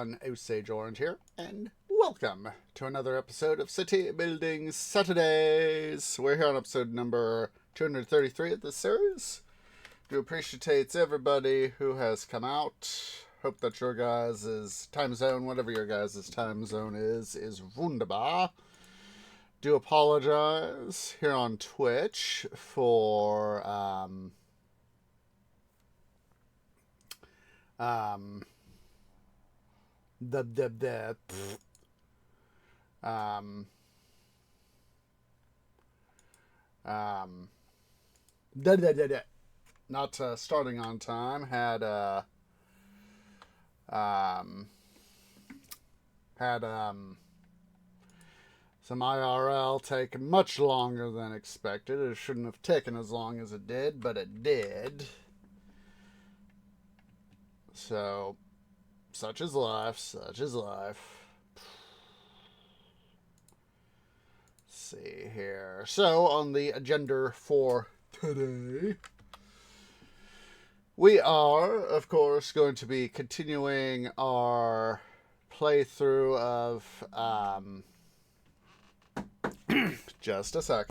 everyone, Osage Orange here, and welcome to another episode of City Building Saturdays. We're here on episode number 233 of this series. Do appreciate everybody who has come out. Hope that your guys' time zone, whatever your guys' time zone is wunderbar. Do apologize here on Twitch for the um da, da, da, da. Not starting on time. Had some IRL take much longer than expected. It shouldn't have taken as long as it did, but it did. So, such is life, such is life. Let's see here. So, on the agenda for today, we are, of course, going to be continuing our playthrough of, just a sec.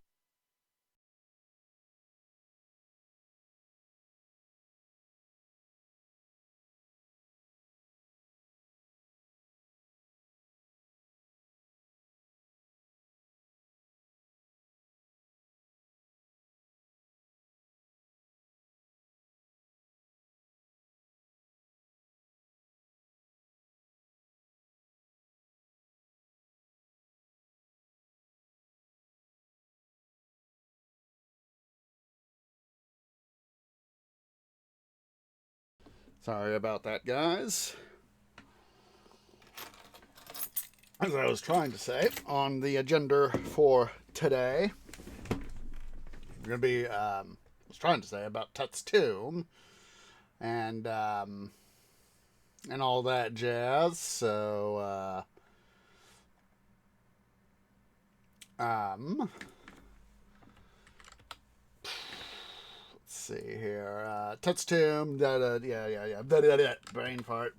Sorry about that, guys. As I was trying to say, on the agenda for today, we're going to be, I was trying to say about Tut's tomb and all that jazz. So, let's see here. Tut's tomb, yeah. Brain fart.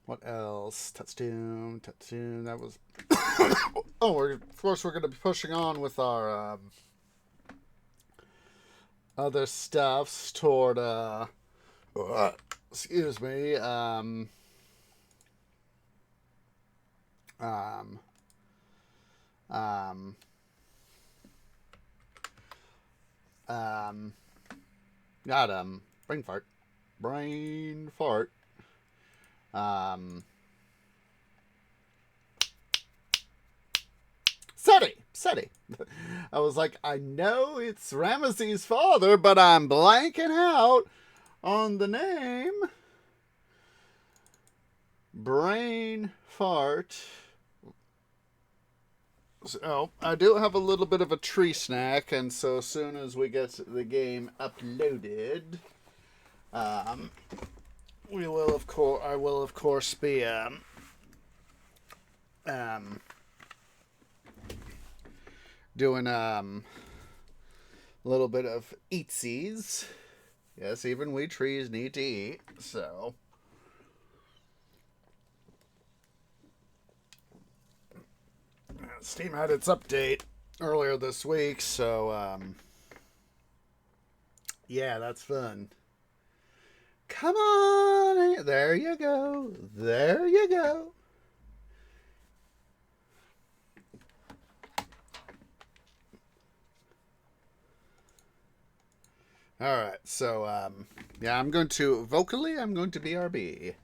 What else? Tut's tomb. That was. Of course, we're going to be pushing on with our other stuffs toward. Excuse me. God, brain fart. Seti. I was like, I know it's Ramses' father, but I'm blanking out on the name. Brain fart. So, I do have a little bit of a tree snack, and so as soon as we get the game uploaded, I will of course be doing a little bit of eatsies. Yes, even we trees need to eat. So, Steam had its update earlier this week, so yeah, that's fun. Come on, there you go. All right, so yeah, I'm going to BRB.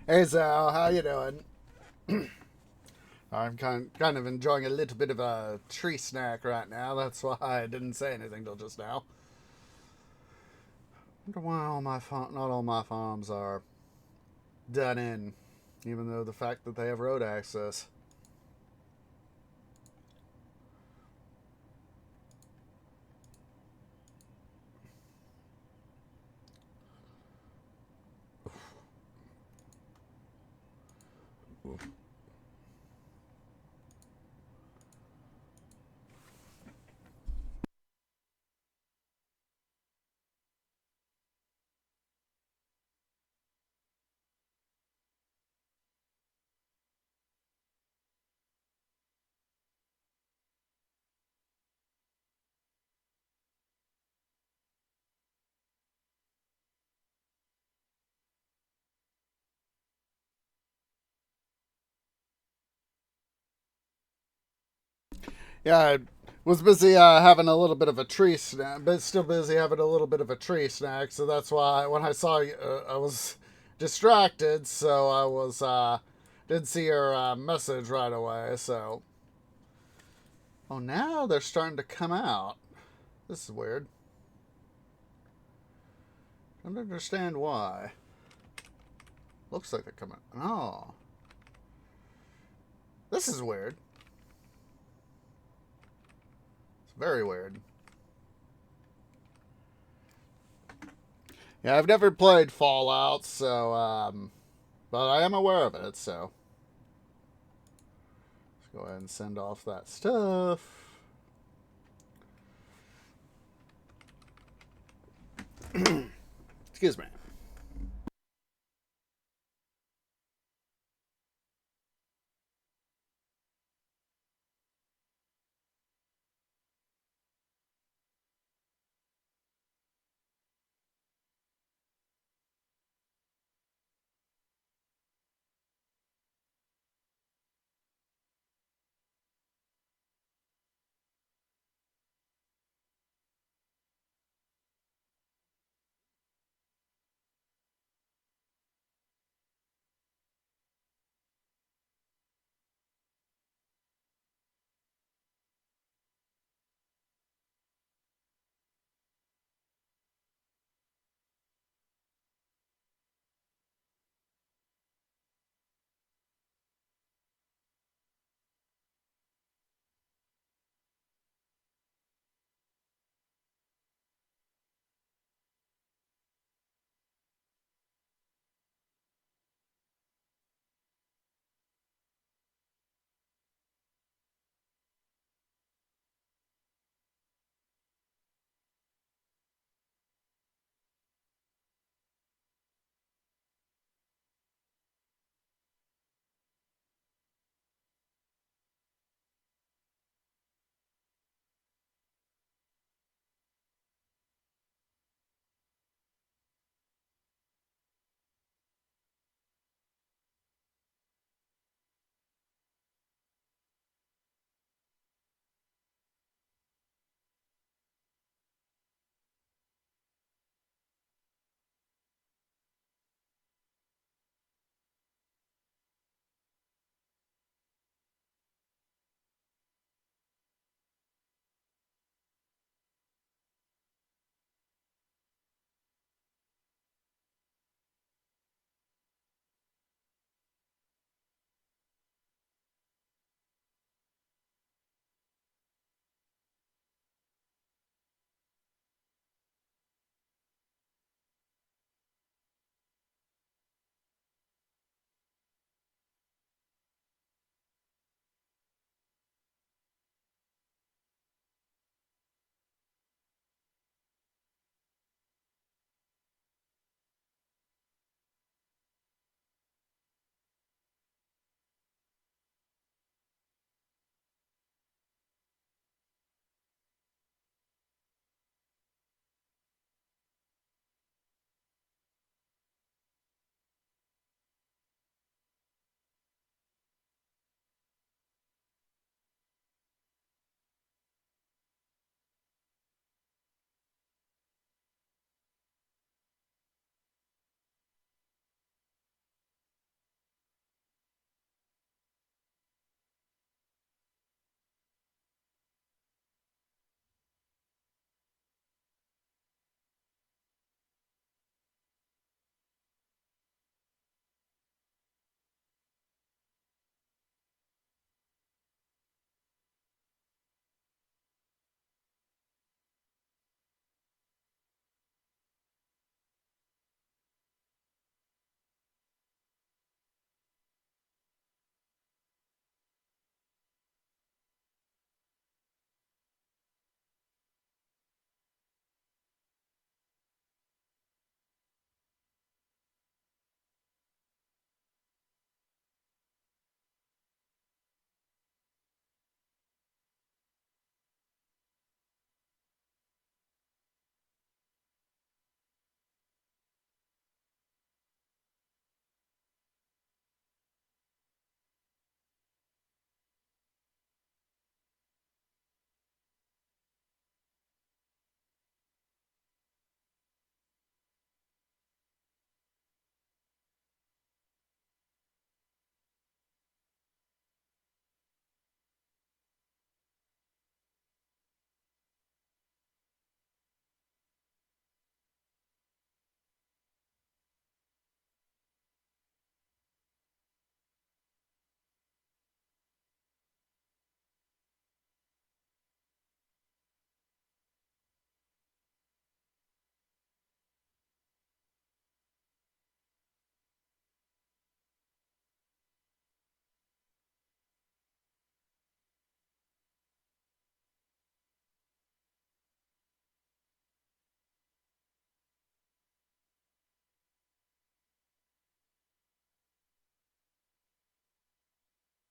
Hey Zal, how you doing? I'm kind of enjoying a little bit of a tree snack right now. That's why I didn't say anything till just now. Wonder why not all my farms are done in, even though the fact that they have road access. Yeah, I was busy having a little bit of a tree snack, but still busy having a little bit of a tree snack. So that's why when I saw you, I was distracted. So I was didn't see your message right away. So now they're starting to come out. This is weird. I don't understand why. Looks like they're coming. Oh, this is weird. It's very weird. Yeah, I've never played Fallout, so but I am aware of it. So let's go ahead and send off that stuff. Excuse me.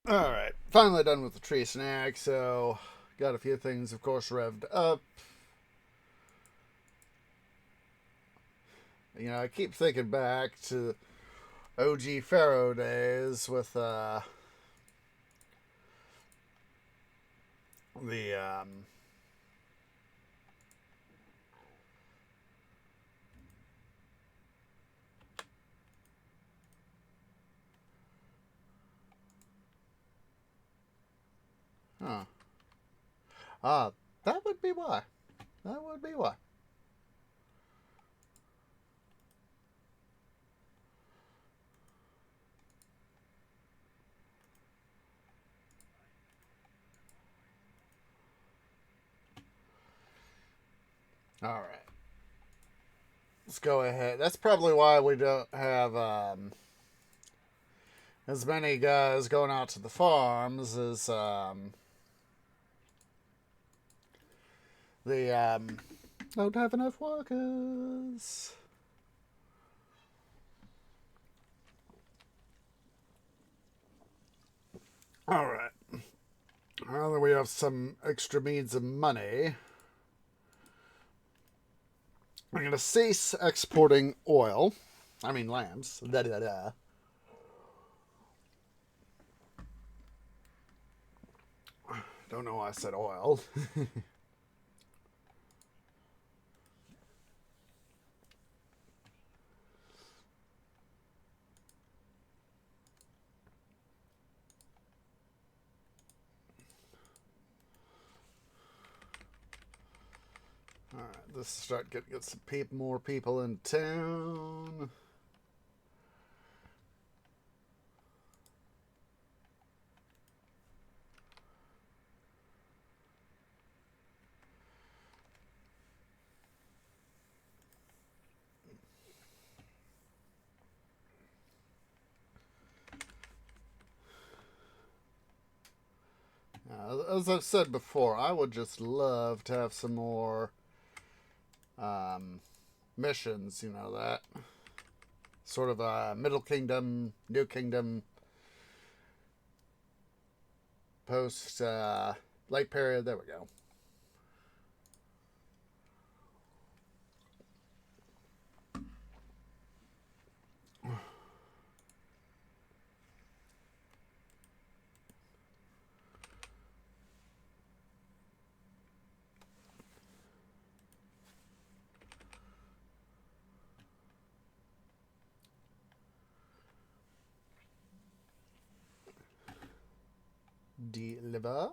Alright, finally done with the tree snack, so got a few things, of course, revved up. You know, I keep thinking back to OG Pharaoh days with the huh. That would be why. That would be why. Alright. Let's go ahead. That's probably why we don't have as many guys going out to the farms as the don't have enough workers. Alright. Now that we have some extra means of money, we're going to cease exporting oil. I mean, lambs. Da da da. Don't know why I said oil. Alright, let's start get some more people in town. As I've said before, I would just love to have some more missions, you know, that sort of Middle Kingdom, New Kingdom, post late period. There we go. Deliver.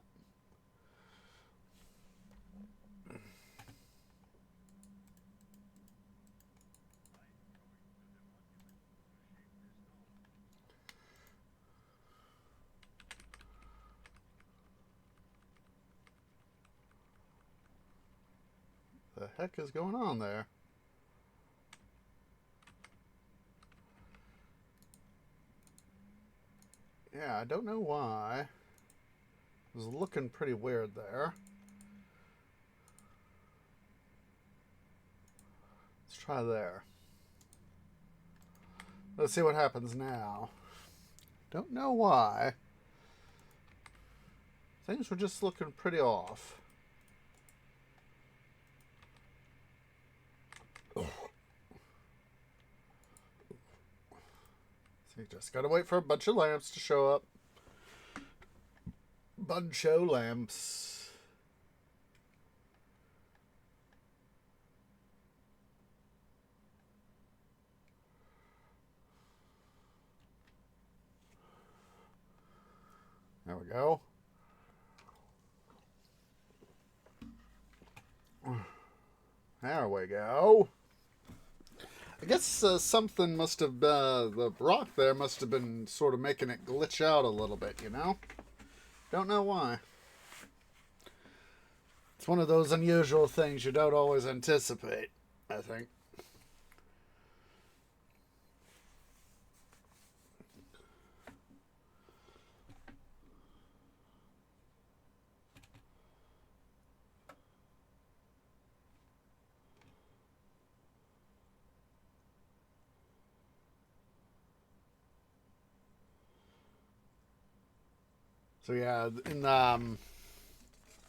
The heck is going on there? Yeah, I don't know why. It was looking pretty weird there. Let's try there. Let's see what happens now. Don't know why. Things were just looking pretty off. So you just gotta wait for a bunch of lamps to show up. Bunch of lamps. There we go. There we go. I guess something must have, the rock there must have been sort of making it glitch out a little bit, you know? Don't know why. It's one of those unusual things you don't always anticipate, I think. So yeah, in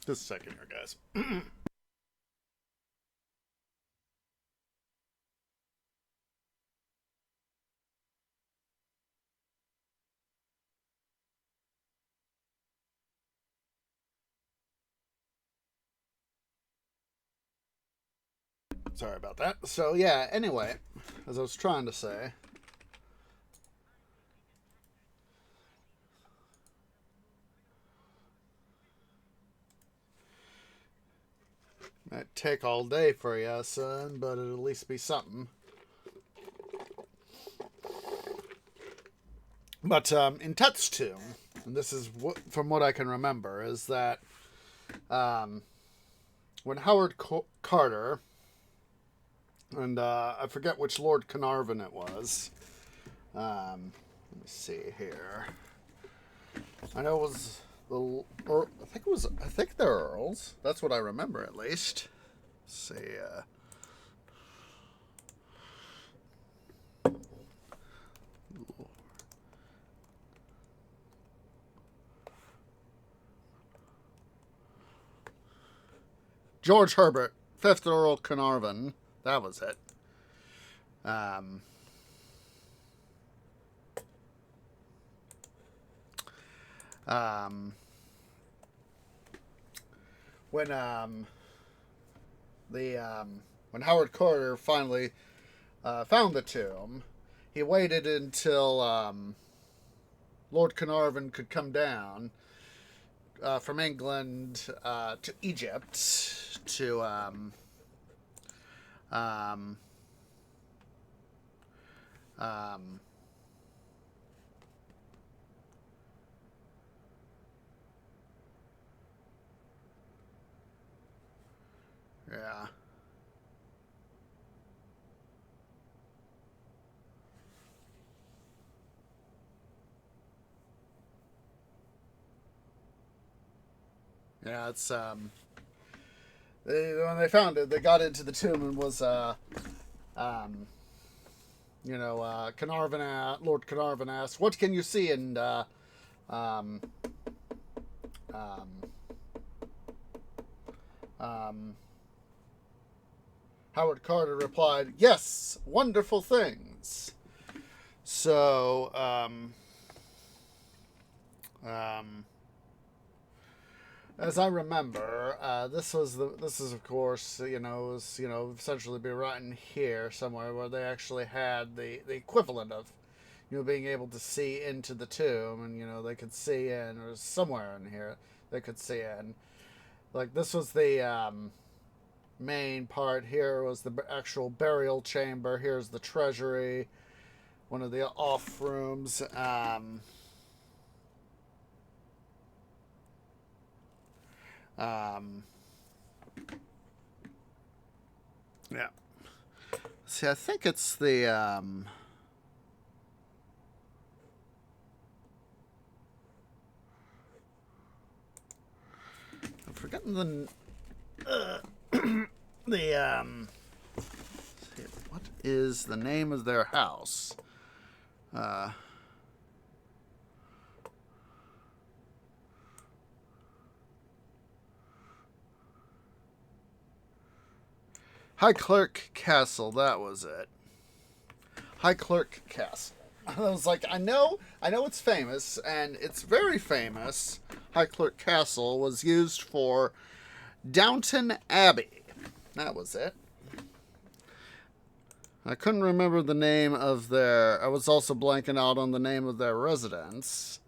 just a second here, guys. Sorry about that. So yeah, anyway, as I was trying to say, might take all day for you, son, but it'll at least be something. But in Tut's tomb, and this is from what I can remember, is that um, when Howard Carter, and I forget which Lord Carnarvon it was. Let me see here. I know it was I think they're earls. That's what I remember, at least. Let's see. George Herbert, 5th Earl Carnarvon. That was it. Um, um, when the when Howard Carter finally found the tomb, he waited until Lord Carnarvon could come down from England to Egypt to um, um, yeah. Yeah, it's when they found it, they got into the tomb and was um, Lord Carnarvon asked, "What can you see?" And um, um, um, Howard Carter replied, "Yes, wonderful things." So, um, as I remember, this is of course essentially be right in here somewhere where they actually had the equivalent of being able to see into the tomb, and they could see in, or somewhere in here they could see in. Like this was the main part. Here was the actual burial chamber. Here's the treasury, one of the off rooms. Um, yeah. See, I think it's the. I'm forgetting the. The. What is the name of their house? Uh, High Clerk Castle, that was it. High Clerk Castle. I was like, I know it's famous, and it's very famous. High Clerk Castle was used for Downton Abbey. That was it. I couldn't remember the name of their. I was also blanking out on the name of their residence,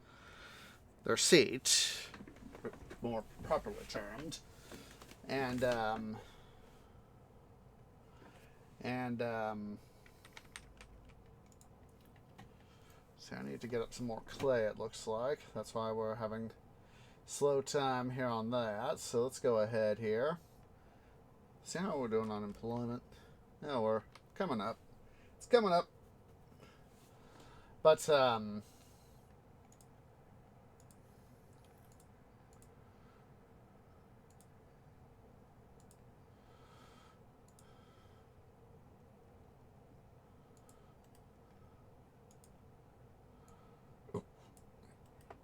their seat, more properly termed, and and see, I need to get up some more clay. It looks like that's why we're having slow time here on that. So let's go ahead here. See how we're doing on employment. Yeah, we're coming up. It's coming up. But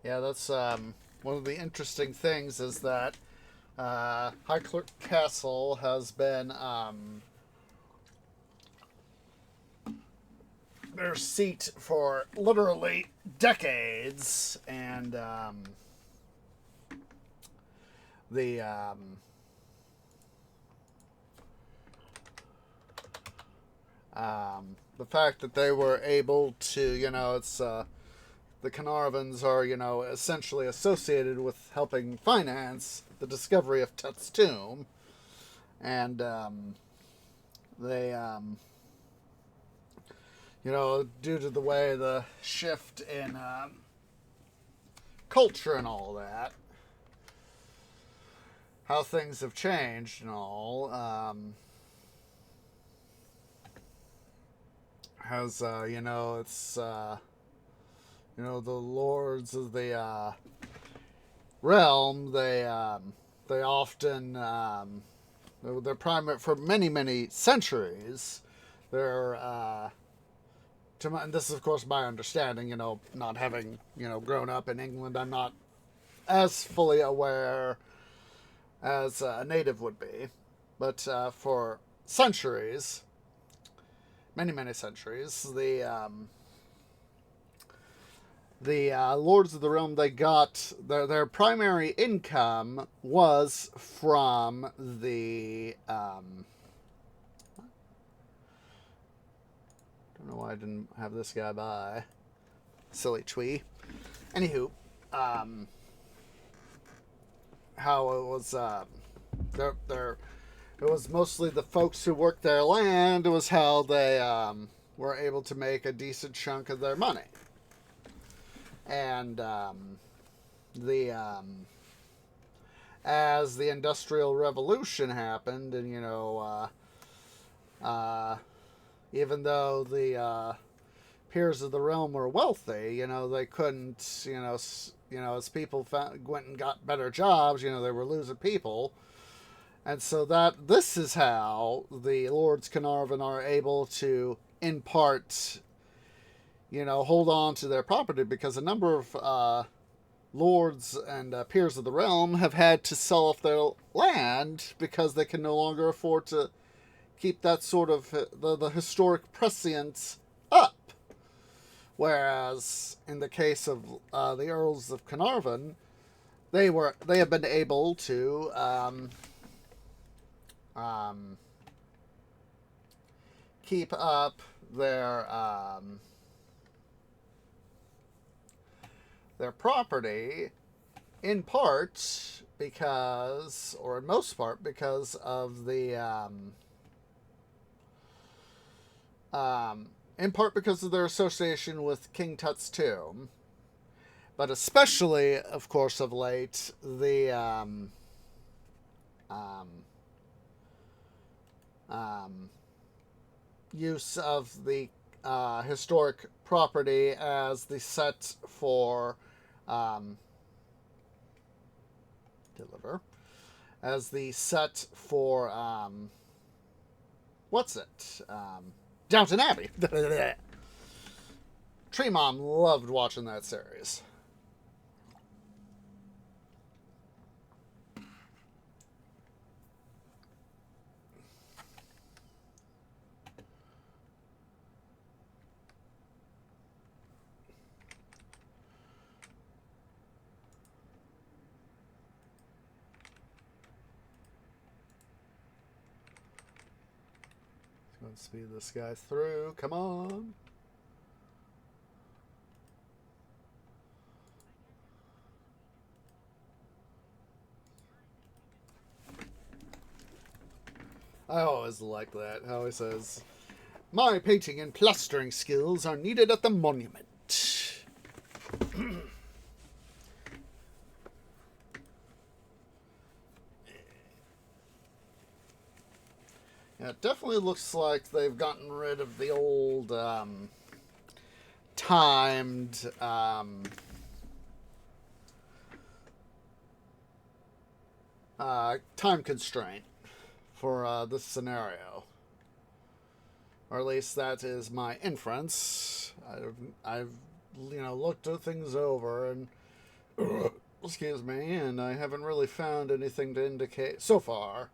yeah, that's one of the interesting things is that Highclere Castle has been their seat for literally decades, and the the fact that they were able to, it's the Carnarvons are, essentially associated with helping finance the discovery of Tut's tomb, and they, due to the way the shift in culture and all that, how things have changed and all, has, it's, the lords of the realm, they often, they're primary for many, many centuries. They're, and this is, of course, my understanding, not having, grown up in England, I'm not as fully aware as a native would be. But for centuries, many, many centuries, the lords of the realm, they got their primary income was from the don't know why I didn't have this guy by. Silly twee. Anywho, how it was it was mostly the folks who worked their land. It was how they were able to make a decent chunk of their money. And as the Industrial Revolution happened, and even though the peers of the realm were wealthy, they couldn't, as people went and got better jobs, they were losing people. And so this is how the Lords Carnarvon are able to, in part, hold on to their property, because a number of lords and peers of the realm have had to sell off their land because they can no longer afford to keep that sort of the historic prescience up. Whereas in the case of the Earls of Carnarvon, they have been able to keep up their property, in part because, or in most part because of the in part because of their association with King Tut's tomb, but especially, of course, of late, the use of the historic property as the set for what's it? Downton Abbey. Tree Mom loved watching that series. Let's speed this guy through. Come on. I always like that, how he says, "My painting and plastering skills are needed at the monument." Yeah, it definitely looks like they've gotten rid of the old timed time constraint for this scenario, or at least that is my inference. I've looked things over, and Excuse me, and I haven't really found anything to indicate so far.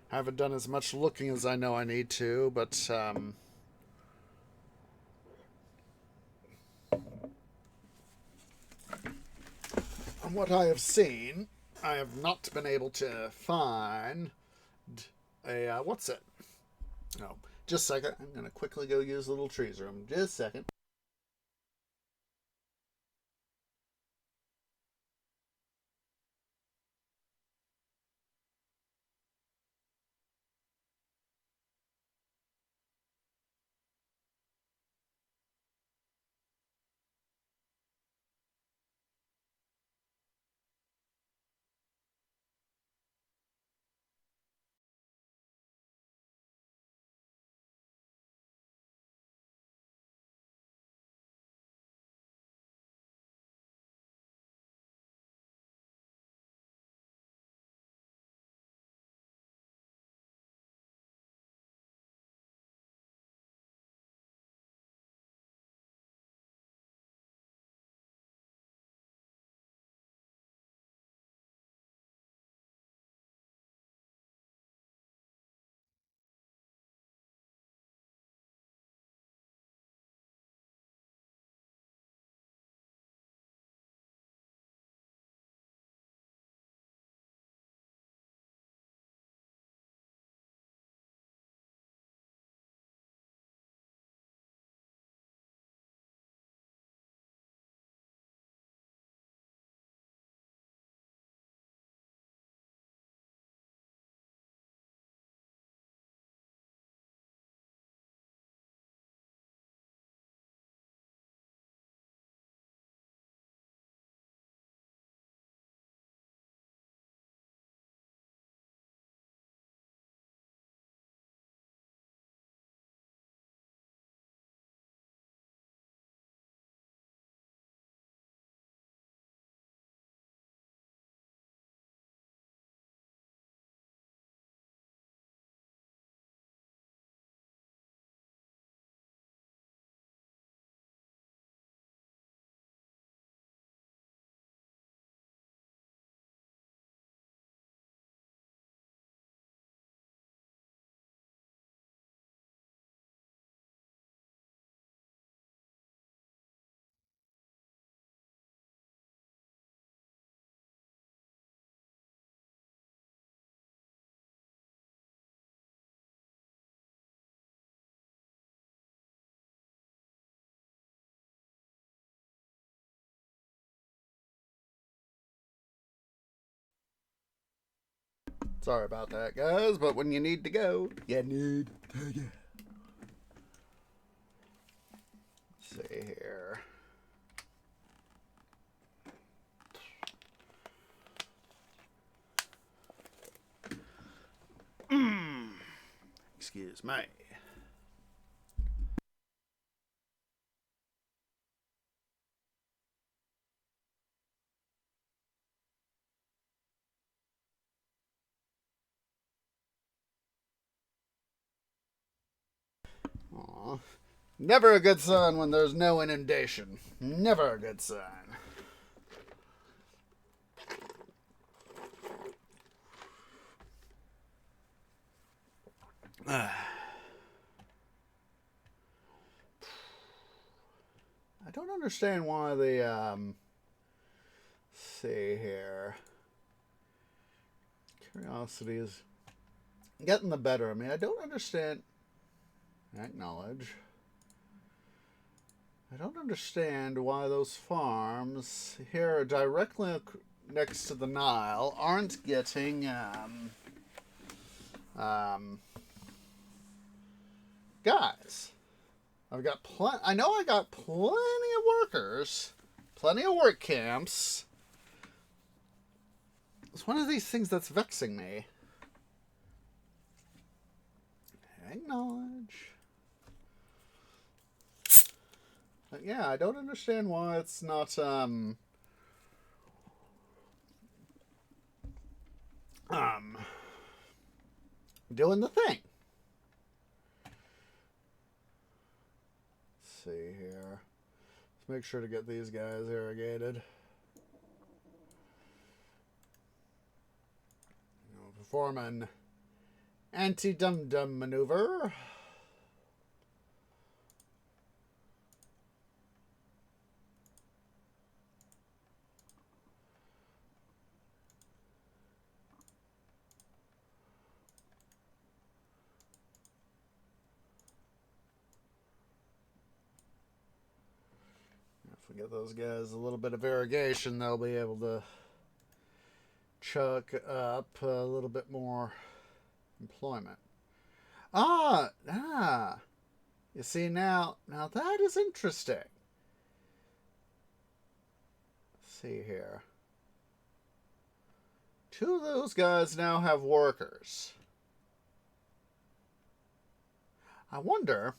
Haven't done as much looking as I know I need to, but from what I have seen, I have not been able to find a what's it? No, just a second. I'm gonna quickly go use the little trees room. Just a second. Sorry about that, guys, but when you need to go, you need to go. Let's see here. Excuse me. Aw. Never a good sign when there's no inundation. Never a good sign. I don't understand why the let's see here. Curiosity is getting the better of me. I don't understand. Acknowledge. I don't understand why those farms here directly next to the Nile aren't getting guys. I know I got plenty of workers, plenty of work camps. It's one of these things that's vexing me. Acknowledge. But yeah, I don't understand why it's not doing the thing. Let's see here. Let's make sure to get these guys irrigated. perform an anti-dum-dum maneuver. If we get those guys a little bit of irrigation, they'll be able to chuck up a little bit more employment. You see, now that is interesting. Let's see here. Two of those guys now have workers. I'm wondering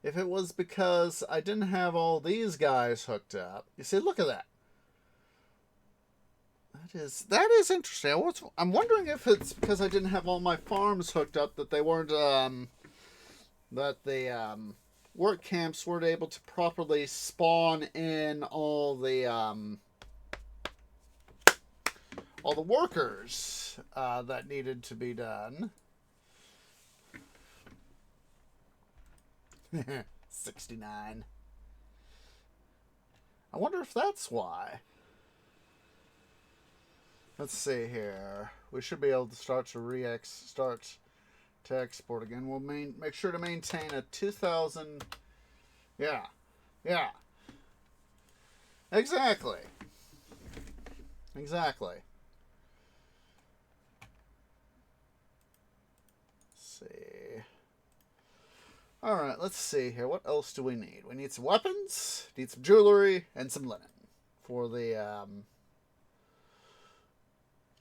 if it was because I didn't have all these guys hooked up. You see, look at that. That is interesting. I'm wondering if it's because I didn't have all my farms hooked up that they weren't that the work camps weren't able to properly spawn in all the workers that needed to be done. 69. I wonder if that's why. Let's see here. We should be able to start to export again. We'll make sure to maintain a 2,000. Yeah. Exactly. Let's see. All right, let's see here. What else do we need? We need some weapons, need some jewelry, and some linen for the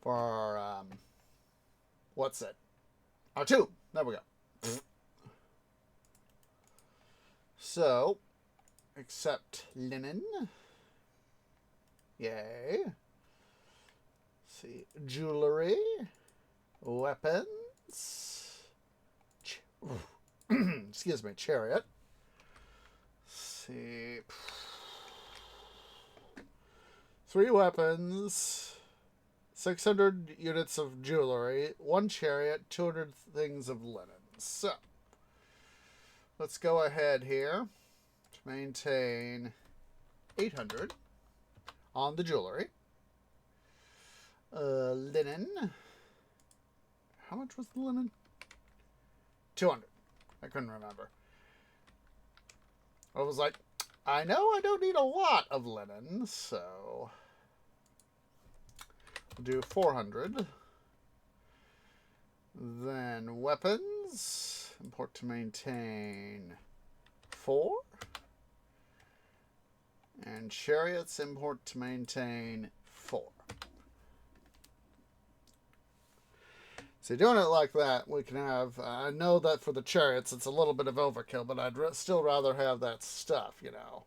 for our what's it? Our tomb. There we go. So, accept linen. Yay. Let's see, jewelry, weapons. Excuse me, chariot. Let's see. 3 weapons, 600 units of jewelry, 1 chariot, 200 things of linen. So, let's go ahead here to maintain 800 on the jewelry. Linen. How much was the linen? 200. I couldn't remember. I was like, I know I don't need a lot of linen, so we'll do 400. Then weapons. Import to maintain 4. And chariots, import to maintain 4. So doing it like that, we can have, I know that for the chariots it's a little bit of overkill, but I'd still rather have that stuff, you know.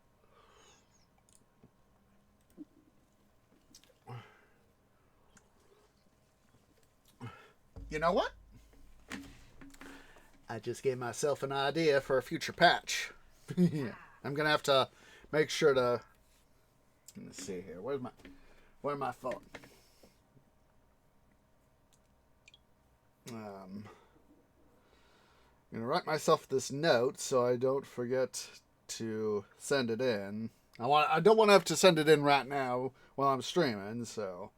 You know what? I just gave myself an idea for a future patch. Yeah. I'm going to have to make sure to, let's see here, where's my phone? I'm going to write myself this note so I don't forget to send it in. I don't want to have to send it in right now while I'm streaming, so.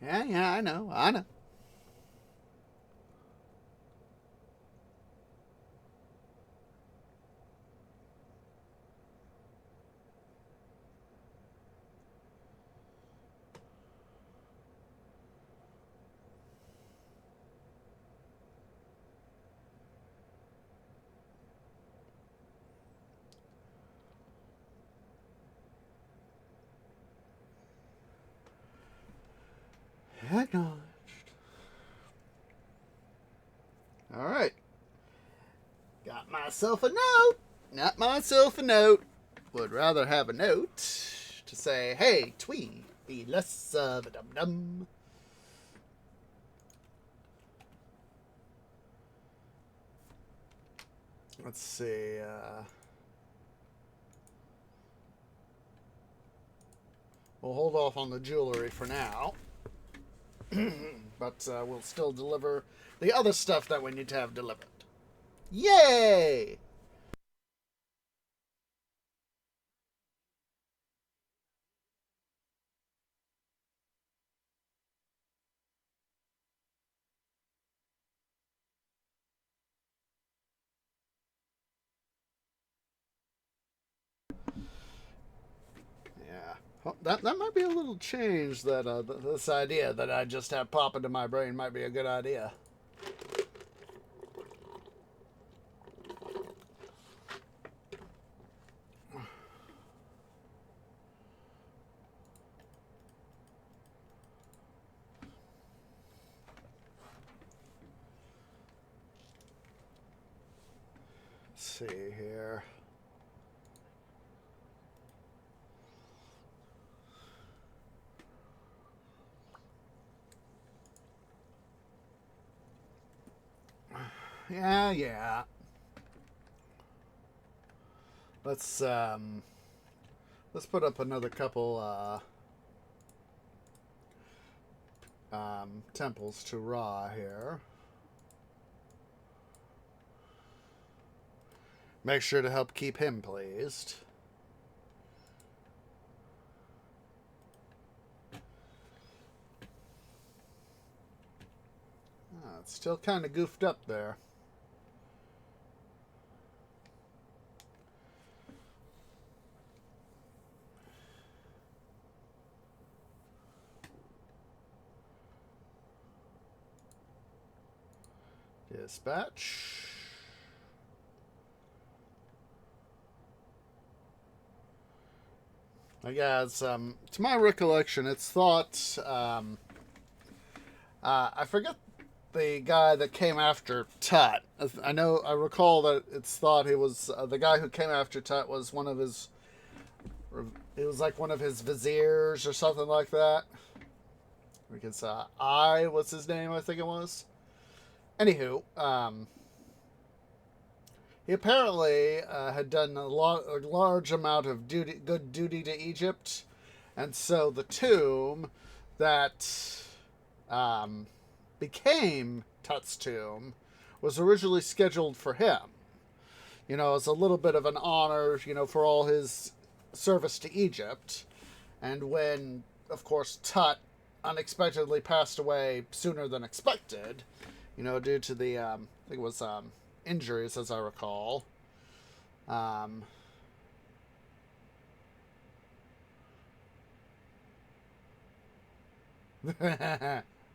Yeah, I know, I know. Acknowledged. All right. Got myself a note. Not myself a note. Would rather have a note to say, hey, Twee, be less of a dum-dum. Let's see. We'll hold off on the jewelry for now. But we'll still deliver the other stuff that we need to have delivered. Yay! Yeah. Well, that might be a little change. That this idea that I just have pop into my brain might be a good idea. Let's see here. Yeah. Let's put up another couple temples to Ra here. Make sure to help keep him pleased. It's still kind of goofed up there. Dispatch. I guess, to my recollection, it's thought, I forget the guy that came after Tut. I recall that it's thought he was, the guy who came after Tut was one of his, it was like one of his viziers or something like that. Because, I was his name, I think it was. Anywho, he apparently had done a large amount of good duty to Egypt, and so the tomb that became Tut's tomb was originally scheduled for him. You know, as a little bit of an honor, you know, for all his service to Egypt. And when, of course, Tut unexpectedly passed away sooner than expected, you know, due to the, I think it was injuries, as I recall.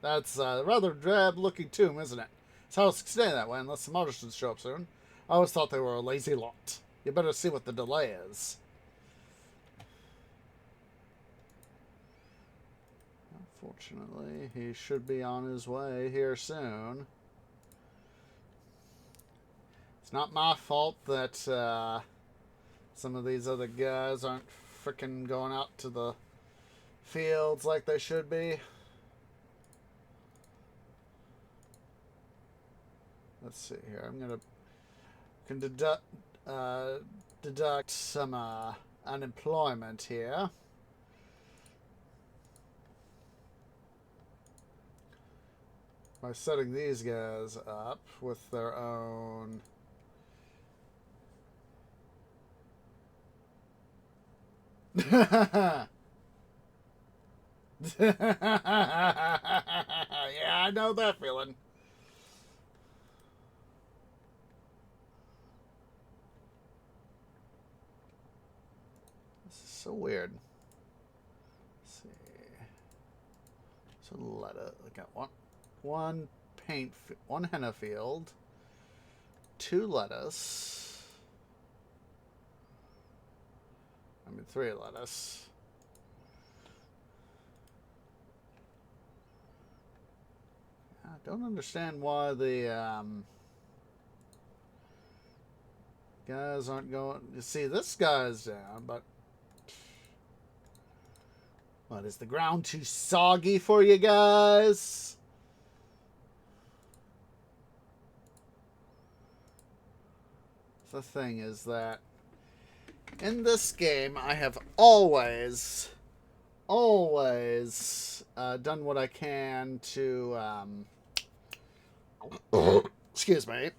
That's a rather drab-looking tomb, isn't it? So I'll stay that way unless some others should show up soon. I always thought they were a lazy lot. You better see what the delay is. Unfortunately, he should be on his way here soon. It's not my fault that some of these other guys aren't frickin' going out to the fields like they should be. Let's see here. I'm gonna deduct some unemployment here. By setting these guys up with their own I know that feeling. This is so weird. Let's see. So I got one one henna field, 2 lettuce. I mean 3 lettuce. I don't understand why the guys aren't going. You see, this guy's down, but what, is the ground too soggy for you guys? The thing is that in this game, I have always done what I can to excuse me,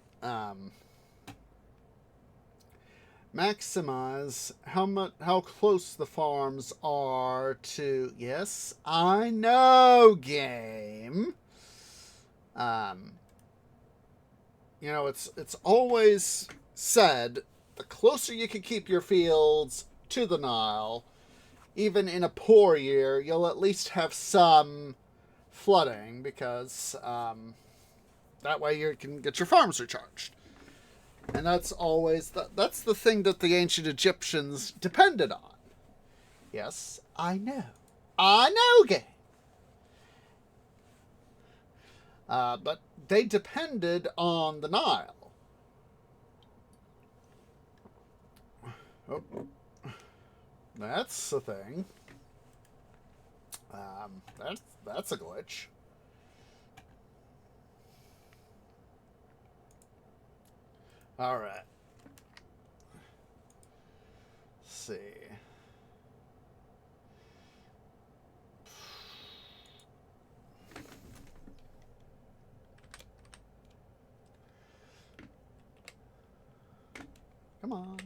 maximize how close the farms are to. Yes, I know, game. You know, it's always said the closer you can keep your fields to the Nile, even in a poor year, you'll at least have some flooding, because that way you can get your farms recharged. And that's always that's the thing that the ancient Egyptians depended on. Yes, I know. I know, game. But they depended on the Nile. Oh, that's the thing. That's a glitch. All right. Let's see. Come on.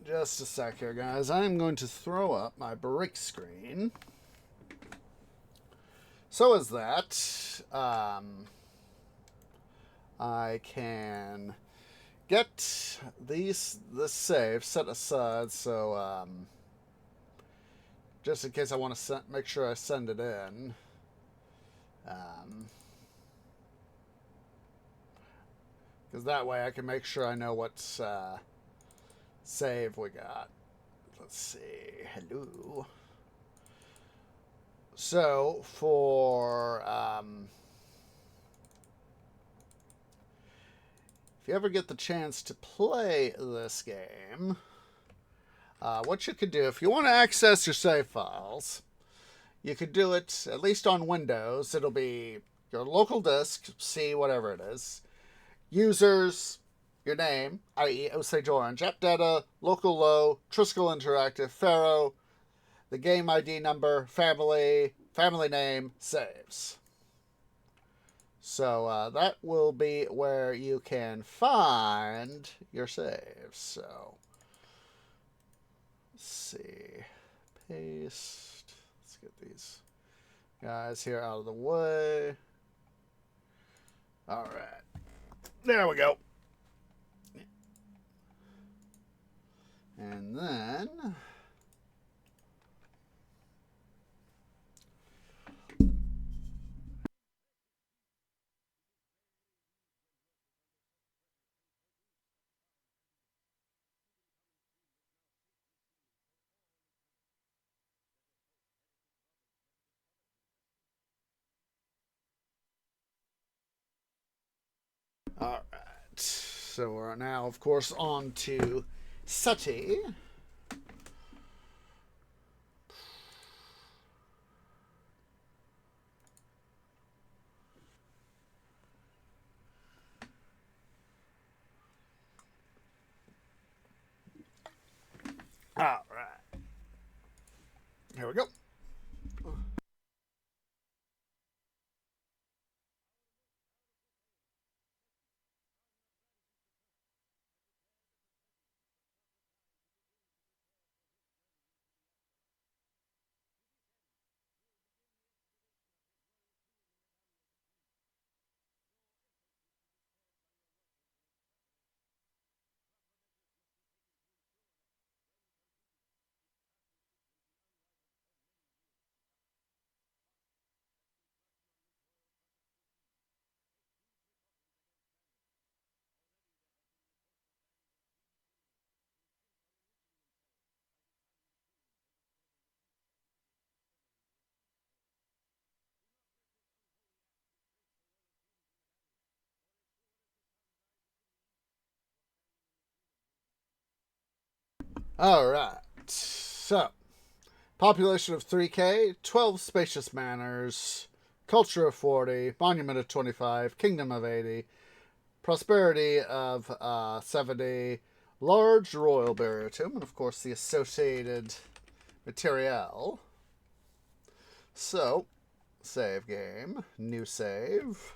Just a sec here, guys. I'm going to throw up my break screen. So as that, I can get this save set aside, so just in case I want to make sure I send it in. Because that way I can make sure I know what save we got. Let's see. Hello. So for if you ever get the chance to play this game, what you could do, if you want to access your save files, you could do it, at least on Windows. It'll be your local disk, C, whatever it is, users, your name, i.e. Osage Orange, app data, local low, Triskel Interactive, Pharaoh, the game ID number, family name, saves. So that will be where you can find your saves. So let's see, paste. Let's get these guys here out of the way. All right, there we go. And then all right. So we're now, of course, on to Seti. All right. Here we go. Alright. So, population of 3K, 12 spacious manors, culture of 40, monument of 25, kingdom of 80, prosperity of 70, large royal burial tomb, and of course the associated material. So, save game, new save.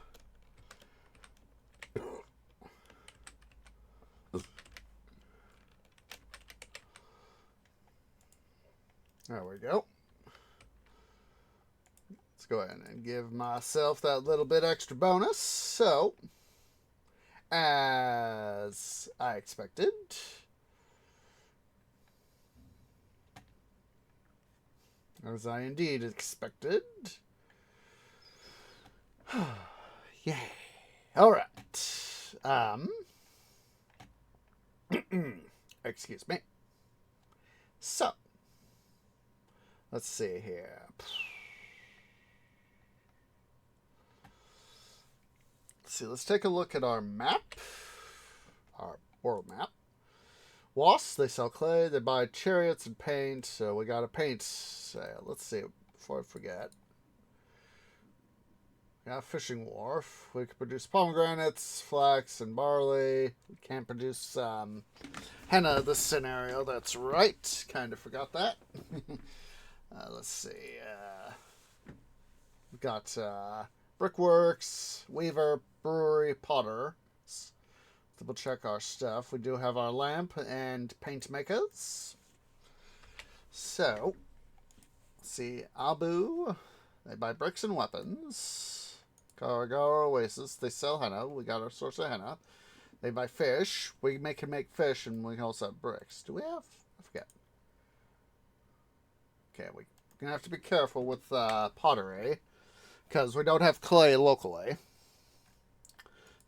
There we go. Let's go ahead and give myself that little bit extra bonus. So, as I expected, as I indeed expected. Yay. Alright. Excuse me. So, let's see here. Let's take a look at our map. Our world map. Wasps, they sell clay, they buy chariots and paint, so we got a paint sale. Let's see, before I forget. We got a fishing wharf. We can produce pomegranates, flax, and barley. We can't produce henna this scenario, that's right. Kind of forgot that. Let's see. We've got brickworks, weaver, brewery, potter. Let's double check our stuff. We do have our lamp and paint makers. So, let's see. Abu, they buy bricks and weapons. Karagara Oasis, they sell henna. We got our source of henna. They buy fish. We can make fish, and we can also have bricks. Do we have? I forget. Okay, we're gonna have to be careful with pottery because we don't have clay locally.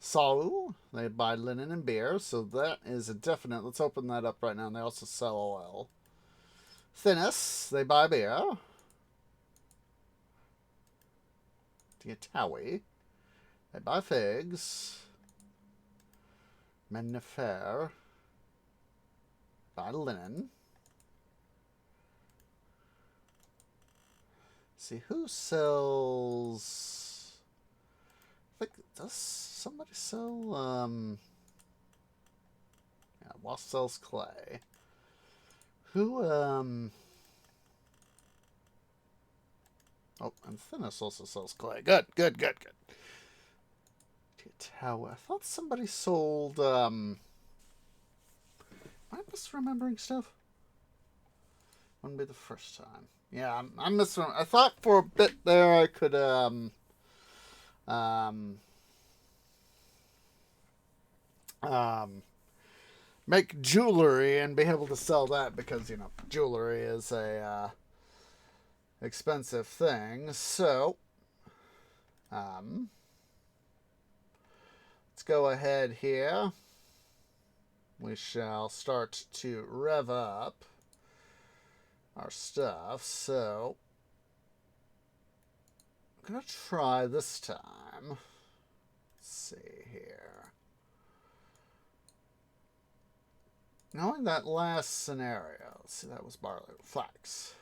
Saul, they buy linen and beer, so that is a definite. Let's open that up right now. And they also sell oil. Thinness, they buy beer. Diatawi, they buy figs. Mennefer, buy linen. See who sells. I think does somebody sell? Yeah, Wasp sells clay. Who Oh, and Thinness also sells clay. Good. Tower. I thought somebody sold am I misremembering stuff? Wouldn't be the first time. Yeah, I'm misremembering. I thought for a bit there I could make jewelry and be able to sell that because jewelry is a expensive thing. So let's go ahead here. We shall start to rev up our stuff. So I'm gonna try this time. Let's see here. Knowing that last scenario, let's see, that was barley. Flax.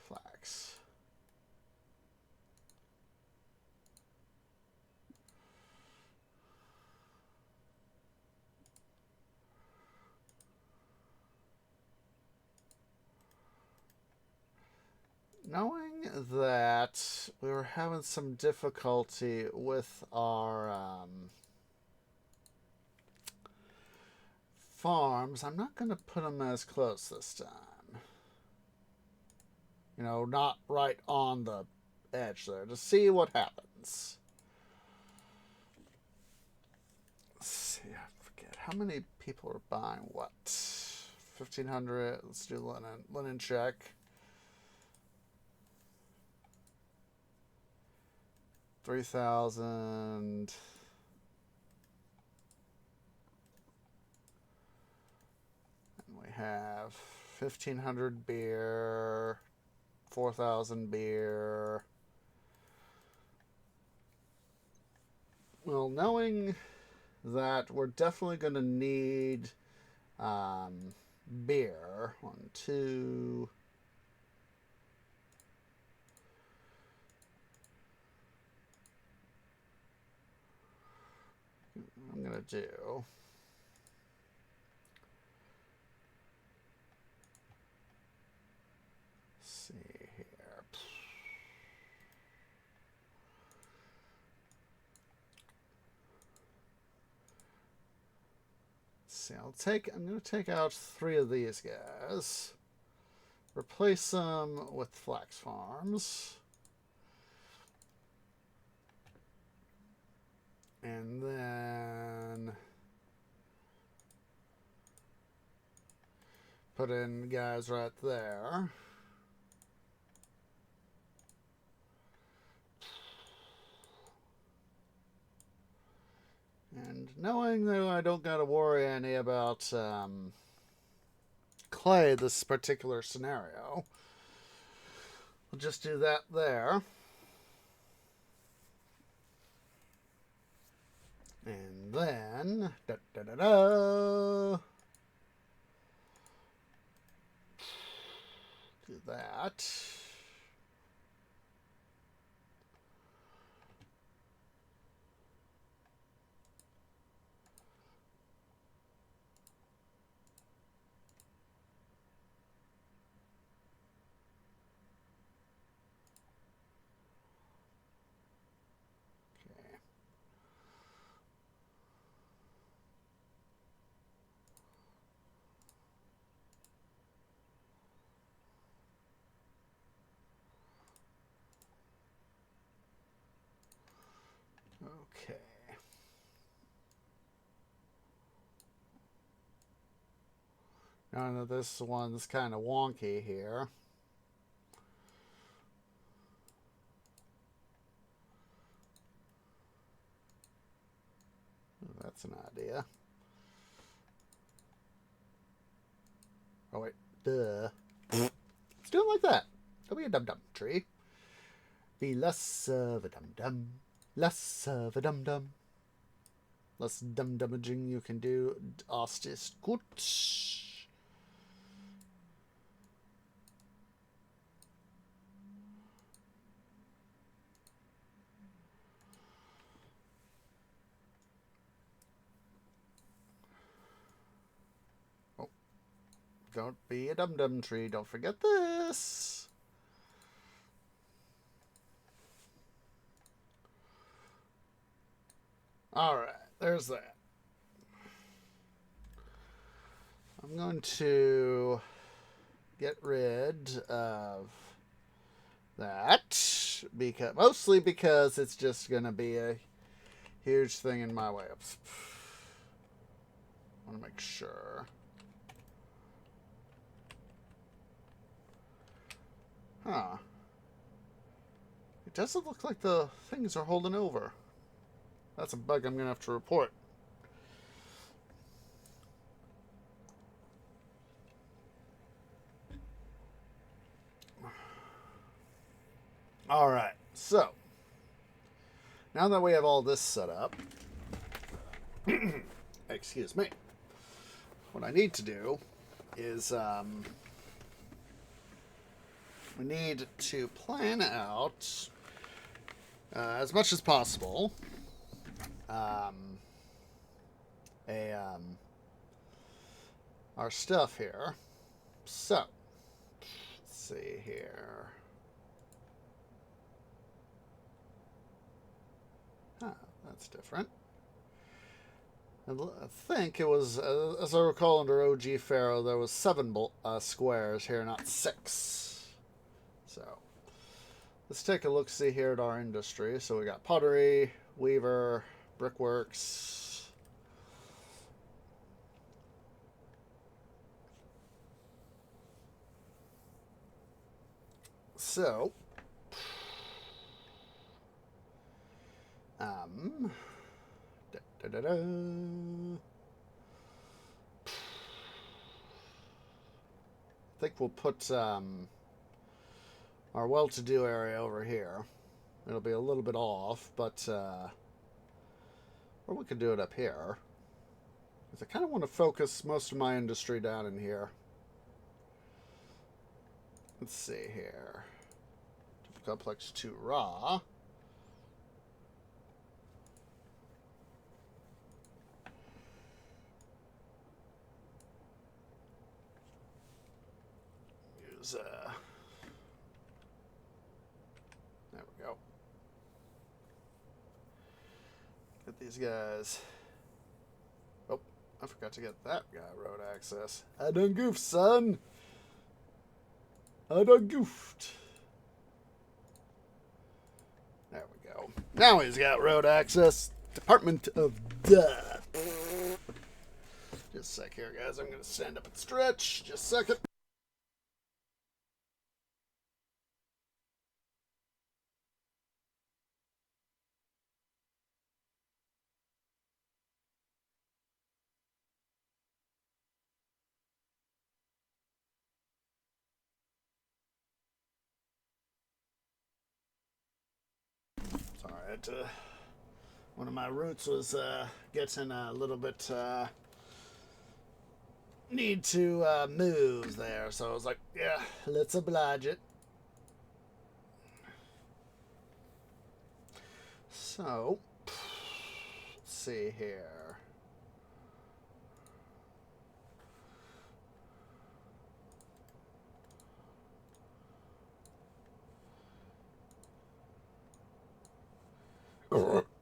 Knowing that we were having some difficulty with our farms, I'm not going to put them as close this time. Not right on the edge there, to see what happens. Let's see, I forget. How many people are buying what? 1,500. Let's do linen. Linen check. 3,000. And we have 1,500 beer, 4,000 beer. Well, knowing that we're definitely going to need beer. 1, 2. I'm going to do... see here. See, I'm going to take out 3 of these guys. Replace them with flax farms. And then put in guys right there. And knowing that I don't got to worry any about clay this particular scenario, we'll just do that there. And then do that. Okay. Now this one's kind of wonky here. That's an idea. Oh wait, duh. It's doing like that. Don't be a dum-dum tree. Be less of a dum-dum. Less of a dum-dum. Less dum-dummaging you can do. Ostis gut. Oh. Don't be a dum-dum tree. Don't forget this. Alright, there's that. I'm going to get rid of that, mostly because it's just going to be a huge thing in my way. I want to make sure. Huh. It doesn't look like the things are holding over. That's a bug I'm going to have to report. All right, so now that we have all this set up, excuse me, what I need to do is we need to plan out as much as possible our stuff here. So let's see here. Huh, that's different. I think it was, as I recall, under OG Pharaoh, there was 7 squares here, not 6. So let's take a look-see here at our industry. So we got pottery, weaver, brickworks. So, I think we'll put our well-to-do area over here. It'll be a little bit off, but or we could do it up here. Because I kind of want to focus most of my industry down in here. Let's see here. Complex 2 raw. Use, there we go. Get these guys. Oh, I forgot to get that guy road access. I done goofed, son. I done goofed. There we go. Now he's got road access. Department of Duh. Just a sec here, guys. I'm going to stand up and stretch. Just a second. Sorry, one of my roots was getting a little bit need to move there, so I was like, yeah, let's oblige it. So, let's see here.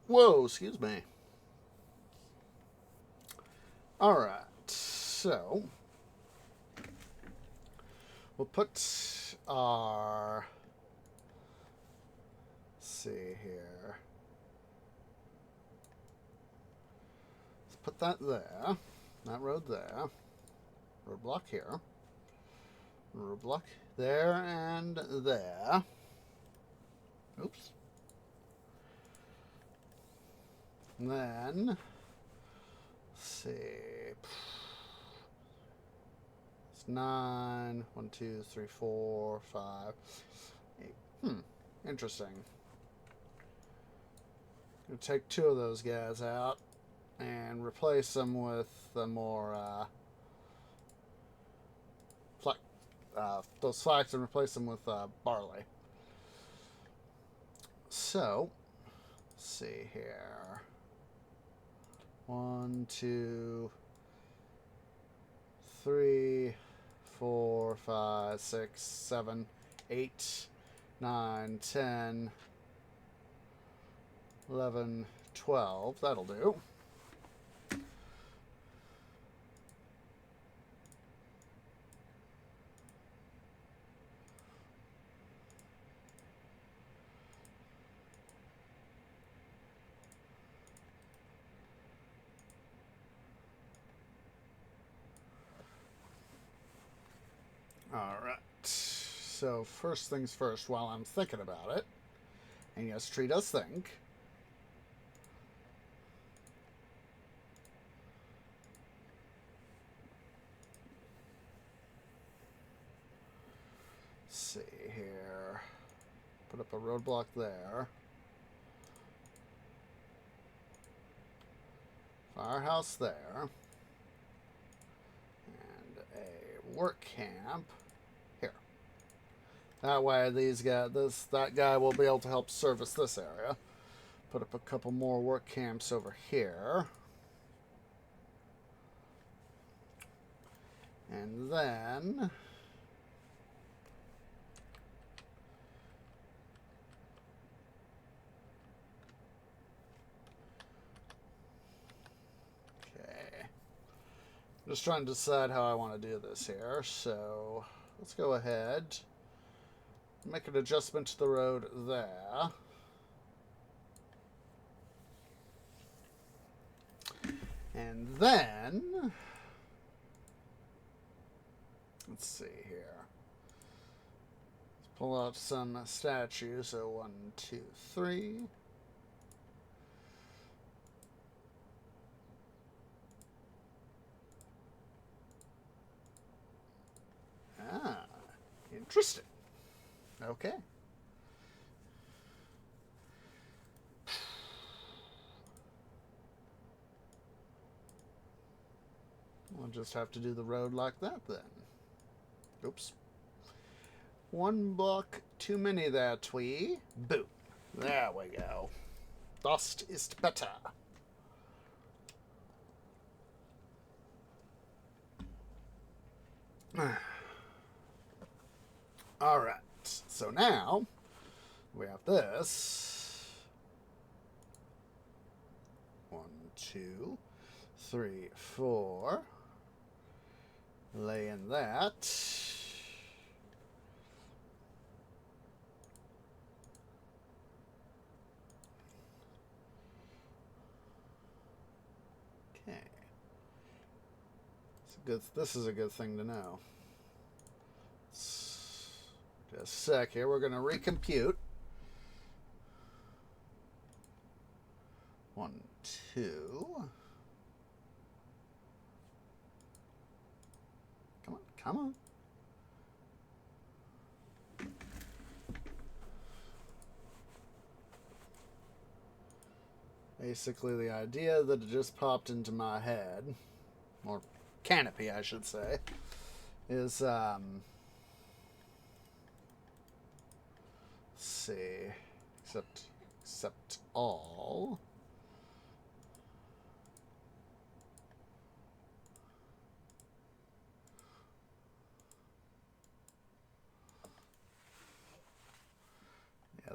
Whoa, excuse me. All right, so we'll put our, let's see here. Let's put that there, that road there, roadblock here, roadblock there and there. Oops. And then, let's see, it's 9, 1, 2, 3, 4, 5, 8. Interesting. Gonna take 2 of those guys out and replace them with the more those flax, and replace them with barley. So, let's see here. 1, 2, 3, 4, 5, 6, 7, 8, 9, 10, 11, 12. That'll do. All right. So first things first, while I'm thinking about it, and yes, Tree does think. Let's see here. Put up a roadblock there. Firehouse there. And a work camp here. That way that guy will be able to help service this area. Put up a couple more work camps over here. And then I'm just trying to decide how I want to do this here. So let's go ahead, make an adjustment to the road there. And then, let's see here. Let's pull out some statues. So 1, 2, 3. Ah, interesting. Okay. I'll just have to do the road like that then. Oops. One block too many there, Twee. Boom. There we go. Dust is better. Alright, so now we have this. 1, 2, 3, 4. Lay in that. Okay. This is a good thing to know. Just a sec here. We're going to recompute. 1, 2. Come on. Basically, the idea that it just popped into my head, or canopy, I should say, is, let's see, except all.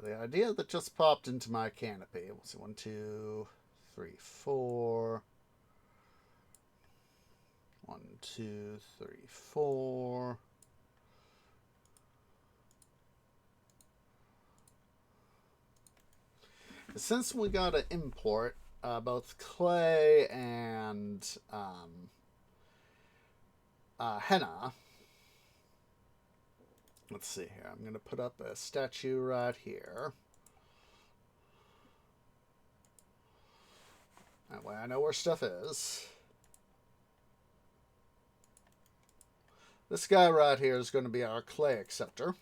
The idea that just popped into my canopy. We'll see. 1, 2, 3, 4. 1, 2, 3, 4. Since we got to import both clay and henna. Let's see here. I'm going to put up a statue right here. That way I know where stuff is. This guy right here is going to be our clay acceptor.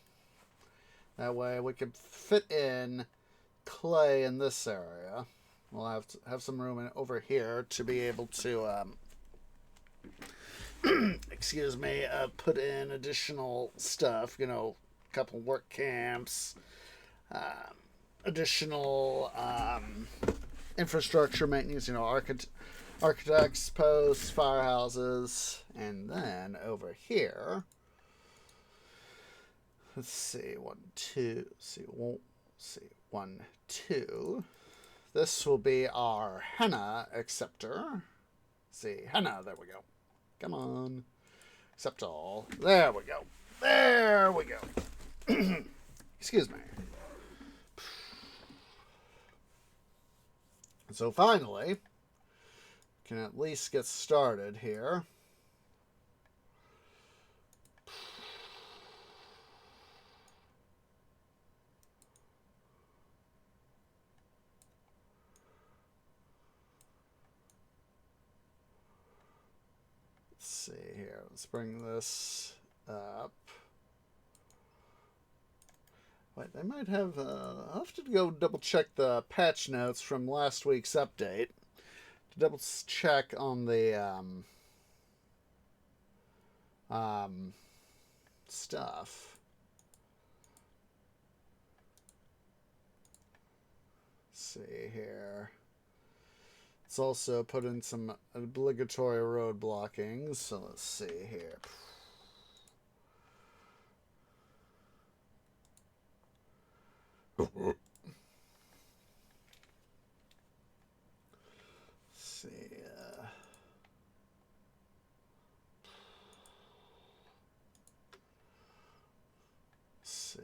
That way we can fit in clay in this area. We'll have some room over here to be able to excuse me, put in additional stuff, you know, a couple work camps, additional infrastructure maintenance, you know, architects, posts, firehouses, and then over here, let's see, 1, 2, one, 2. This will be our henna acceptor. See, henna, there we go. Come on. Accept all. There we go. There we go. Excuse me. So finally, can at least get started here. See here, let's bring this up. Wait, they might have, I'll have to go double check the patch notes from last week's update to double check on the stuff. Let's see here. It's also put in some obligatory road blockings. So let's see here. Let's see. Let's see.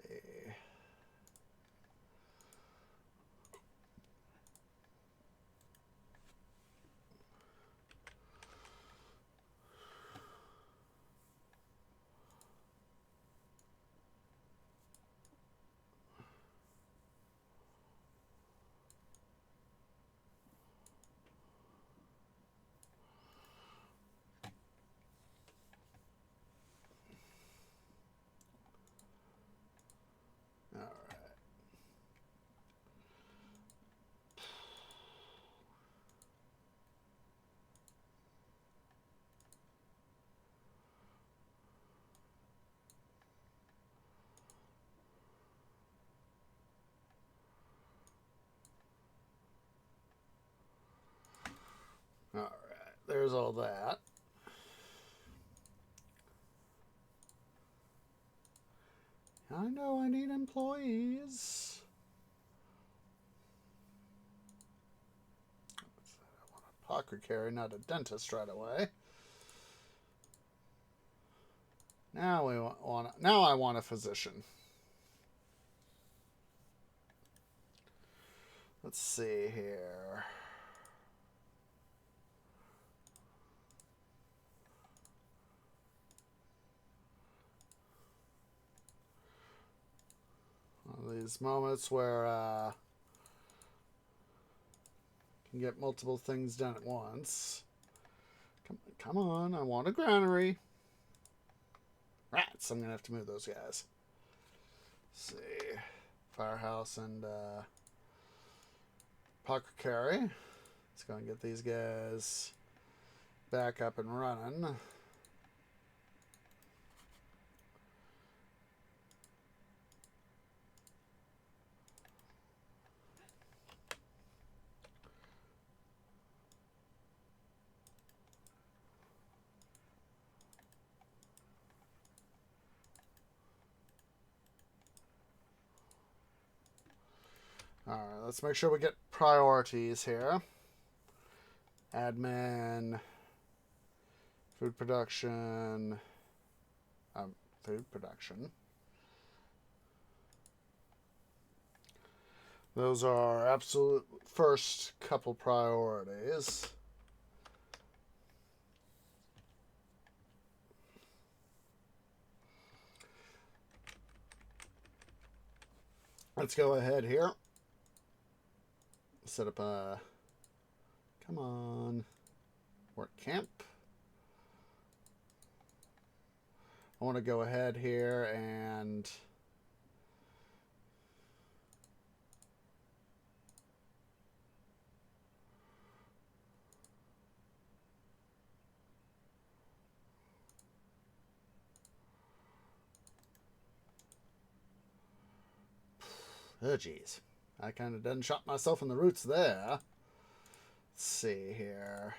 there's all that. I know I need employees. I want a apothecary, not a dentist right away. Now I want a physician. Let's see here. One of these moments where can get multiple things done at once. Come on, I want a granary. Rats, I'm going to have to move those guys. Let's see. Firehouse and apothecary. Let's go and get these guys back up and running. Alright, let's make sure we get priorities here. Admin, food production, Those are absolute first couple priorities. Let's go ahead here. Set up a, come on, work camp. I want to go ahead here and oh geez, I kind of done shot myself in the roots there. Let's see here.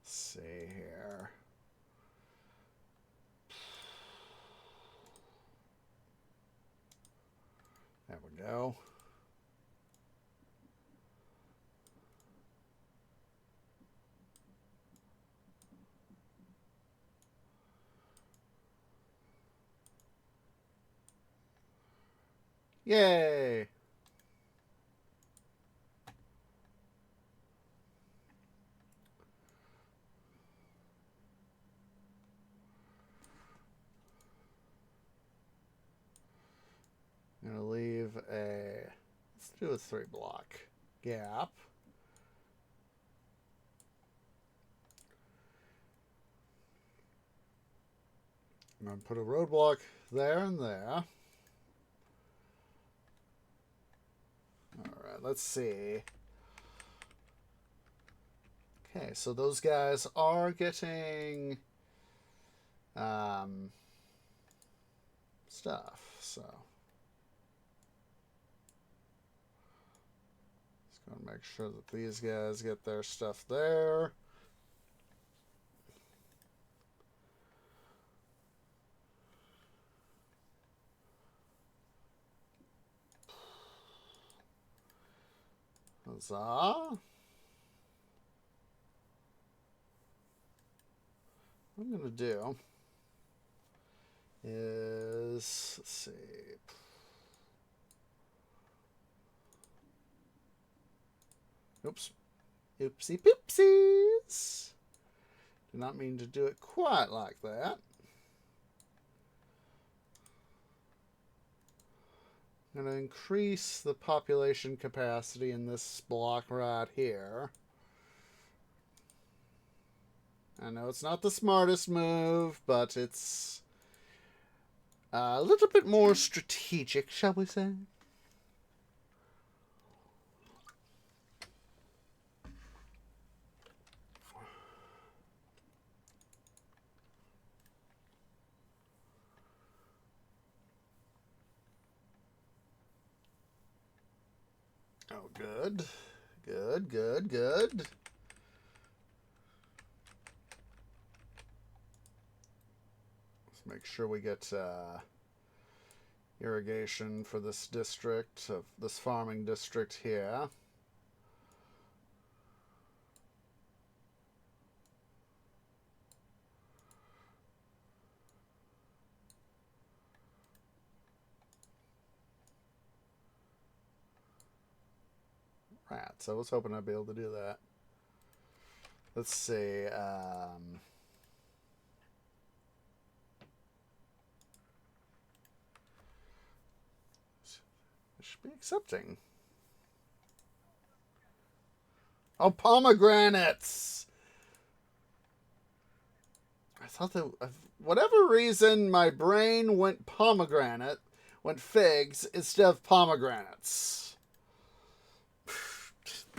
Let's see here. There we go. Yay! I'm going to leave let's do a 3-block gap. I'm going to put a roadblock there and there. Alright, let's see. Okay, so those guys are getting stuff, so just going to make sure that these guys get their stuff there. Huzzah. What I'm going to do is, let's see. Oops. Oopsie poopsies. Did not mean to do it quite like that. I'm going to increase the population capacity in this block right here. I know it's not the smartest move, but it's a little bit more strategic, shall we say? Oh, good. Good, good, good. Let's make sure we get irrigation for this district, of this farming district here. Rats. I was hoping I'd be able to do that. Let's see. I should be accepting. Oh, pomegranates! I thought that, whatever reason, my brain went pomegranate, went figs instead of pomegranates.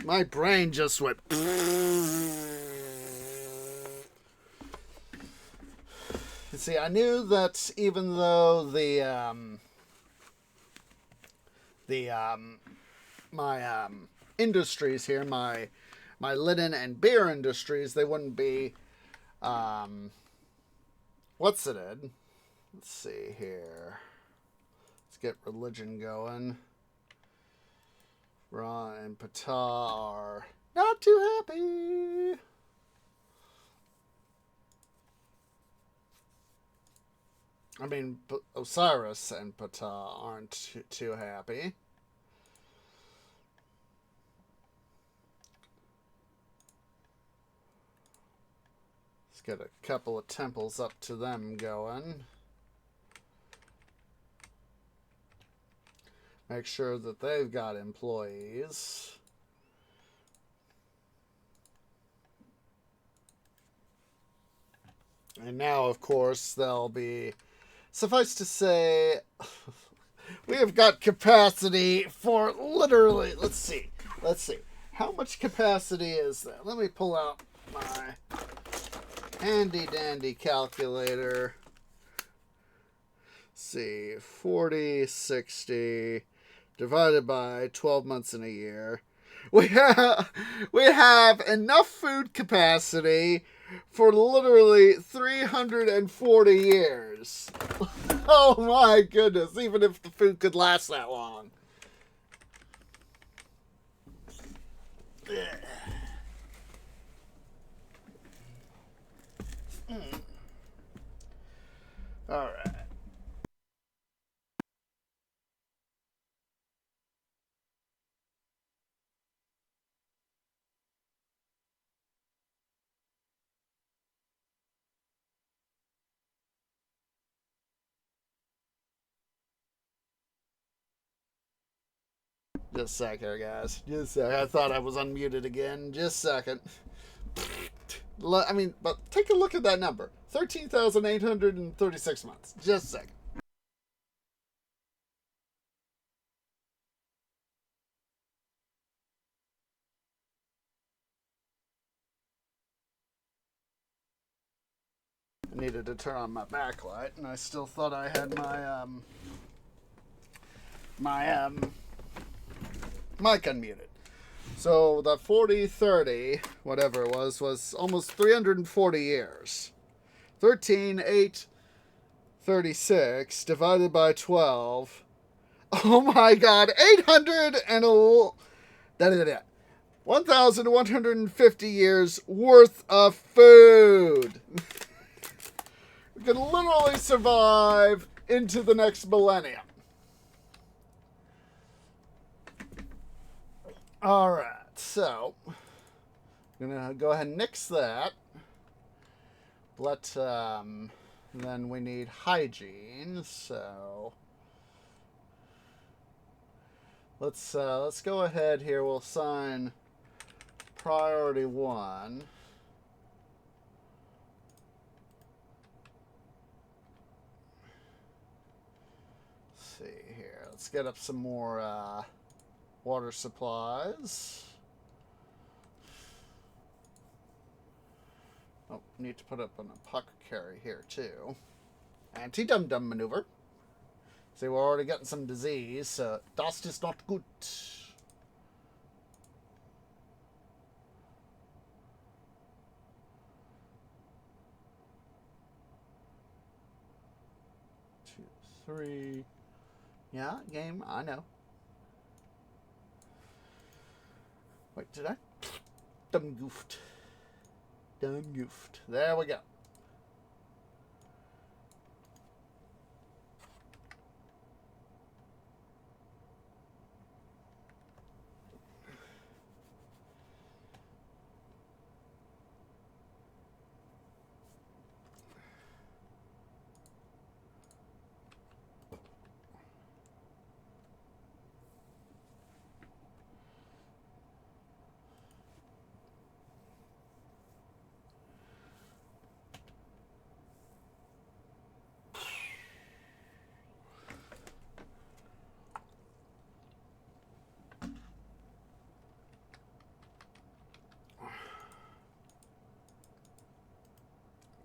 My brain just went. See, I knew that even though my industries here, my linen and beer industries, they wouldn't be what's it in? Let's see here. Let's get religion going. Ra and Ptah are not too happy. I mean, Osiris and Ptah aren't too happy. Let's get a couple of temples up to them going. Make sure that they've got employees. And now, of course, they'll be... Suffice to say, we have got capacity for literally... Let's see. How much capacity is that? Let me pull out my handy-dandy calculator. Let's see. 40, 60... divided by 12 months in a year. We have enough food capacity for literally 340 years. Oh my goodness, even if the food could last that long. All right. Just a sec here, guys. Just a sec. I thought I was unmuted again. Just a second. I mean, but take a look at that number. 13,836 months. Just a second. I needed to turn on my backlight, and I still thought I had my mic unmuted. So the 40-30, whatever it was almost 340 years. 13,836 divided by 12. Oh my God, 1,150 years worth of food. We can literally survive into the next millennium. Alright, so I'm going to go ahead and nix that. Then we need hygiene, so let's go ahead here. We'll assign priority 1. Let's see here. Let's get up some more water supplies. Oh, need to put up an apothecary here too. Anti-dum-dum maneuver. See, we're already getting some disease, so das ist not gut. 3. Yeah, game, I know. Wait, did I? Dumb goofed. Dumb goofed. There we go.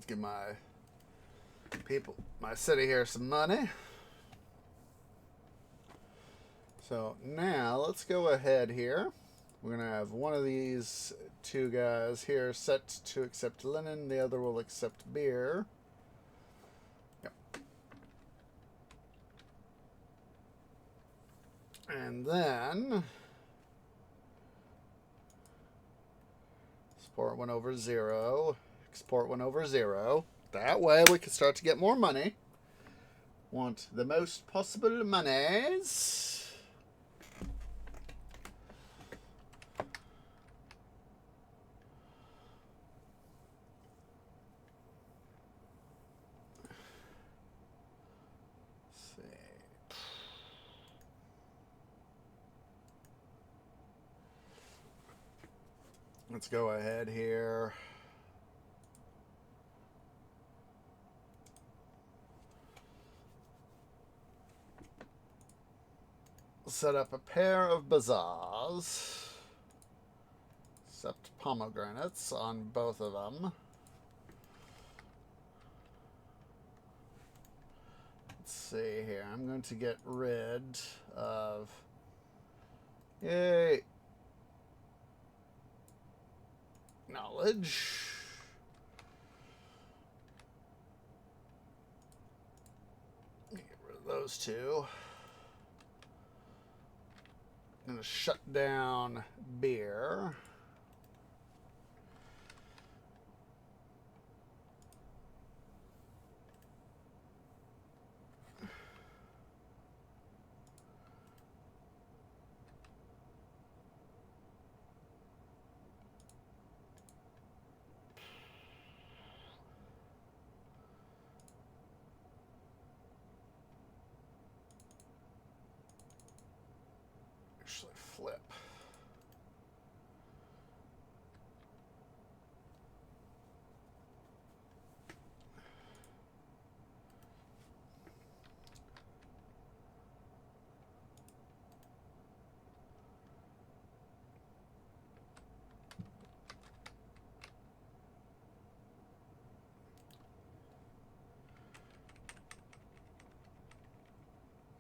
Let's give my people, my city here, some money. So now let's go ahead here. We're going to have one of these two guys here set to accept linen. The other will accept beer. Yep. And then export 1 over 0. Export 1 over 0. That way we can start to get more money. Want the most possible monies. Let's go ahead here. Set up a pair of bazaars. Accept pomegranates on both of them. Let's see here. I'm going to get rid of... Yay! Knowledge. Get rid of those two. I'm going to shut down beer. Actually flip.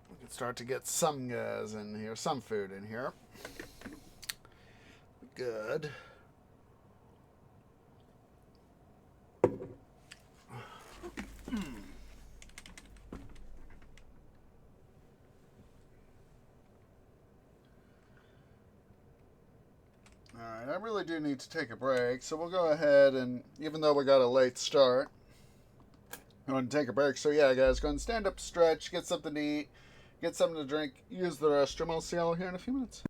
We can start to get some guys in here, some food in here. Good. Alright, I really do need to take a break, so we'll go ahead and, even though we got a late start, I'm going to take a break. So yeah, guys, go and stand up, stretch, get something to eat, get something to drink, use the restroom. I'll see y'all here in a few minutes.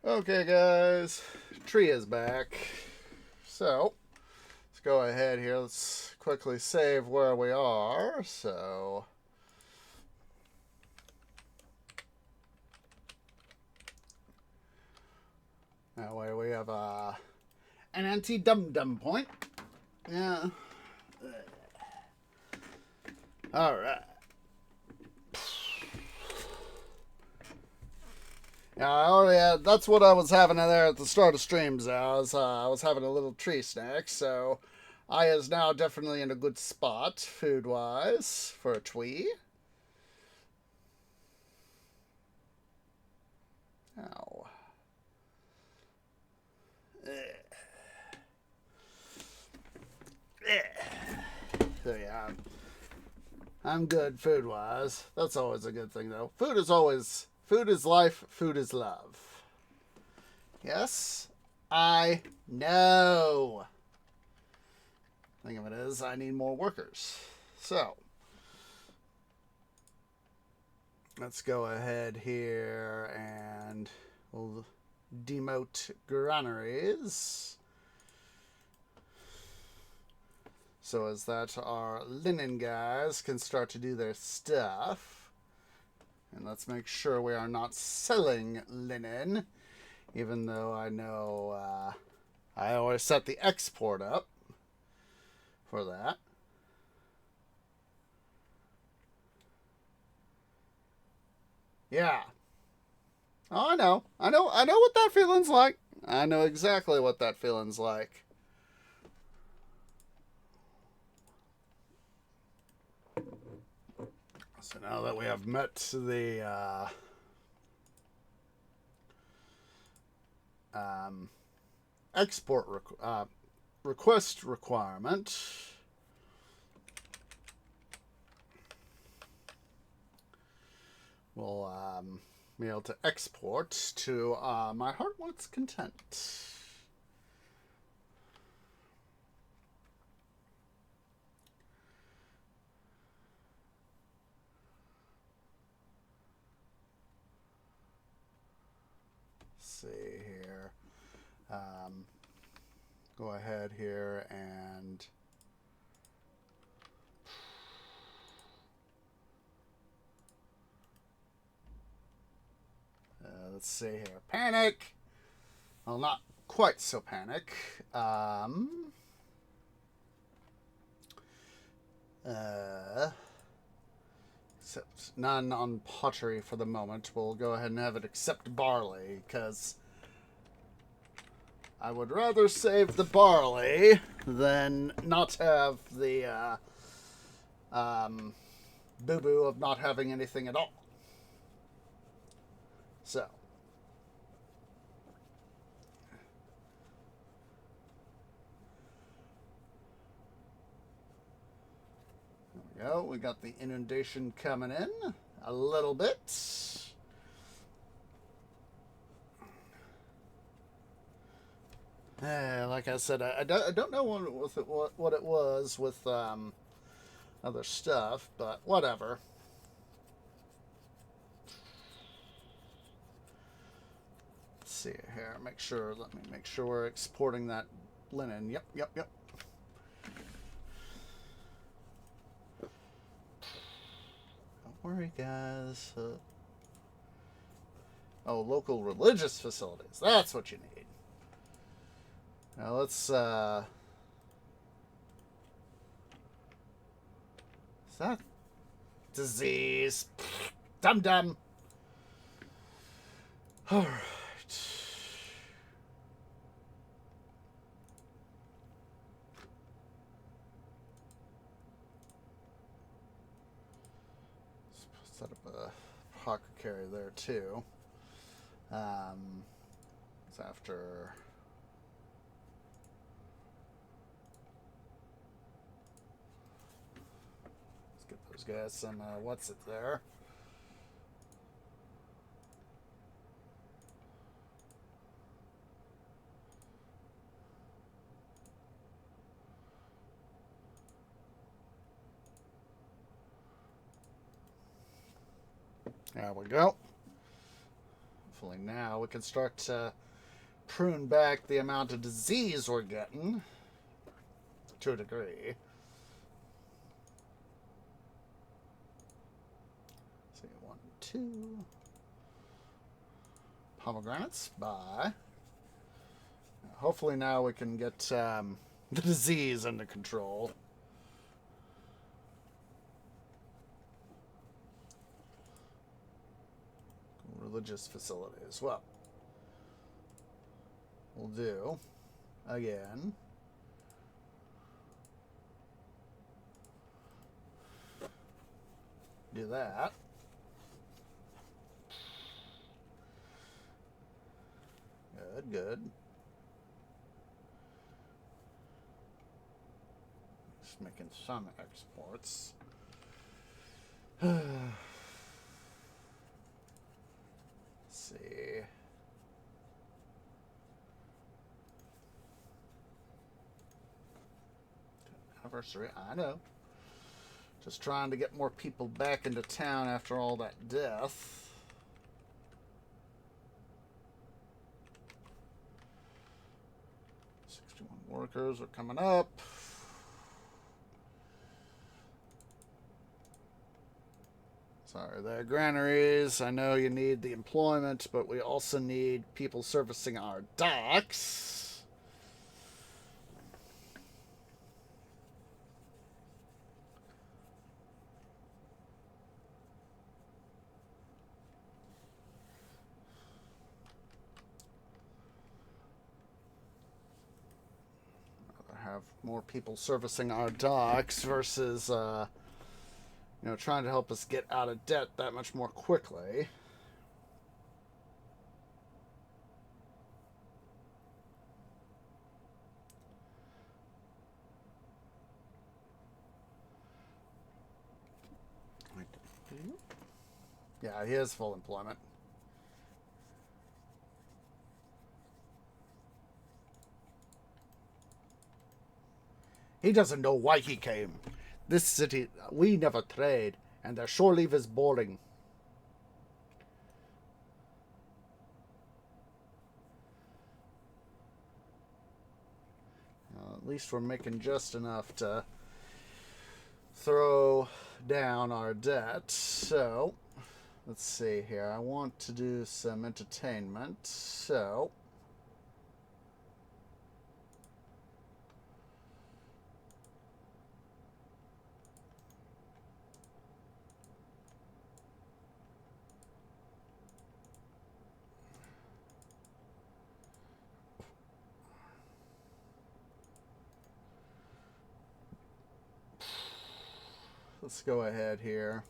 Okay, guys, tree is back. So, let's go ahead here. Let's quickly save where we are. So, that way we have an anti-dum-dum point. Yeah. All right. Yeah, I already had, that's what I was having there at the start of streams. I was having a little tree snack, so I is now definitely in a good spot food wise for a twee. Ow. So yeah, I'm good food wise. That's always a good thing though. Food is life. Food is love. Yes, I know. Thing of it is, I need more workers. So, let's go ahead here and we'll demote granaries. So as that our linen guys can start to do their stuff. And let's make sure we are not selling linen, even though I know I always set the export up for that. Yeah. Oh, I know what that feeling's like. I know exactly what that feeling's like. So now that we have met the export request requirement, we'll be able to export to my heart's content. See here. Go ahead here and let's see here. Panic. Well, not quite so panic. Except none on pottery for the moment. We'll go ahead and have it accept barley, because I would rather save the barley than not have the boo-boo of not having anything at all. So. There we go. We got the inundation coming in a little bit. Like I said, I don't know what it was with other stuff, but whatever. Let's see here. Let me make sure we're exporting that linen. Yep. Don't worry, guys. Oh, local religious facilities. That's what you need. Now let's, is that disease? Dum-dum. All right. Let's set up a pocket carry there too. It's after. Let's get those guys some what's it there. There we go. Hopefully now we can start to prune back the amount of disease we're getting to a degree. Let's see, 1, 2. Pomegranates, bye. Hopefully now we can get the disease under control. Religious facilities. Well, we'll do again. Do that. Good, good. Just making some exports. Let's see. Anniversary, I know. Just trying to get more people back into town after all that death. Workers are coming up. Sorry, there, granaries. I know you need the employment, but we also need people servicing our docks. Have more people servicing our docks versus, trying to help us get out of debt that much more quickly. Yeah, he has full employment. He doesn't know why he came. This city, we never trade, and their shore leave is boring. At least we're making just enough to throw down our debt. So, let's see here. I want to do some entertainment. So, let's go ahead here.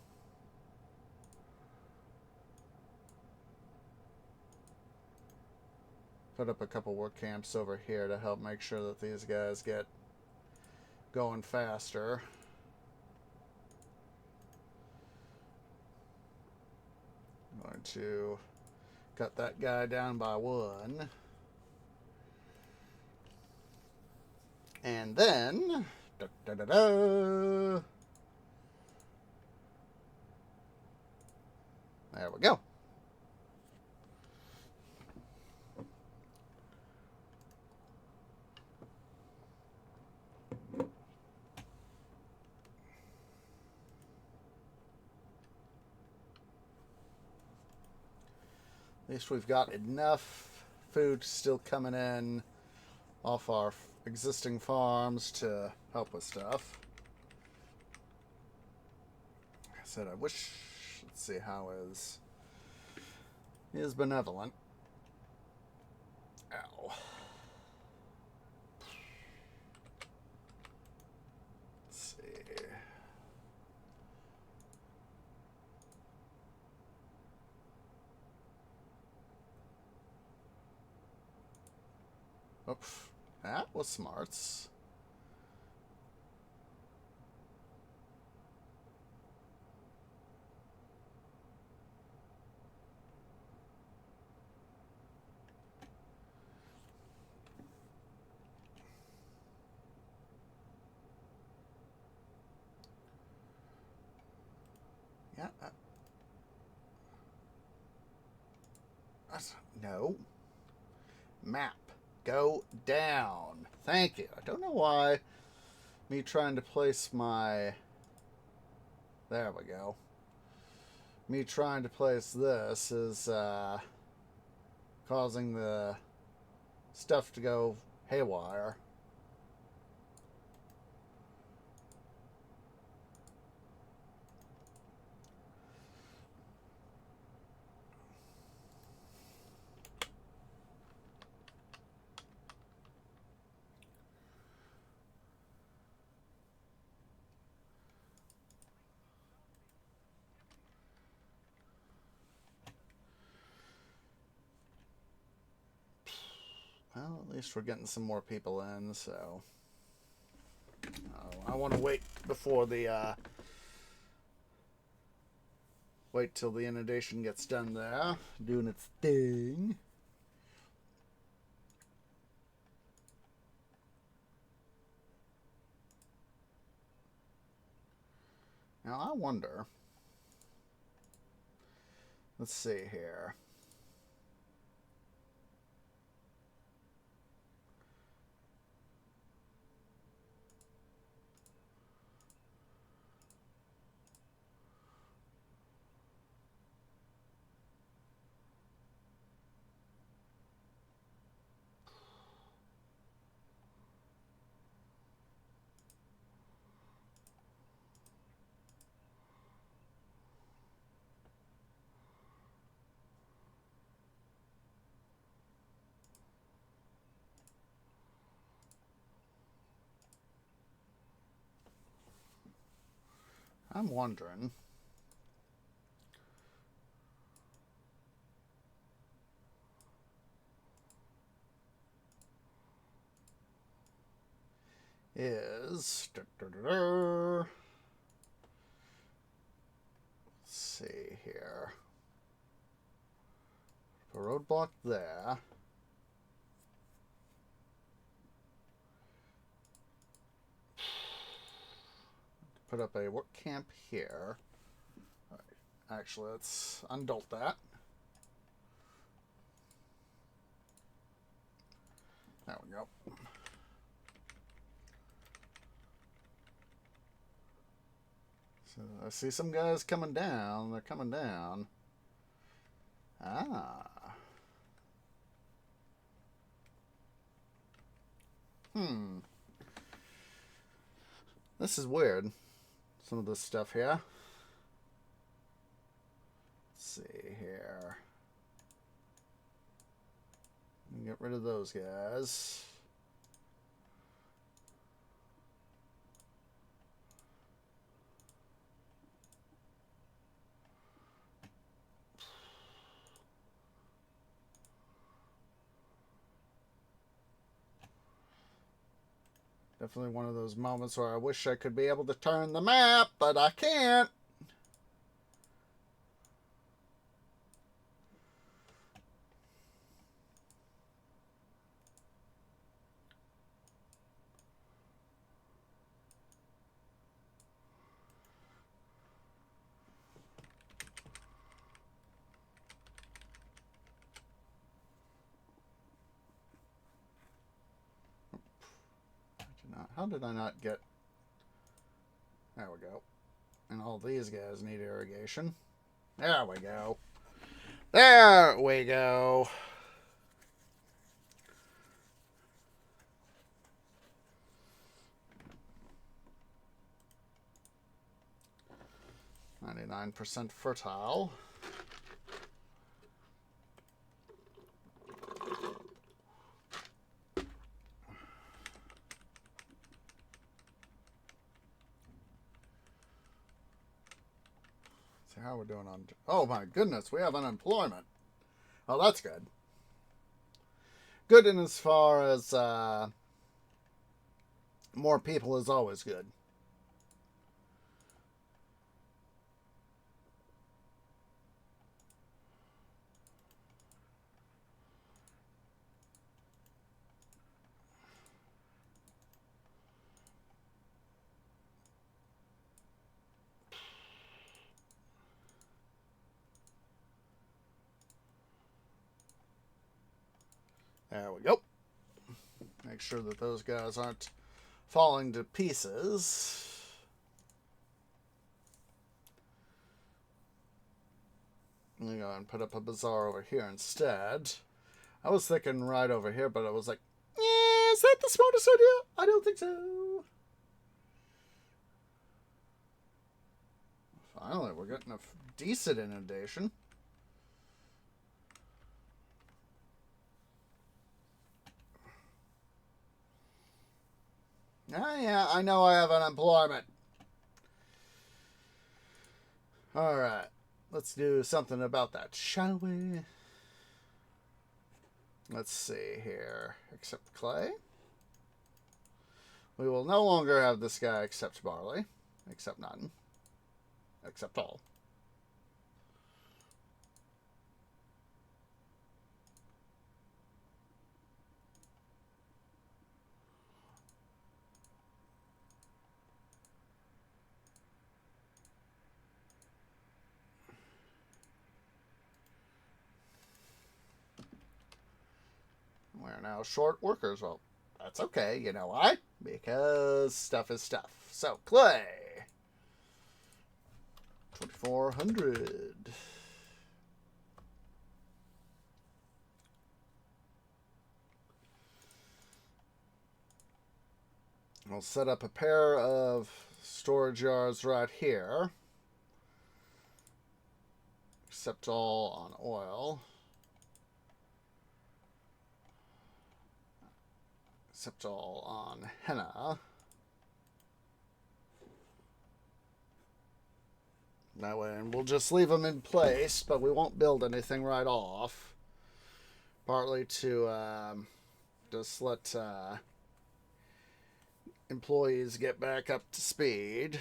Put up a couple work camps over here to help make sure that these guys get going faster. I'm going to cut that guy down by 1. And then, there we go. At least we've got enough food still coming in off our existing farms to help with stuff. Like I said, I wish... Let's see, how is... He is benevolent. Ow. Let's see... Oops. That was smarts. Yeah. No. Map. Go down. Thank you. I don't know why me trying to place my... There we go. Me trying to place this is causing the stuff to go haywire. Well, at least we're getting some more people in, so... I want to wait before the, wait till the inundation gets done there, doing its thing. Now, I wonder... Let's see here. I'm wondering... is... Let's see here. A roadblock there. Put up a work camp here. All right. Actually, let's undolt that. There we go. So I see some guys coming down. They're coming down. Ah. This is weird. Some of this stuff here. Let's see here. Get rid of those guys. Definitely one of those moments where I wish I could be able to turn the map, but I can't. How did I not get... There we go. And all these guys need irrigation. There we go. There we go. %, fertile. See how we're doing on... Oh my goodness, we have unemployment. Oh, that's good. Good in as far as more people is always good. There we go. Make sure that those guys aren't falling to pieces. I'm going to go and put up a bazaar over here instead. I was thinking right over here, but I was like, yeah, is that the smartest idea? I don't think so. Finally, we're getting a decent inundation. Ah, yeah, I know I have unemployment. Alright, let's do something about that, shall we? Let's see here. Accept clay. We will no longer have this guy accept barley. Accept none. Accept all. We're now short workers. Well, that's okay. You know why? Because stuff is stuff. So, clay. 2,400. We'll set up a pair of storage yards right here. Accept all on oil. Accept all on henna. That way, and we'll just leave them in place, but we won't build anything right off. Partly to just let employees get back up to speed.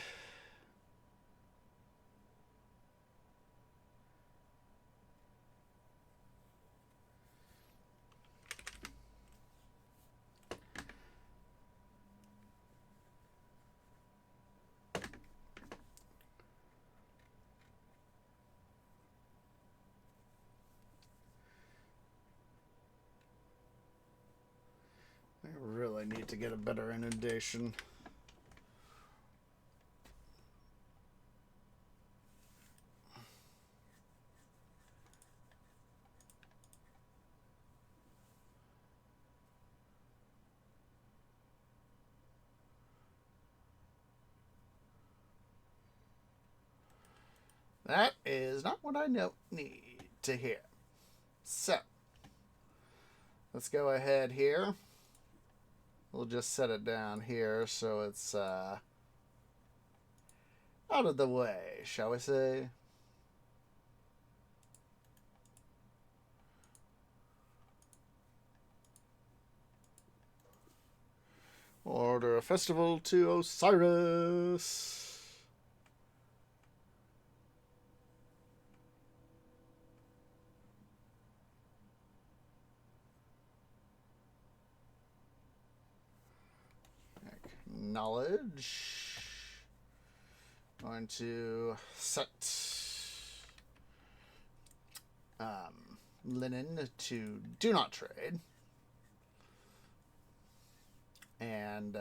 I really need to get a better inundation. That is not what I need to hear. So, let's go ahead here. We'll just set it down here so it's out of the way, shall we say? Order a festival to Osiris. Acknowledge. Going to set linen to do not trade. And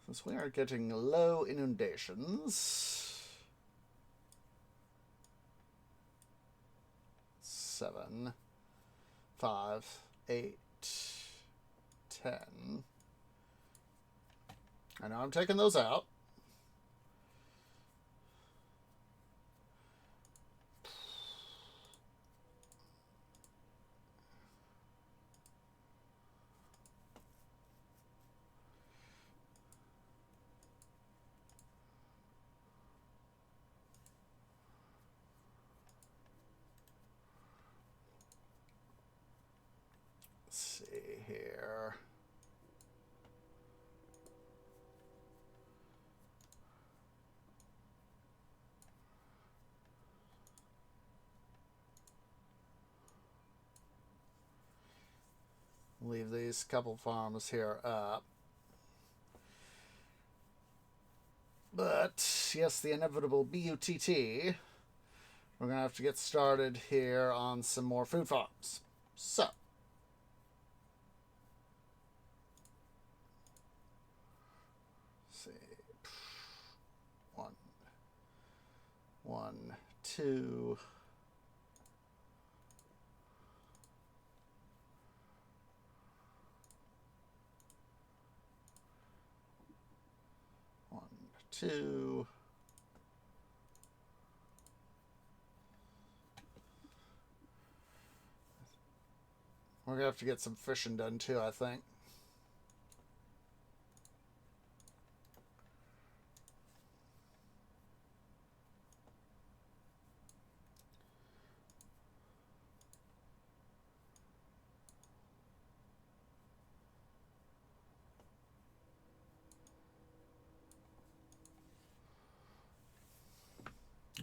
since we are getting low inundations, 7, 5, 8, 10. I know I'm taking those out. Let's see here. Leave these couple farms here up. But, yes, the inevitable BUTT we're going to have to get started here on some more food farms. So, let's see. One, two. Two. We're going to have to get some fishing done too, I think.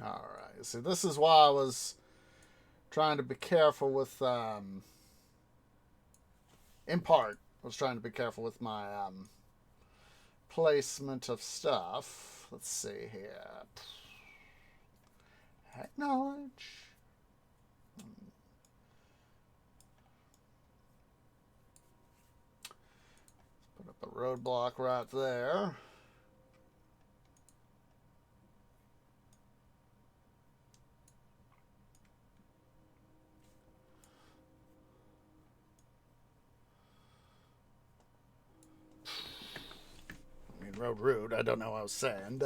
All right. See, this is why I was trying to be careful with, in part, I was trying to be careful with my placement of stuff. Let's see here. Acknowledge. Put up a roadblock right there. Road rude. I don't know what I was saying.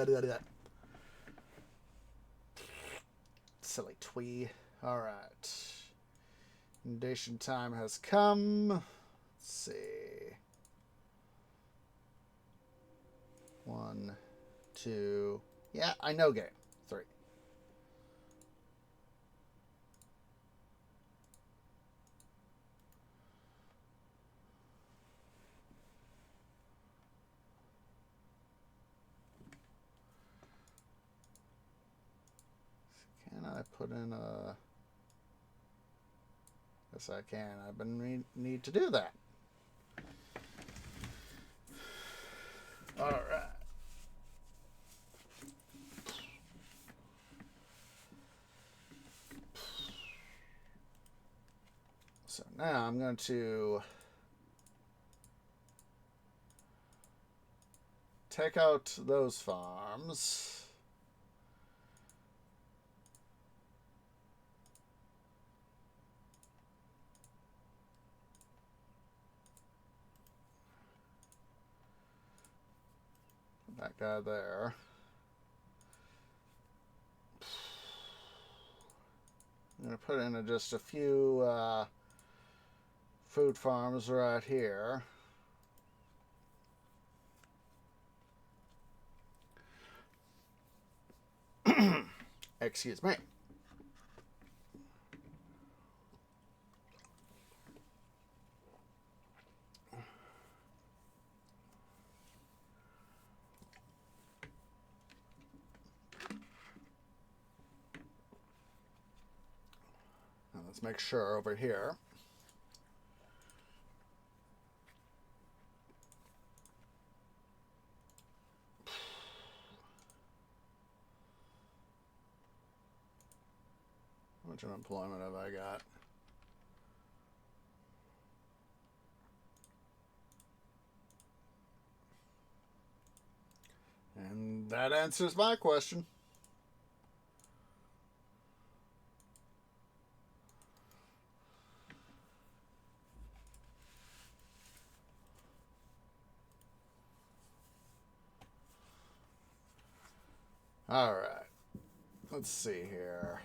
Silly twee. Alright. Inundation time has come. Let's see. 1, 2. Yeah, I know game. 3. Can I put in a... Yes, I can. I've been need to do that. All right. So now I'm going to take out those farms. That guy there. I'm going to put in just a few food farms right here. Excuse me. Now let's make sure over here. How much unemployment have I got? And that answers my question. All right. Let's see here.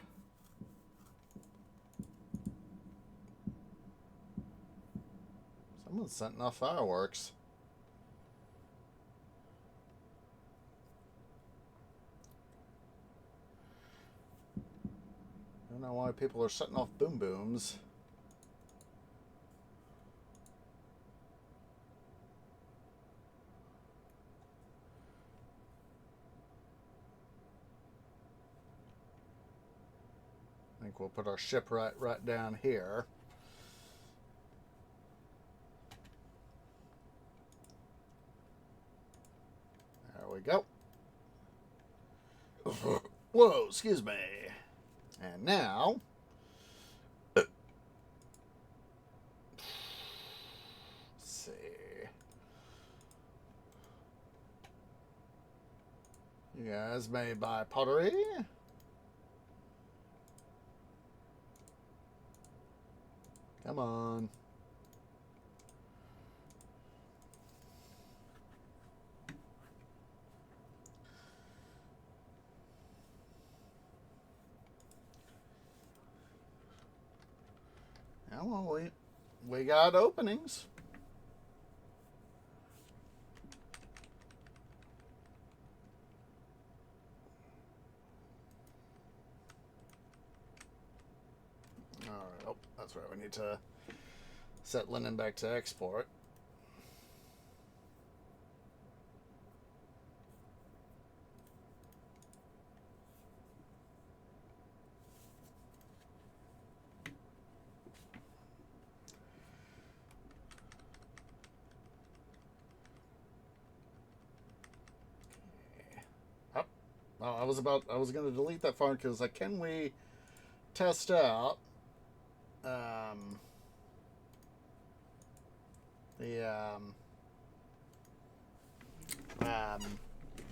Someone's setting off fireworks. I don't know why people are setting off boom booms. I think we'll put our ship right down here. There we go. Whoa, excuse me. And now, let's see. You guys may buy pottery. Come on. Yeah, well, we got openings. All right. Oh, that's right. We need to set linen back to export. Oh, well, I was going to delete that farm because like, can we test out the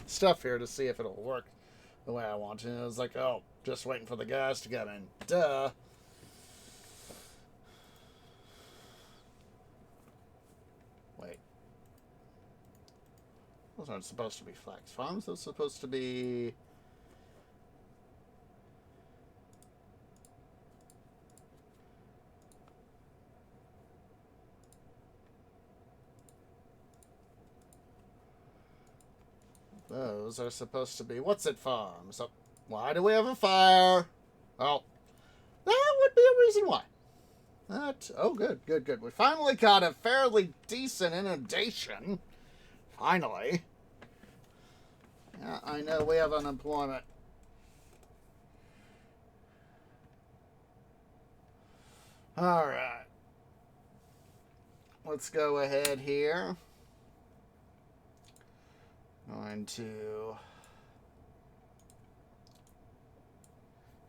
stuff here to see if it'll work the way I want to. And it was like, oh, just waiting for the guys to come in. Duh. Wait. Those aren't supposed to be flax farms. Those are supposed to be... Those are supposed to be... What's it farms? Oh, why do we have a fire? Oh, that would be a reason why. Oh, good, good, good. We finally got a fairly decent inundation. Finally. Yeah, I know we have unemployment. All right. Let's go ahead here. Going to...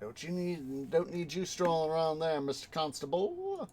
Don't need you strolling around there, Mr. Constable.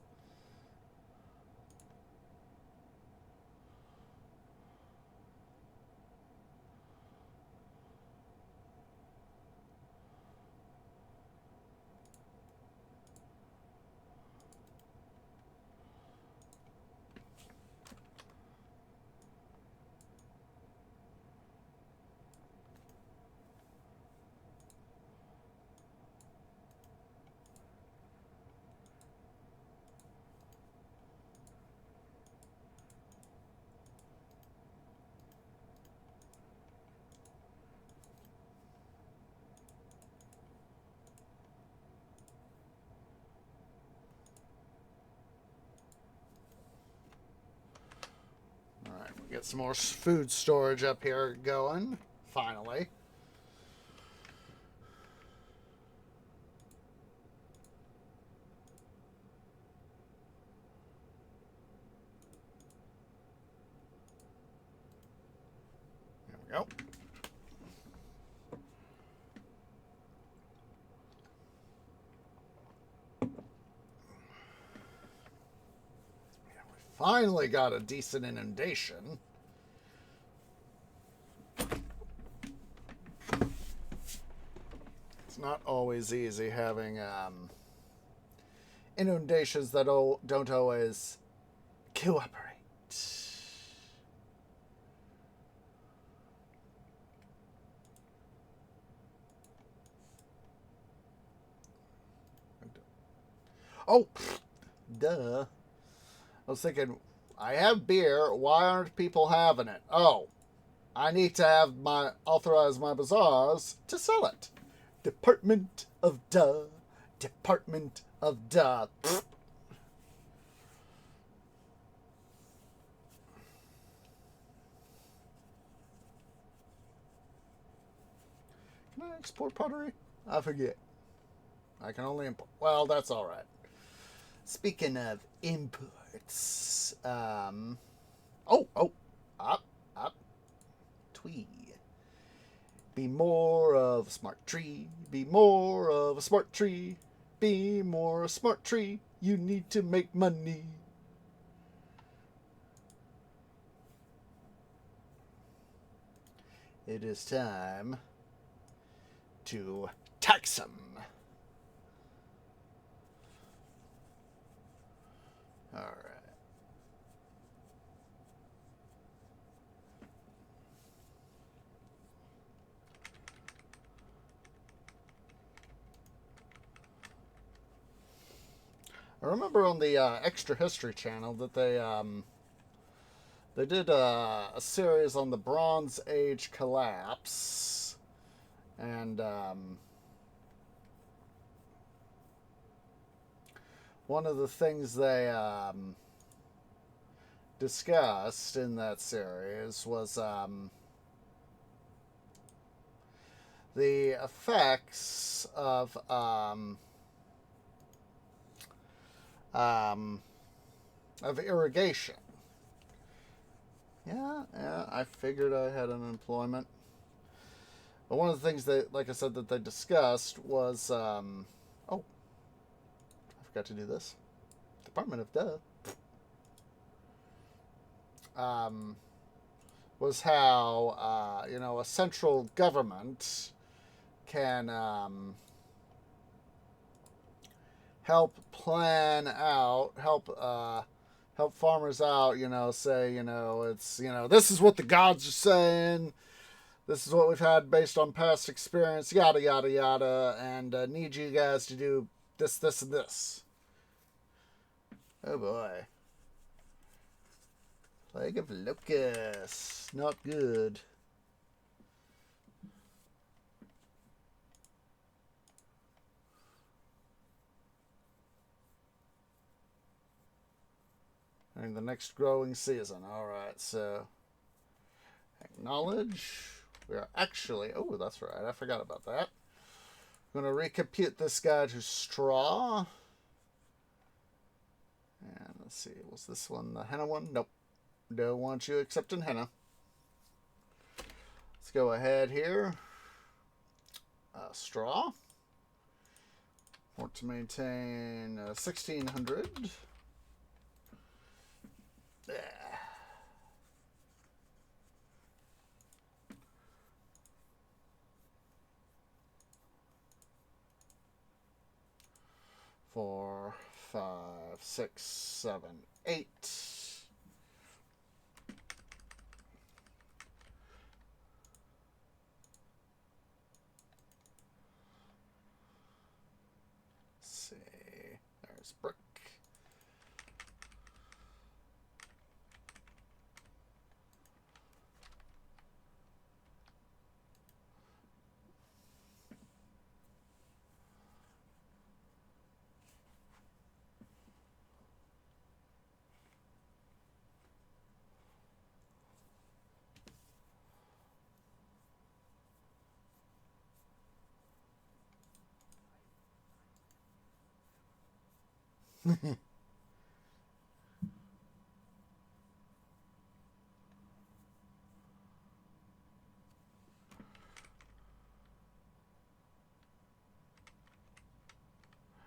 Alright, we get some more food storage up here going. Finally. There we go. Finally got a decent inundation. It's not always easy having inundations that don't always cooperate. Oh, duh. I was thinking, I have beer. Why aren't people having it? Oh, I need to authorize my bazaars to sell it. Department of Duh. Department of Duh. Can I export pottery? I forget. I can only import. Well, that's all right. Speaking of imports, up, twee. Be more of a smart tree. Be more of a smart tree. Be more a smart tree. You need to make money. It is time to tax them. All right. I remember on the Extra History channel that they did a series on the Bronze Age collapse, and one of the things they discussed in that series was the effects of irrigation. Yeah, I figured I had unemployment. But one of the things that, like I said, that they discussed was, oh, I forgot to do this. Department of Duh. Was how, a central government can help plan out, help farmers out, say, it's, this is what the gods are saying. This is what we've had based on past experience, yada, yada, yada, and need you guys to do this, this, and this. Oh boy. Plague of locusts. Not good. And the next growing season. Alright, so acknowledge. We are actually, oh, that's right, I forgot about that. I'm going to recompute this guy to straw. And let's see, was this one the henna one? Nope. Don't want you accepting henna. Let's go ahead here. Straw. Want to maintain 1600. Four, 5, 6, 7, 8. Let's see. There's brick.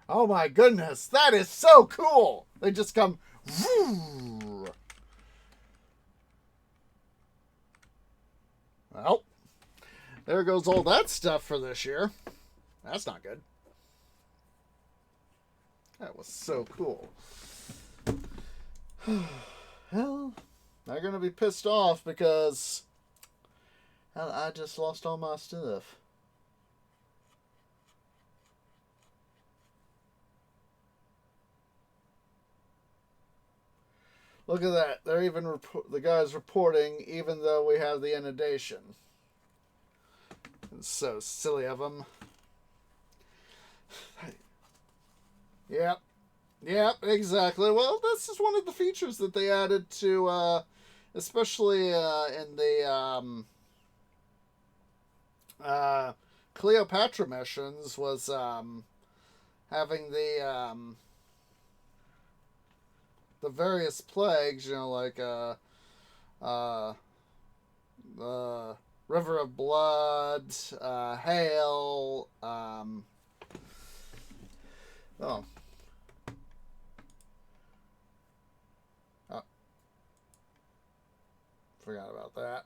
Oh my goodness, that is so cool! They just come. Well, there goes all that stuff for this year. That's not good. That was so cool. Hell, they're going to be pissed off because, hell, I just lost all my stuff. Look at that. They're even the guy's reporting even though we have the inundation. It's so silly of them. Yep, exactly. Well, this is one of the features that they added to, especially in the Cleopatra missions, was having the various plagues, like the River of Blood, Hail, oh. Oh. Forgot about that.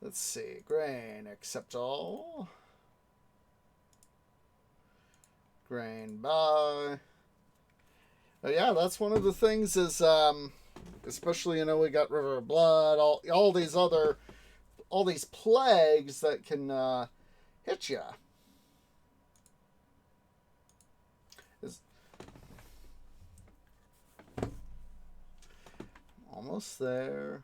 Let's see. Grain, accept all. Grain, buy. Oh, yeah, that's one of the things is, especially, you know, we got River of Blood, all these other, all these plagues that can hit you. Almost there.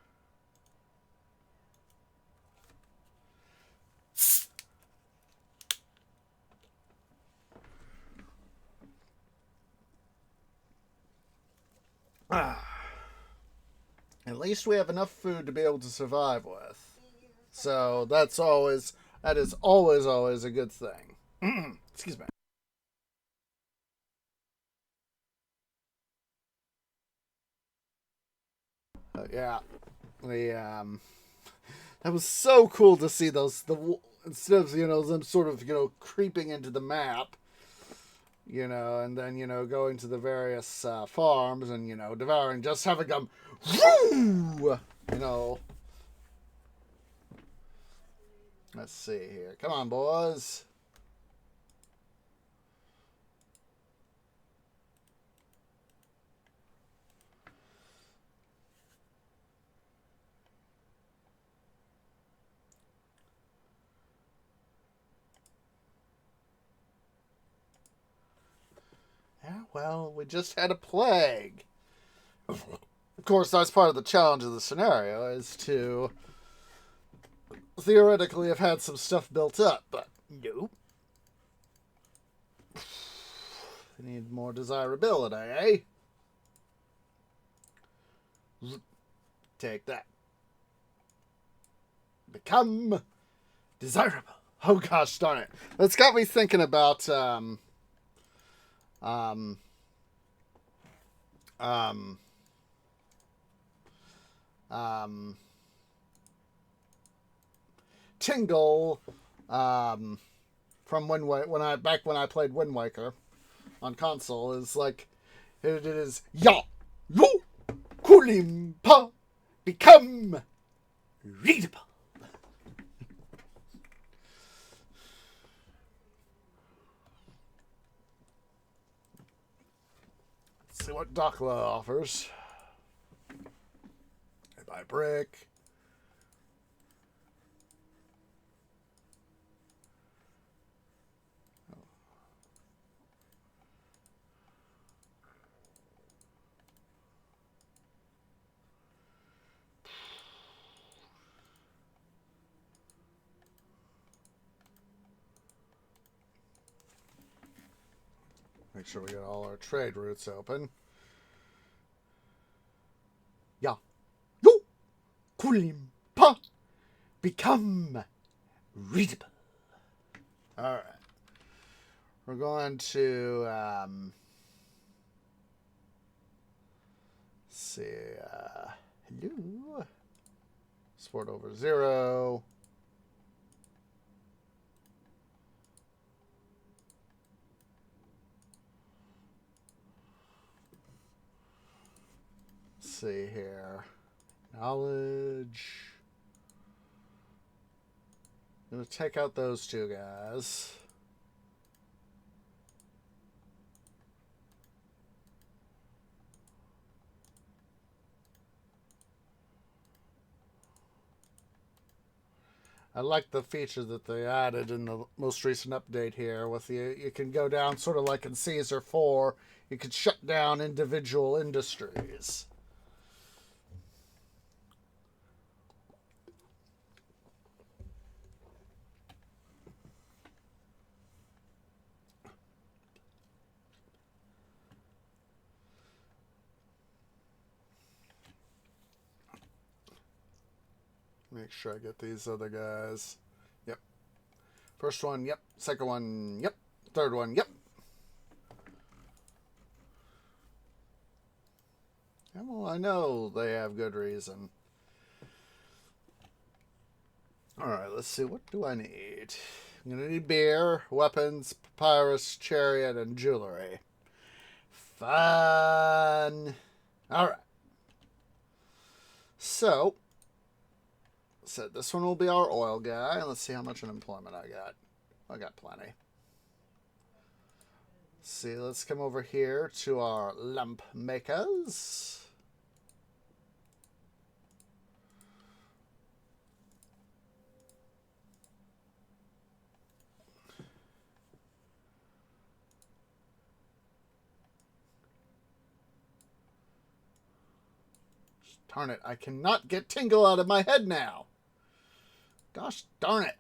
At least we have enough food to be able to survive with. So that is always a good thing. Excuse me. Yeah, the that was so cool to see those instead of them sort of creeping into the map, and then going to the various farms and devouring, just having them, Let's see here. Come on, boys. Yeah, well, we just had a plague. Of course, that's part of the challenge of the scenario, is to theoretically have had some stuff built up, but nope. We need more desirability, eh? Take that. Become desirable. Oh gosh darn it. That's got me thinking about Tingle from when I played Wind Waker on console, is like it is ya lo kulimpa become readable. Let's see what Dakla offers. I buy brick. Make sure we get all our trade routes open. Yeah. Yo! Kulimpa! Become readable. Alright. We're going to, let's see, hello? Sport over 0. See here. Knowledge. I'm going to take out those two guys. I like the feature that they added in the most recent update here. With you can go down sort of like in Caesar 4. You could shut down individual industries. Make sure I get these other guys. Yep. First one, yep. Second one, yep. Third one, yep. Well, I know they have good reason. Alright, let's see. What do I need? I'm going to need beer, weapons, papyrus, chariot, and jewelry. Fun! Alright. So this one will be our oil guy. Let's see how much unemployment I got. I got plenty. Let's see, let's come over here to our lamp makers. Darn it, I cannot get Tingle out of my head now. Gosh darn it.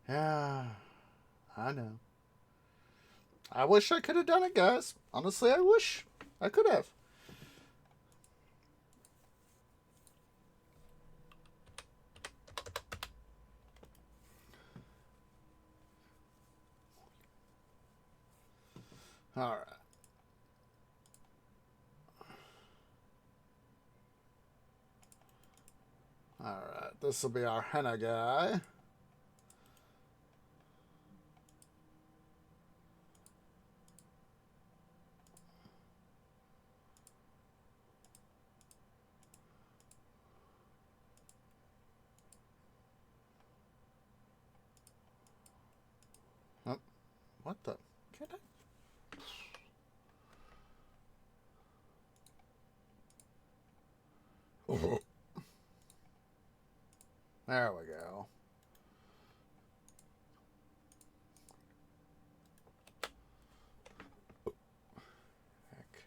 Yeah, I know. I wish I could have done it, guys. Honestly, I wish I could have. All right. All right. This will be our henna guy. Oh, what the? Get it? Oh. There we go.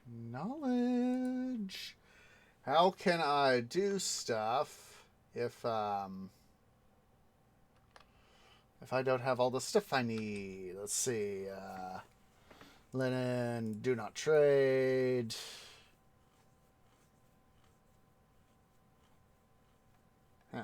Acknowledge. How can I do stuff if I don't have all the stuff I need? Let's see. Linen, do not trade. Huh.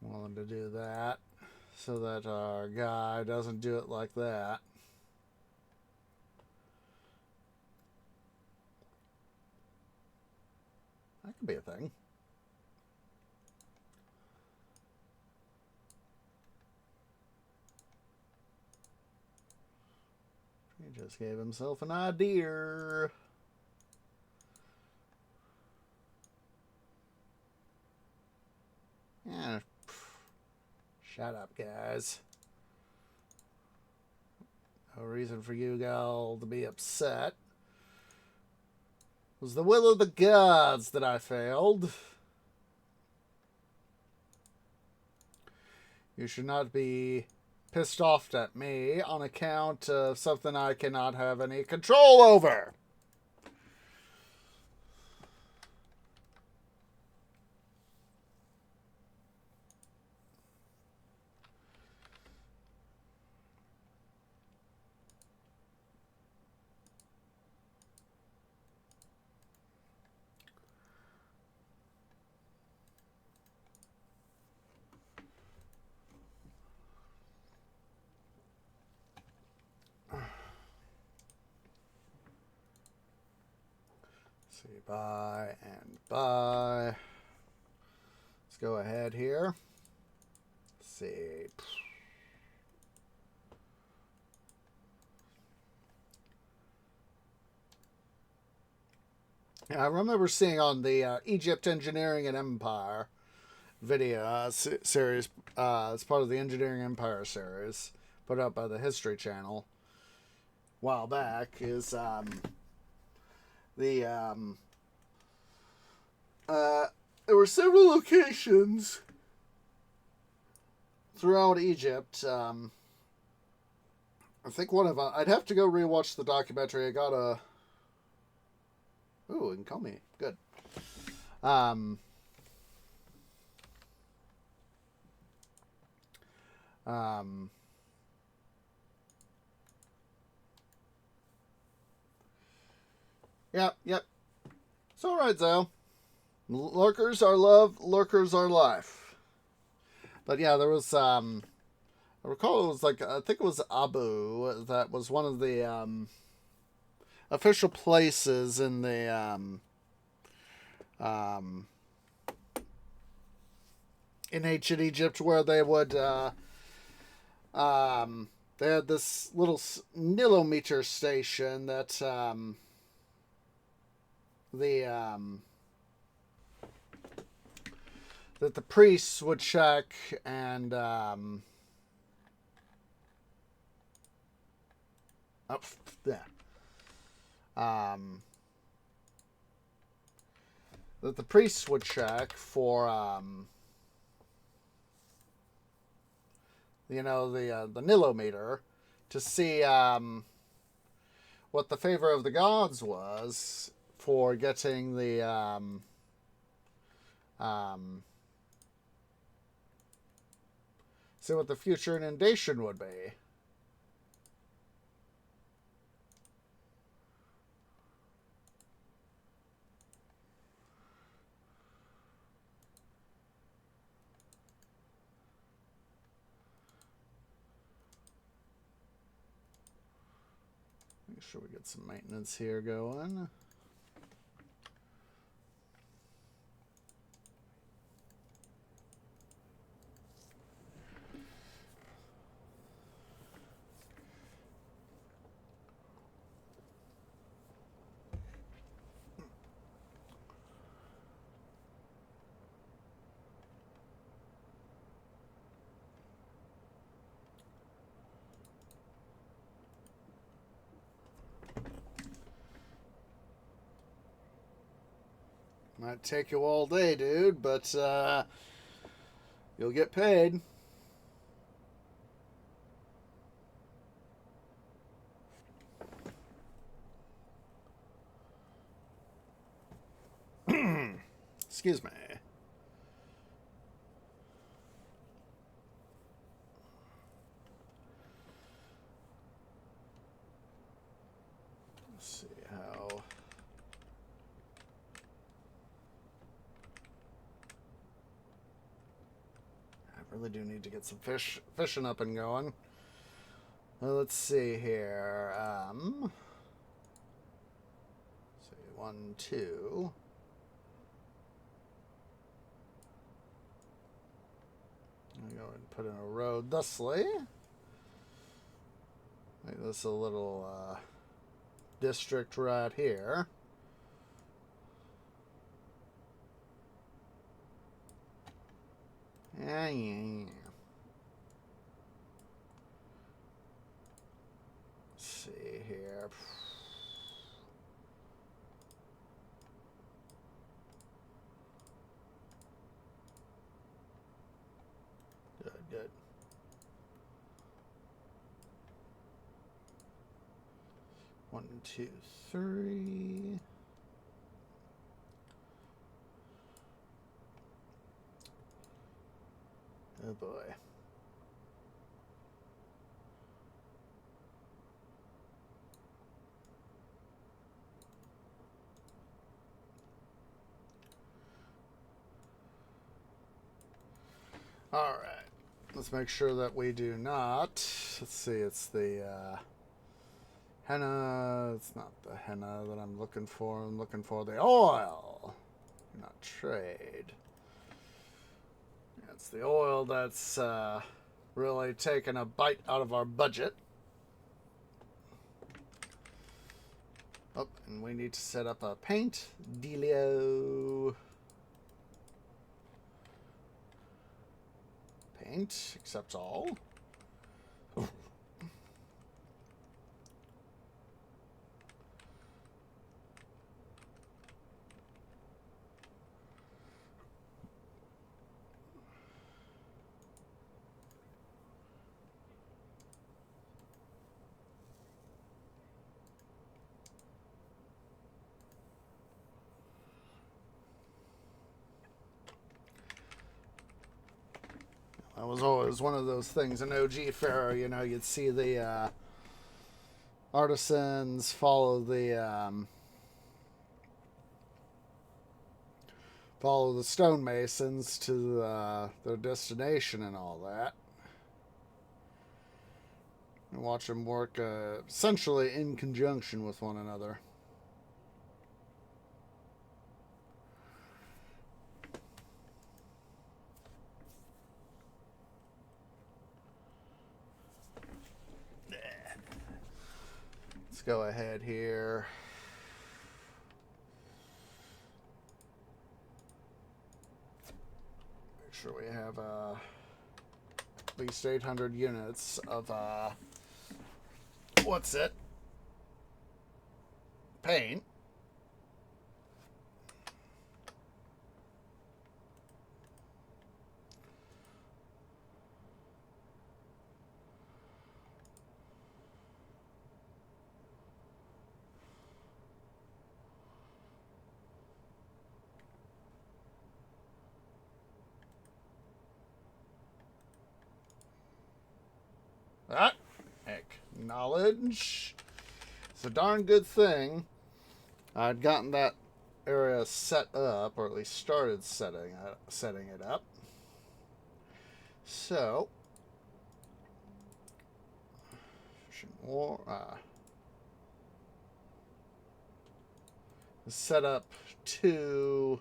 Willing to do that so that our guy doesn't do it like that. That could be a thing. He just gave himself an idea. Yeah. Shut up, guys. No reason for you all to be upset. It was the will of the gods that I failed. You should not be pissed off at me on account of something I cannot have any control over. See, buy and buy. Let's go ahead here. Let's see. Yeah, I remember seeing on the Egypt Engineering and Empire video series. It's part of the Engineering Empire series put up by the History Channel a while back. Is there were several locations throughout Egypt. I think one of them, I'd have to go rewatch the documentary. I got a. Ooh, you can call me. Good. Um, yep, yep. It's all right, though. Lurkers are love, lurkers are life. But yeah, there was I recall it was like I think it was Abu that was one of the official places in the um, in ancient Egypt where they would they had this little nilometer station that the that the priests would check and oh, yeah. That the priests would check for the nilometer to see what the favor of the gods was for getting the see what the future inundation would be. Make sure we get some maintenance here going. Might take you all day, dude, but you'll get paid. Excuse me. Let's see how. I really do need to get some fishing up and going. Well, let's see here. Let's see, 1, 2. I'm going to put in a road thusly. Make this a little district right here. Yeah. Let's see here. Good. 1, 2, 3. Oh boy. All right. Let's make sure that we do not. Let's see. It's the henna. It's not the henna that I'm looking for. I'm looking for the oil, not trade. It's the oil that's really taken a bite out of our budget. Oh, and we need to set up a paint dealio. Paint, accept all. That was always one of those things in OG Pharaoh. You'd see the artisans follow the stonemasons to their destination and all that, and watch them work essentially in conjunction with one another. Let's go ahead here. Make sure we have at least 800 units of paint. That acknowledge. It's a darn good thing I'd gotten that area set up, or at least started setting it up. So, set up 2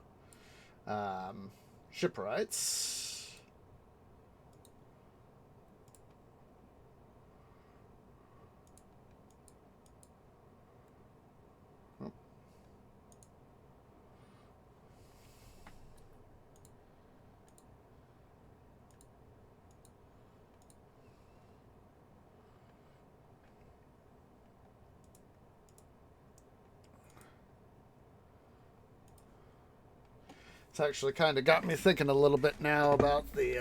shipwrights. It's actually kind of got me thinking a little bit now about the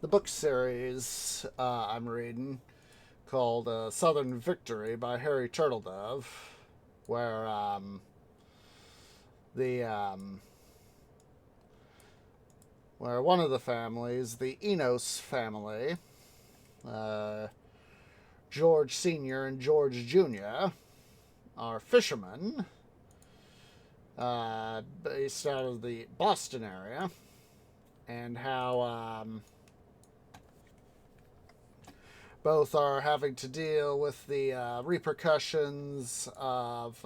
book series I'm reading called Southern Victory by Harry Turtledove, where where one of the families, the Enos family, George Sr. and George Jr., are fishermen based out of the Boston area, and how both are having to deal with the repercussions of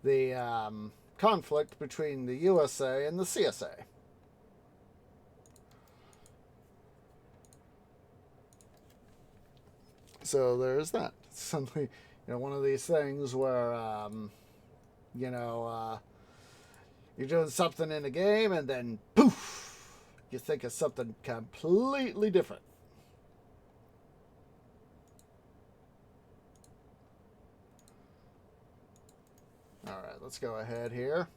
the conflict between the USA and the CSA. So there's that. Something, one of these things where, you're doing something in a game and then poof, you think of something completely different. All right, let's go ahead here.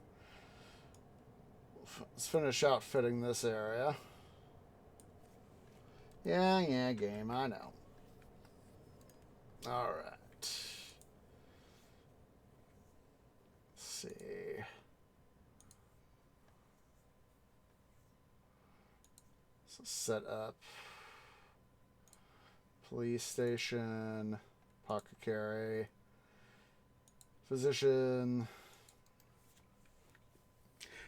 Let's finish outfitting this area. Yeah, game, I know. All right. Let's see. So set up police station, apothecary, physician.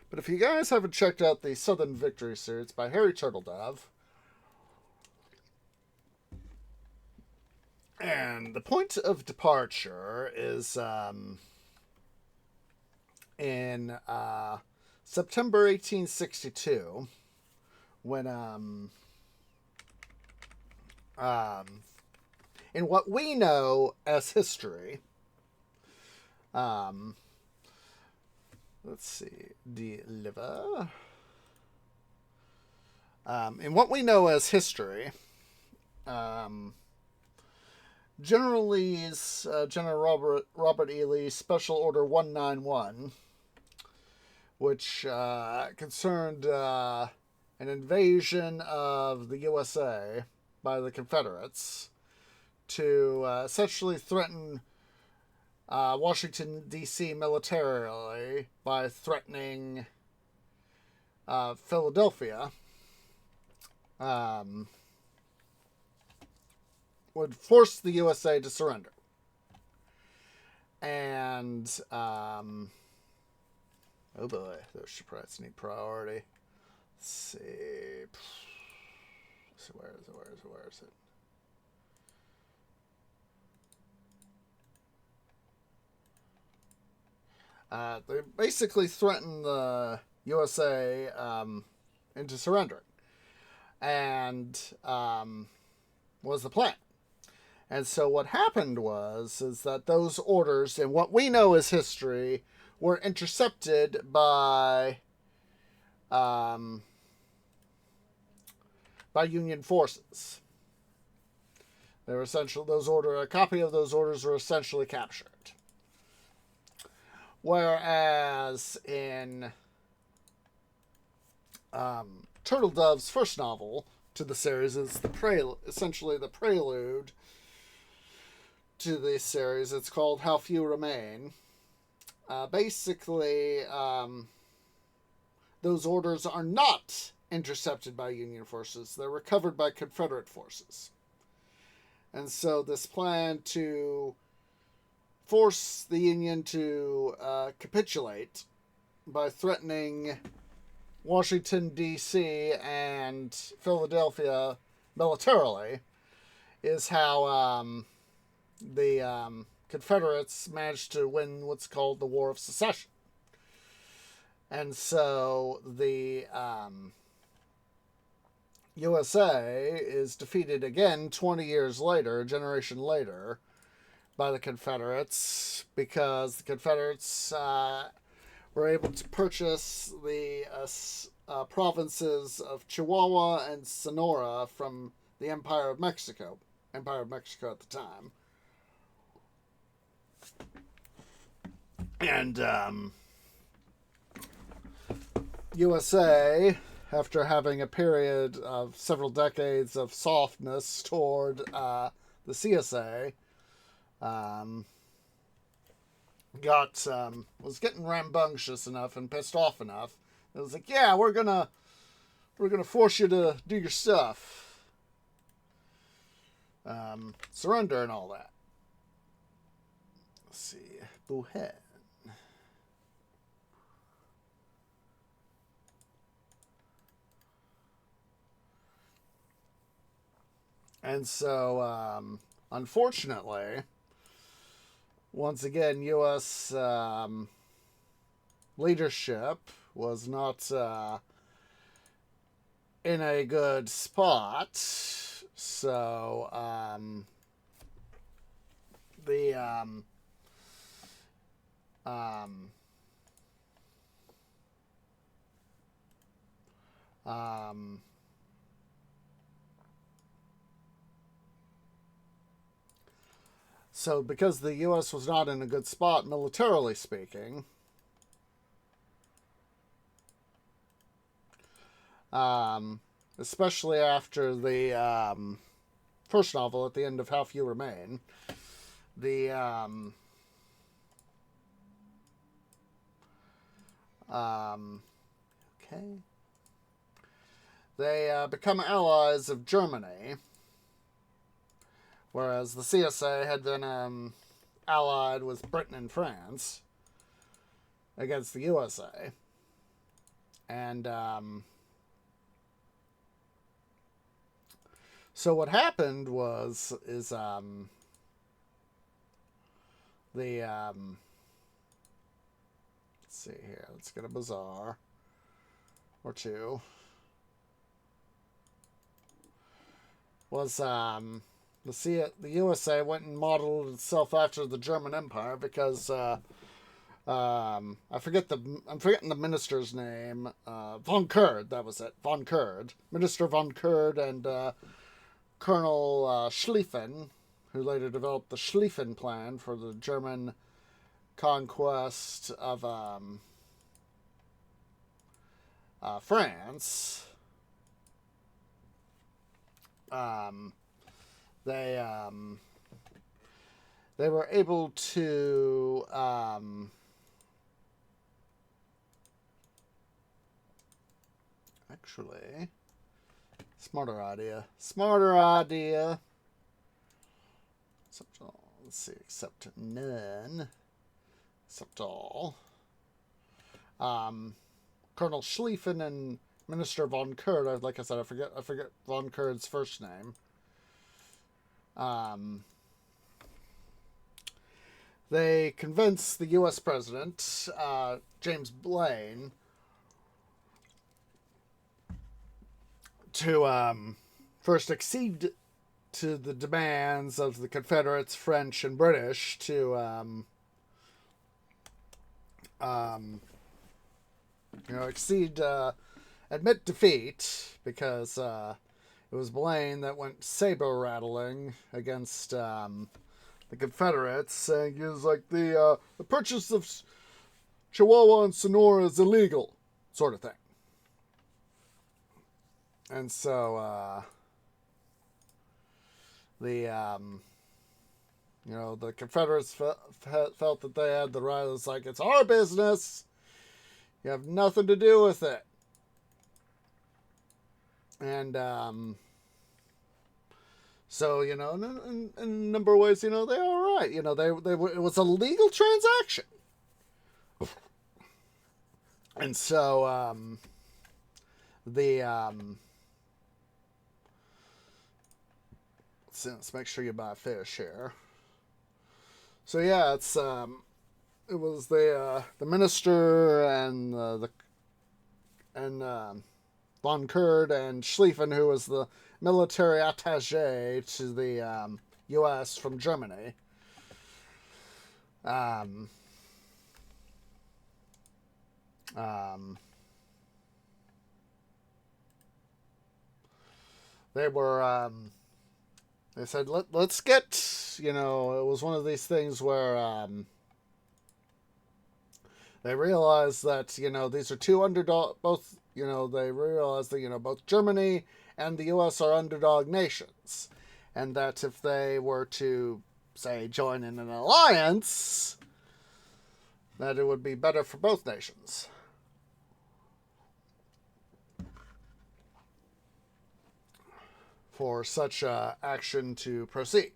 But if you guys haven't checked out the Southern Victory series by Harry Turtledove, and the point of departure is in September 1862, when in what we know as history, let's see, deliver. In what we know as history, General Robert E. Lee Special Order 191, which concerned an invasion of the USA by the Confederates to essentially threaten Washington, D.C. militarily by threatening Philadelphia, would force the USA to surrender. And, oh boy, those surprises need priority. Let's see. So where is it? They basically threatened the USA into surrendering. And was the plan. And so what happened is that those orders, in what we know as history, were intercepted by Union forces. They were essentially a copy of those orders were essentially captured. Whereas in Turtledove's first novel to the series is essentially the prelude to this series. It's called How Few Remain. Basically, those orders are not intercepted by Union forces. They're recovered by Confederate forces. And so this plan to force the Union to capitulate by threatening Washington, D.C. and Philadelphia militarily is how the Confederates managed to win what's called the War of Secession. And so the USA is defeated again 20 years later, a generation later, by the Confederates, because the Confederates were able to purchase the provinces of Chihuahua and Sonora from the Empire of Mexico at the time. And USA, after having a period of several decades of softness toward the CSA, was getting rambunctious enough and pissed off enough. It was like, yeah, we're gonna force you to do your stuff, surrender and all that. Let's see, Buhet. And so, unfortunately, once again, U.S. Leadership was not in a good spot. So, So because the U.S. was not in a good spot, militarily speaking, especially after the first novel at the end of How Few Remain, the they become allies of Germany, whereas the CSA had been allied with Britain and France against the USA. And so what happened is let's see here, let's get a bazaar or two. Was the USA went and modeled itself after the German Empire because I'm forgetting the minister's name. Von Kurd, that was it. Von Kurd, Minister von Kurd, and Colonel Schlieffen, who later developed the Schlieffen Plan for the German conquest of France. They they were able to actually, smarter idea. Except all. Let's see. Except none. Except all. Colonel Schlieffen and Minister von Kurd. Like I said, I forget von Kurd's first name. They convinced the U.S. President, James Blaine, to first accede to the demands of the Confederates, French, and British to admit defeat, because it was Blaine that went saber rattling against the Confederates, saying he was like, the purchase of Chihuahua and Sonora is illegal, sort of thing. And so the Confederates felt that they had the right. It's like, it's our business. You have nothing to do with it. And so, in a number of ways, they are right. It was a legal transaction. And so let's make sure you buy fish here. So yeah, it was the minister and von Kurd and Schlieffen, who was the military attaché to the U.S. from Germany. They were. They said, let's get. It was one of these things where they realized that these are two underdog. Both they realized that both Germany and the U.S. are underdog nations, and that if they were to say join in an alliance, that it would be better for both nations. For such action to proceed.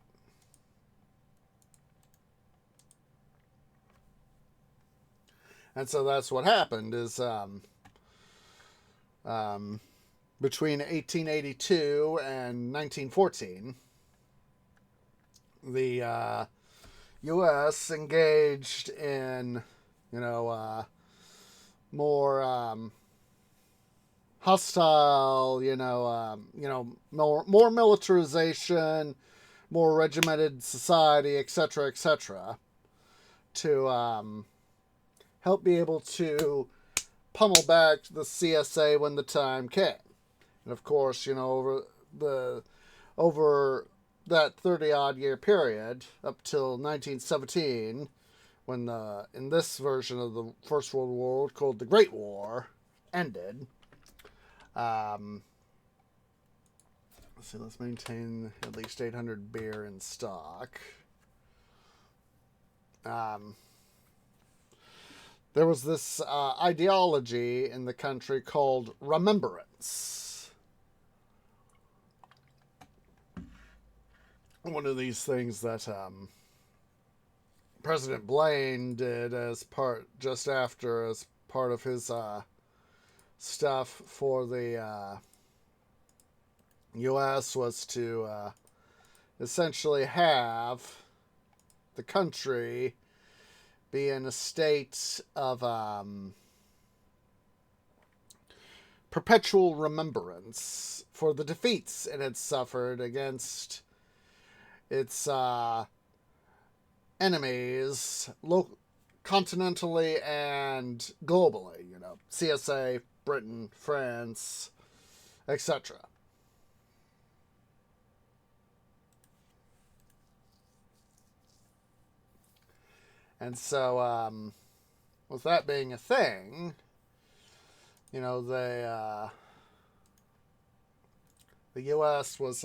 And so that's what happened is between 1882 and 1914, the U.S. engaged in, more hostile, more militarization, more regimented society, etc., to help be able to pummel back the CSA when the time came. And of course, over that 30-odd year period, up till 1917, when in this version of the First World War, called the Great War, ended. Let's maintain at least 800 beer in stock. There was this ideology in the country called remembrance. One of these things that President Blaine did as part of his stuff for the U.S. was to essentially have the country be in a state of perpetual remembrance for the defeats it had suffered against its enemies, continentally and globally. CSA, Britain, France, etc. And so, with that being a thing, the U.S. was,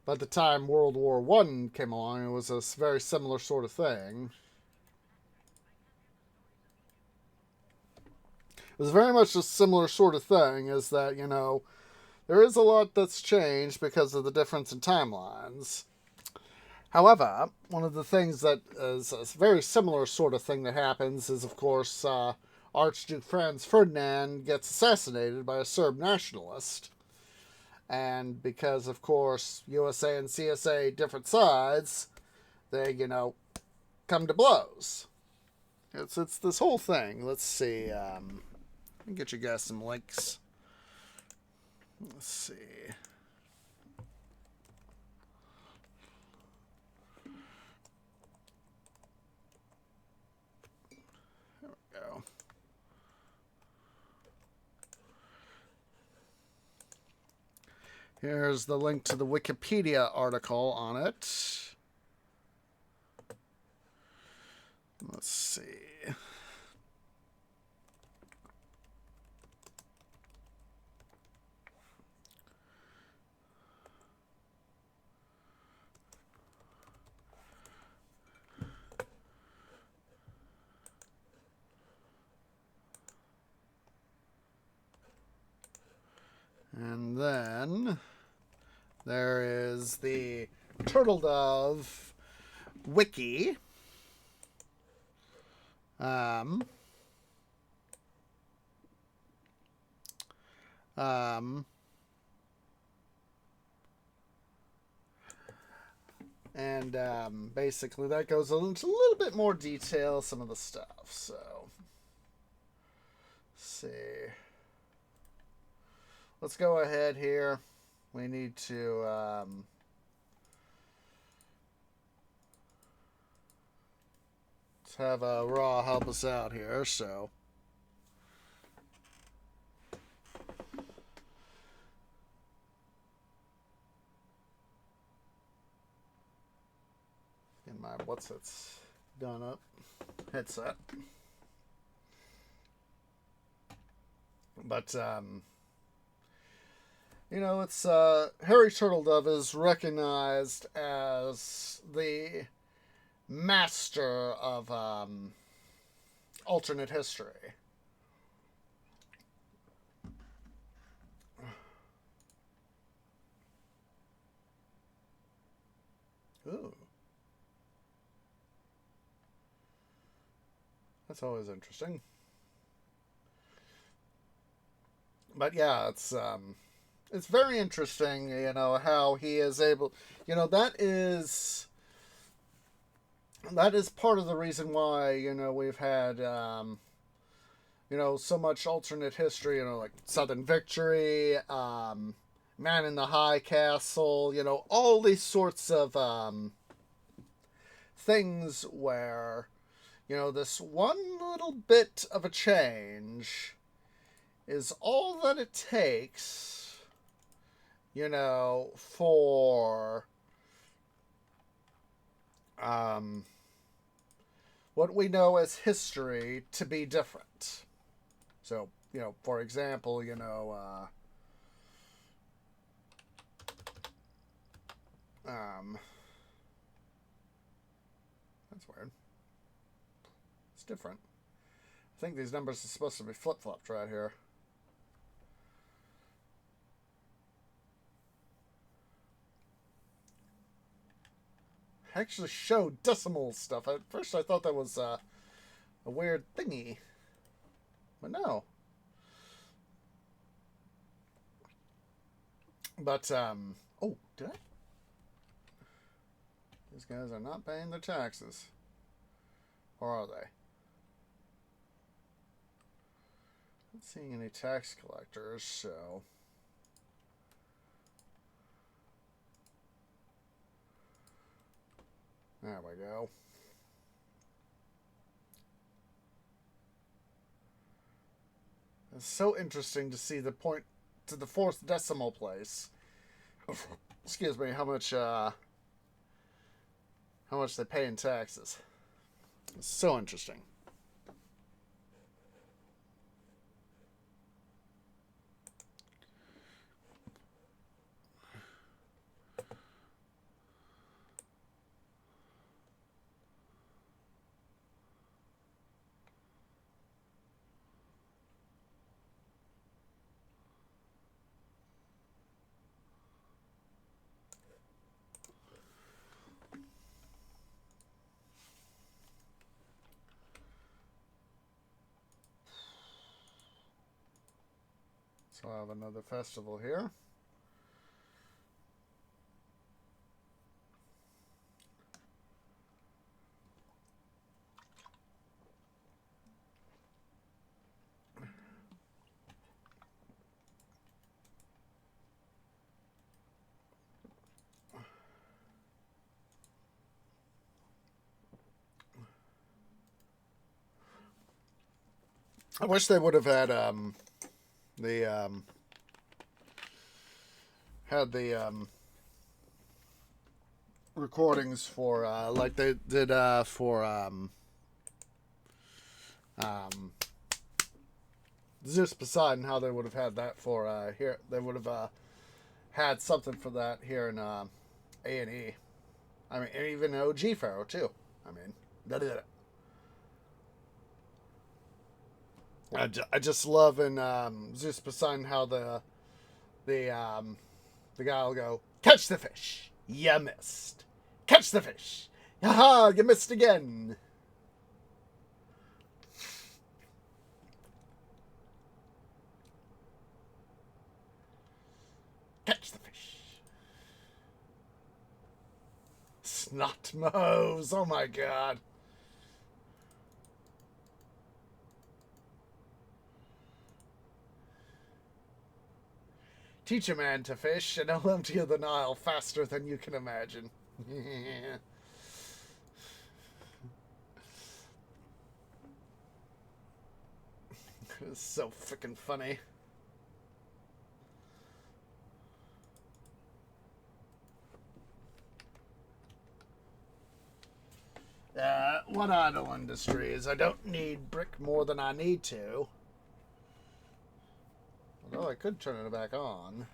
by the time World War One came along, it was a very similar sort of thing. It was very much a similar sort of thing, is that, there is a lot that's changed because of the difference in timelines. However, one of the things that is a very similar sort of thing that happens is, of course, Archduke Franz Ferdinand gets assassinated by a Serb nationalist. And because, of course, USA and CSA different sides, they, come to blows. It's this whole thing. Let's see. Let me get you guys some links. Let's see. There we go. Here's the link to the Wikipedia article on it. Let's see. And then there is the Turtle Dove Wiki. And basically that goes into a little bit more detail, some of the stuff. So, let's see. Let's go ahead here. We need to let's have Raw help us out here. So, in my what's it's done up headset, but it's Harry Turtledove is recognized as the master of alternate history. Ooh. That's always interesting. But yeah, it's very interesting, how he is able, that is part of the reason why, we've had, so much alternate history, like Southern Victory, Man in the High Castle, all these sorts of things where, this one little bit of a change is all that it takes, for what we know as history to be different. So, for example, that's weird. It's different. I think these numbers are supposed to be flip-flopped right here. Actually show decimal stuff. At first I thought that was a weird thingy. But no. But, oh, did I? These guys are not paying their taxes. Or are they? Not seeing any tax collectors, so... There we go. It's so interesting to see the point to the fourth decimal place. Excuse me, how much they pay in taxes. It's so interesting. So I have another festival here. I wish they would have had the recordings for like they did for Zeus Poseidon. How they would have had that for here. They would have had something for that here in A&E. I mean, and even OG Pharaoh too. I mean, that is it. I just love in Zeus Poseidon how the guy will go, catch the fish. You missed. Catch the fish. Haha, you missed again. Catch the fish. Snot mows. Oh my god. Teach a man to fish, and he'll empty the Nile faster than you can imagine. It's so freaking funny. What idle industry is I don't need brick more than I need to. Although I could turn it back on.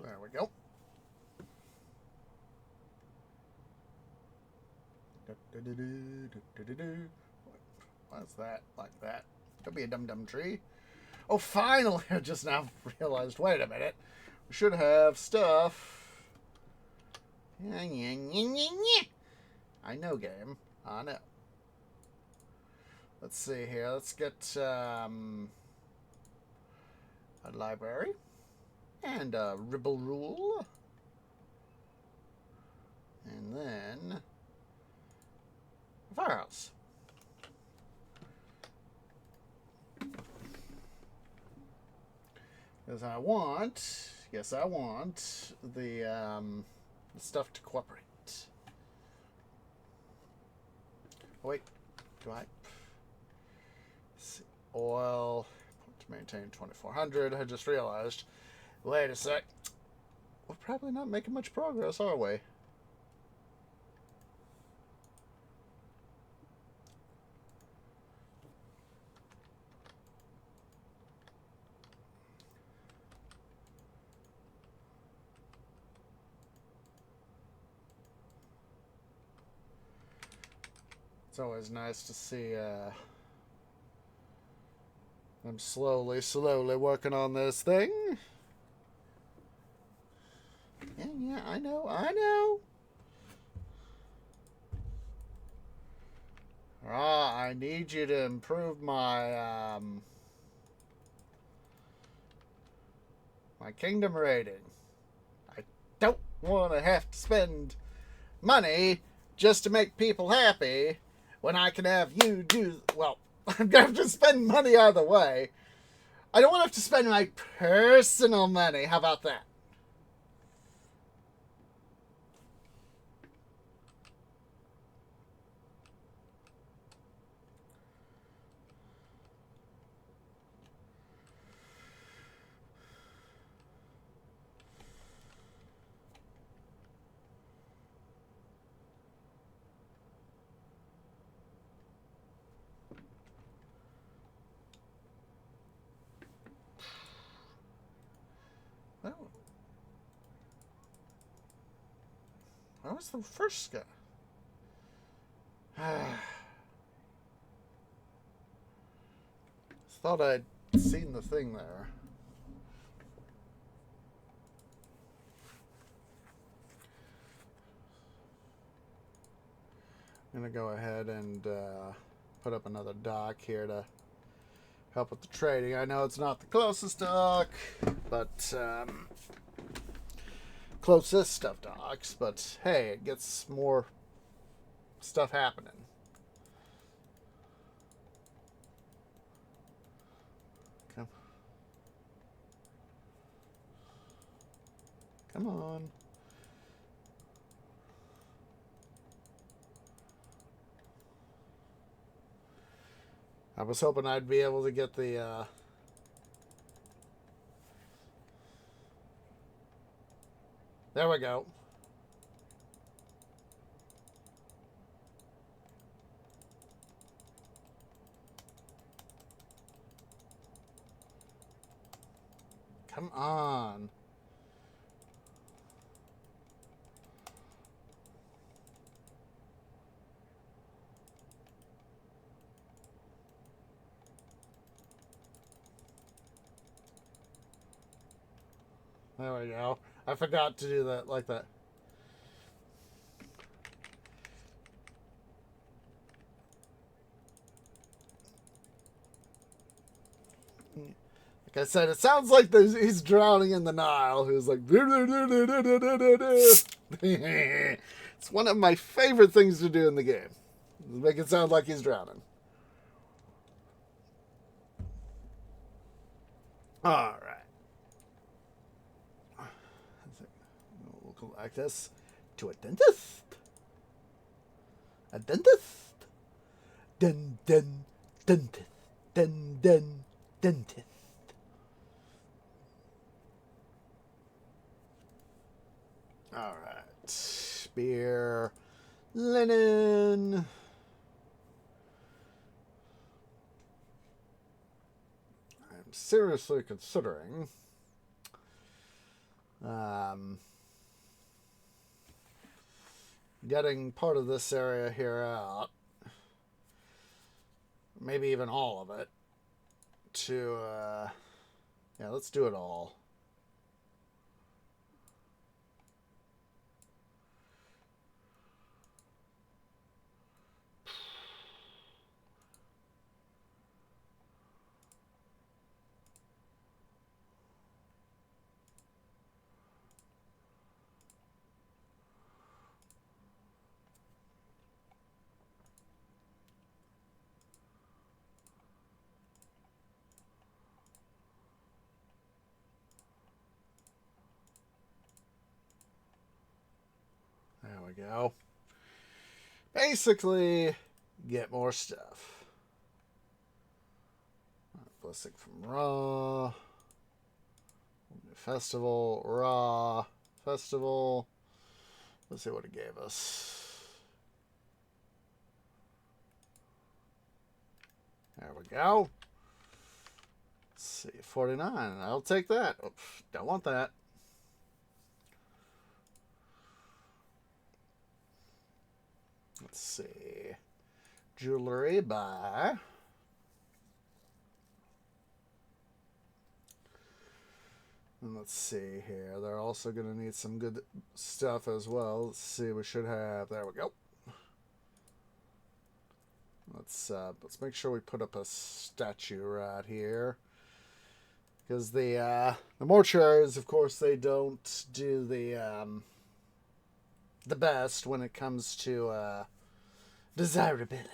There we go. What's that? Like that? Could be a dum-dum tree. Oh, finally! I just now realized. Wait a minute. We should have stuff. I know, game. I know. Let's see here. Let's get a library and a Ribble Rule. And then a firehouse. Because I want, yes, I want the stuff to cooperate. Oh, wait, do I? See, oil to maintain 2400. I just realized. Wait a sec. We're probably not making much progress, are we? It's always nice to see I'm slowly working on this thing. Yeah, I know. I need you to improve my my kingdom rating. I don't want to have to spend money just to make people happy when I can have you do, well, I'm going to have to spend money either way. I don't want to have to spend my personal money. How about that? Well, Where was the first guy? Thought I'd seen the thing there. I'm going to go ahead and put up another dock here to help with the trading. I know it's not the closest dock, but closest of docks, but hey, it gets more stuff happening. Come on. I was hoping I'd be able to get the there we go. Come on. There we go. I forgot to do that like that. Like I said, it sounds like he's drowning in the Nile. Who's like, it's one of my favorite things to do in the game. Make it sound like he's drowning. All right. We'll collect this to a dentist. A dentist. Dentist. Dentist. All right. Beer. Linen. I'm seriously considering getting part of this area here out, maybe even all of it, to yeah, let's do it all. There we go. Basically, get more stuff. Blessing from Ra. Festival, Ra. Festival. Let's see what it gave us. There we go. Let's see, 49. I'll take that. Oops, don't want that. Let's see. Jewelry by. And let's see here. They're also going to need some good stuff as well. Let's see. We should have. There we go. Let's make sure we put up a statue right here. Because the mortuaries, of course, they don't do the best when it comes to desirability.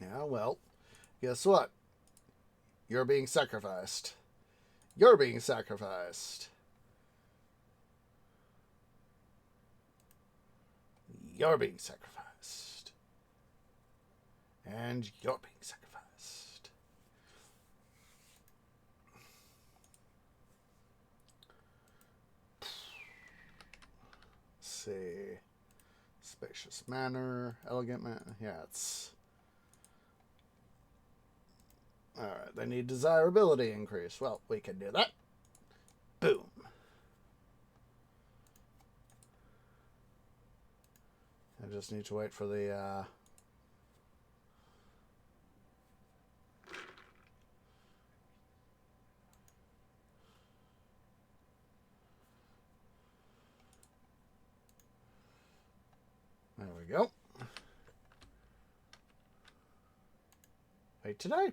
Yeah, well, guess what? You're being sacrificed. You're being sacrificed. You're being sacrificed. And you're being sacrificed. Let's see. Spacious manner, elegant manner. Yeah, it's Alright, they need desirability increase. Well, we can do that. Boom. I just need to wait for the, There we go. Wait today.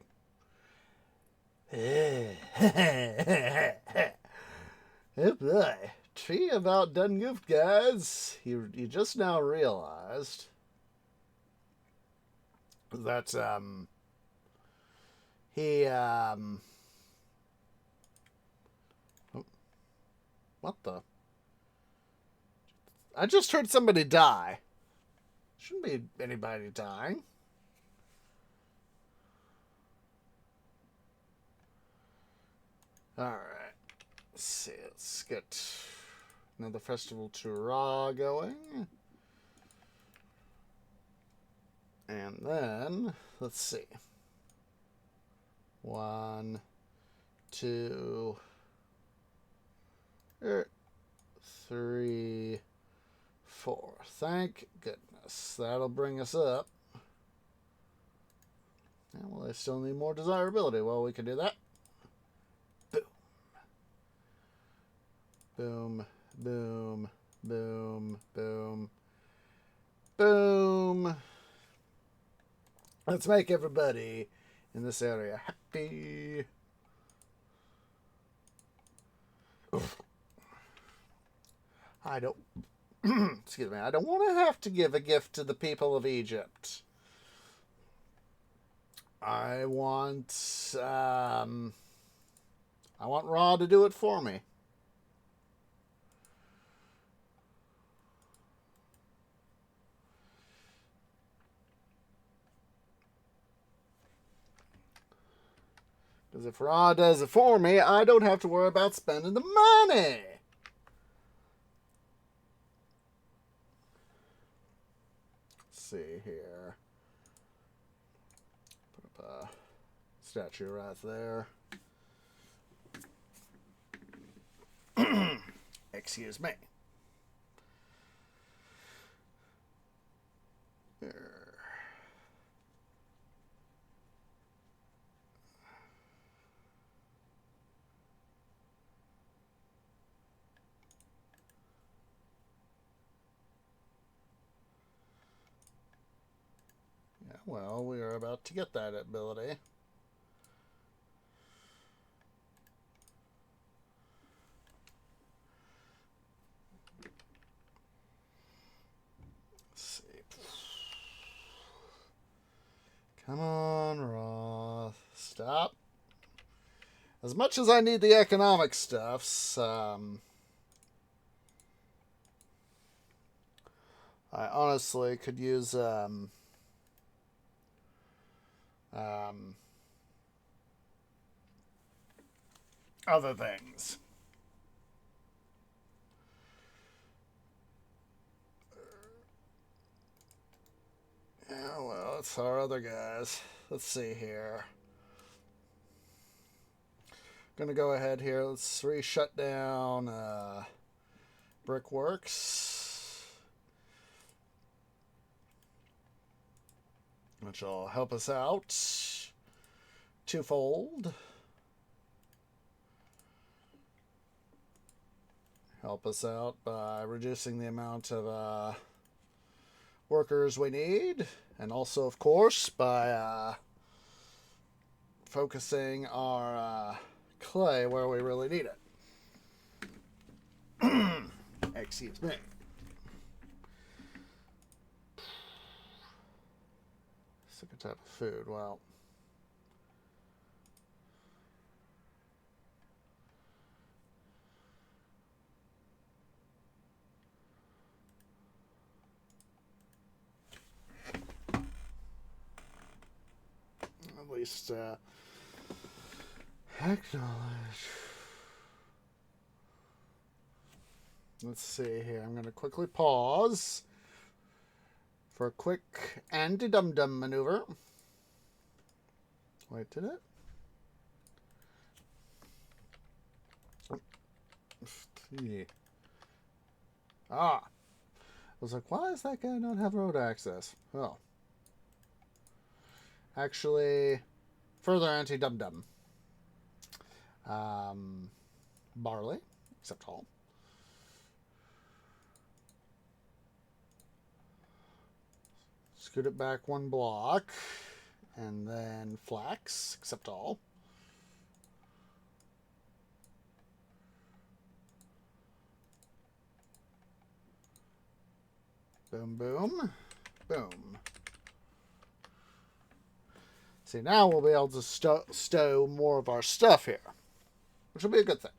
Oh boy. Tree about done goofed, guys. You just now realized that he what the? I just heard somebody die. Shouldn't be anybody dying. Alright. Let's see. Let's get another festival to Ra going. And then, let's see. 1, 2, 3, 4. Thank goodness. That'll bring us up. And well, they still need more desirability. Well, we can do that. Boom. Boom. Boom. Boom. Boom. Boom. Let's make everybody in this area happy. I don't excuse me, I don't want to have to give a gift to the people of Egypt. I want Ra to do it for me. Because if Ra does it for me, I don't have to worry about spending the money. Let's see here. Put up a statue right there. Excuse me. Here. Well, we are about to get that ability. Let's see. Come on, Roth. Stop. As much as I need the economic stuffs, I honestly could use other things. Yeah, well, it's our other guys. Let's see here. Gonna go ahead here. Let's shut down Brickworks, which will help us out twofold. Help us out by reducing the amount of workers we need, and also, of course, by focusing our clay where we really need it. Excuse me. Second type of food. Well, at least acknowledge. Let's see here. I'm going to quickly pause for a quick anti-dum-dum maneuver. Wait, did it? Yeah. Ah. I was like, why does that guy not have road access? Oh. Actually, further anti-dum-dum. Barley, except all. Scoot it back one block. And then flax, except all. Boom, boom, boom. See, now we'll be able to stow more of our stuff here, which will be a good thing.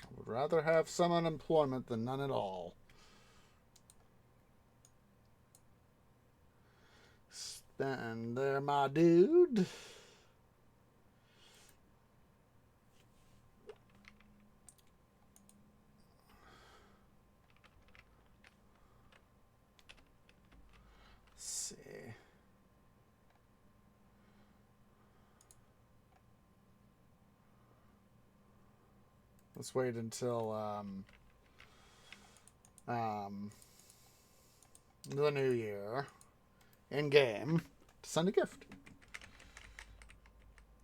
I would rather have some unemployment than none at all. Stand there, my dude. Let's see. Let's wait until the new year in game to send a gift,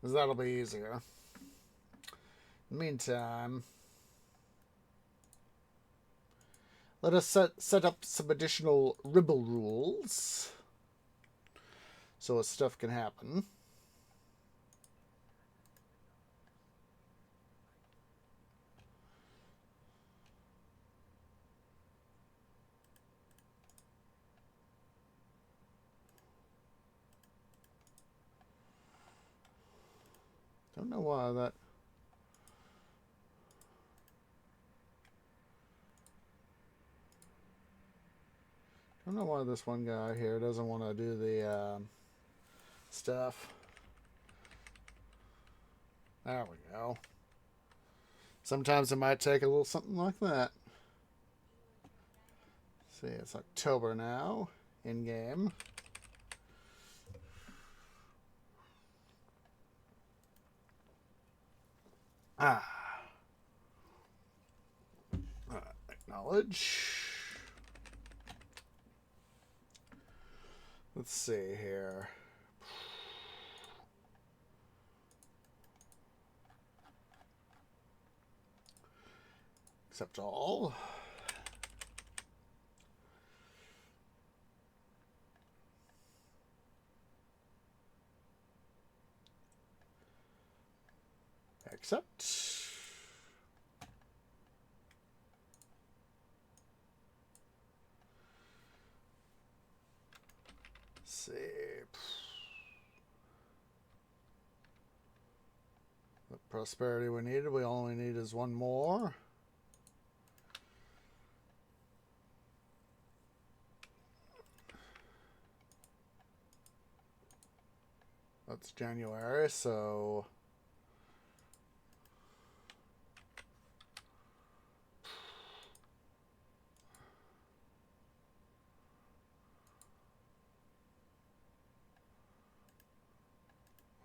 because that'll be easier. In the meantime, let us set up some additional ribble rules so stuff can happen. Don't know why that... Don't know why this one guy here doesn't want to do the stuff. There we go. Sometimes it might take a little something like that. See, it's October now, in game. Acknowledge. Let's see here. Accept all. Accept. See. The prosperity we needed, we only need is one more. That's January, so...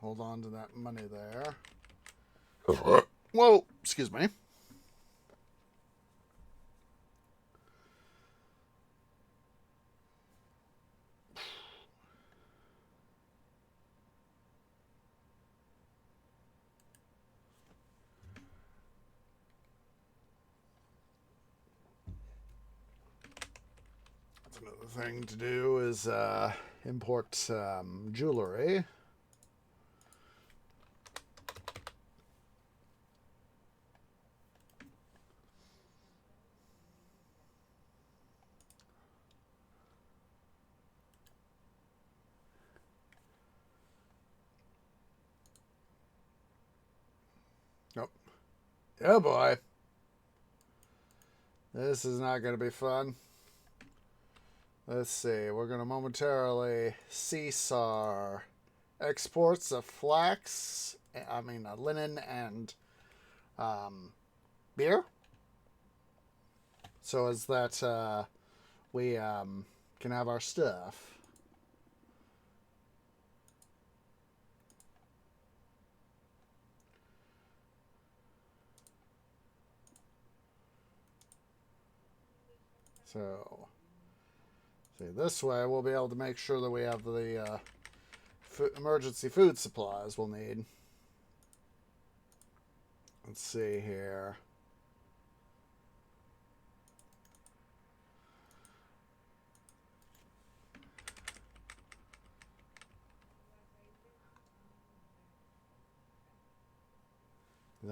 Hold on to that money there. Whoa, excuse me. That's another thing to do is import jewelry. Nope. Oh boy. This is not going to be fun. Let's see. We're going to momentarily cease our exports of flax, linen and beer. So as that we can have our stuff. So, see, this way we'll be able to make sure that we have the emergency food supplies we'll need. Let's see here.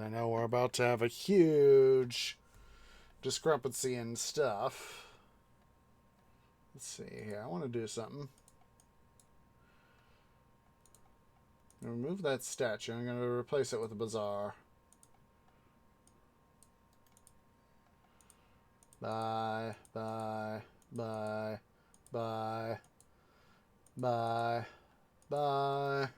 I know we're about to have a huge discrepancy in stuff. Let's see here. I want to do something. I'm going to remove that statue. I'm going to replace it with a bazaar. Bye, bye, bye, bye, bye, bye.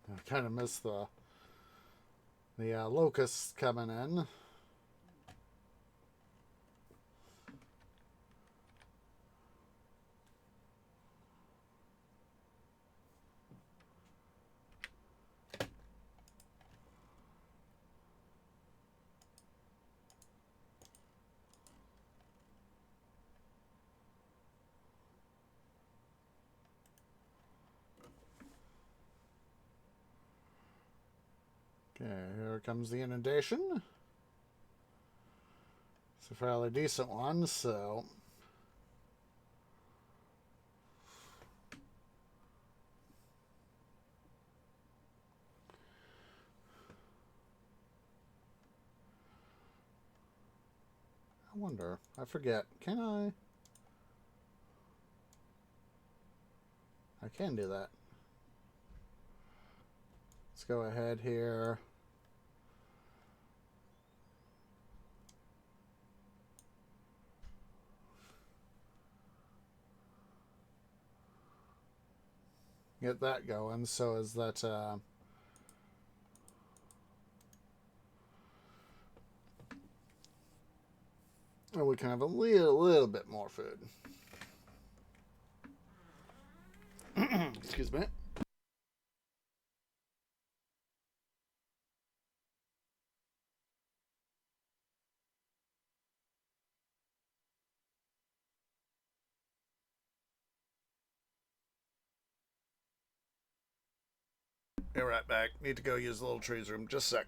I kind of miss the locusts coming in. Okay, here comes the inundation. It's a fairly decent one, so... I wonder. I forget. Can I? I can do that. Let's go ahead here. Get that going so as that we can have a little bit more food. Excuse me. Be right back. Need to go use the little trees room. Just a sec.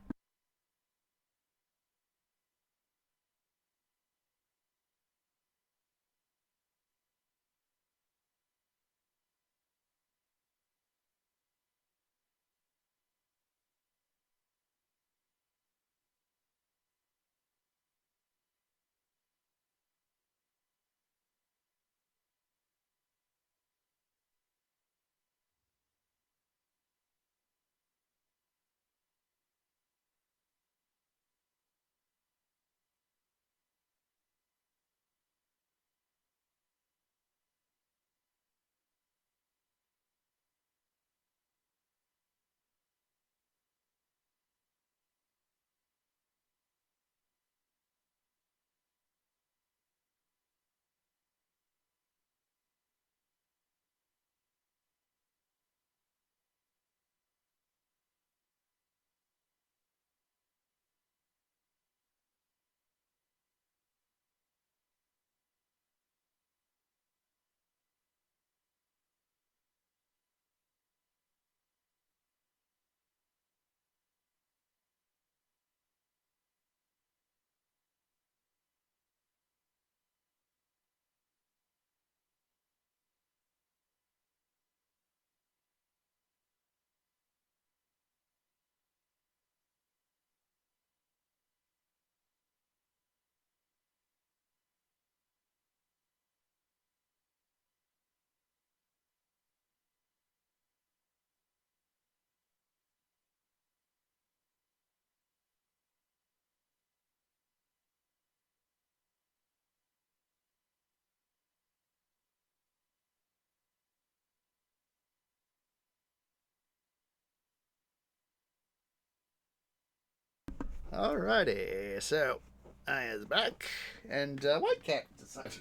Alrighty, so I is back, and White Cat decided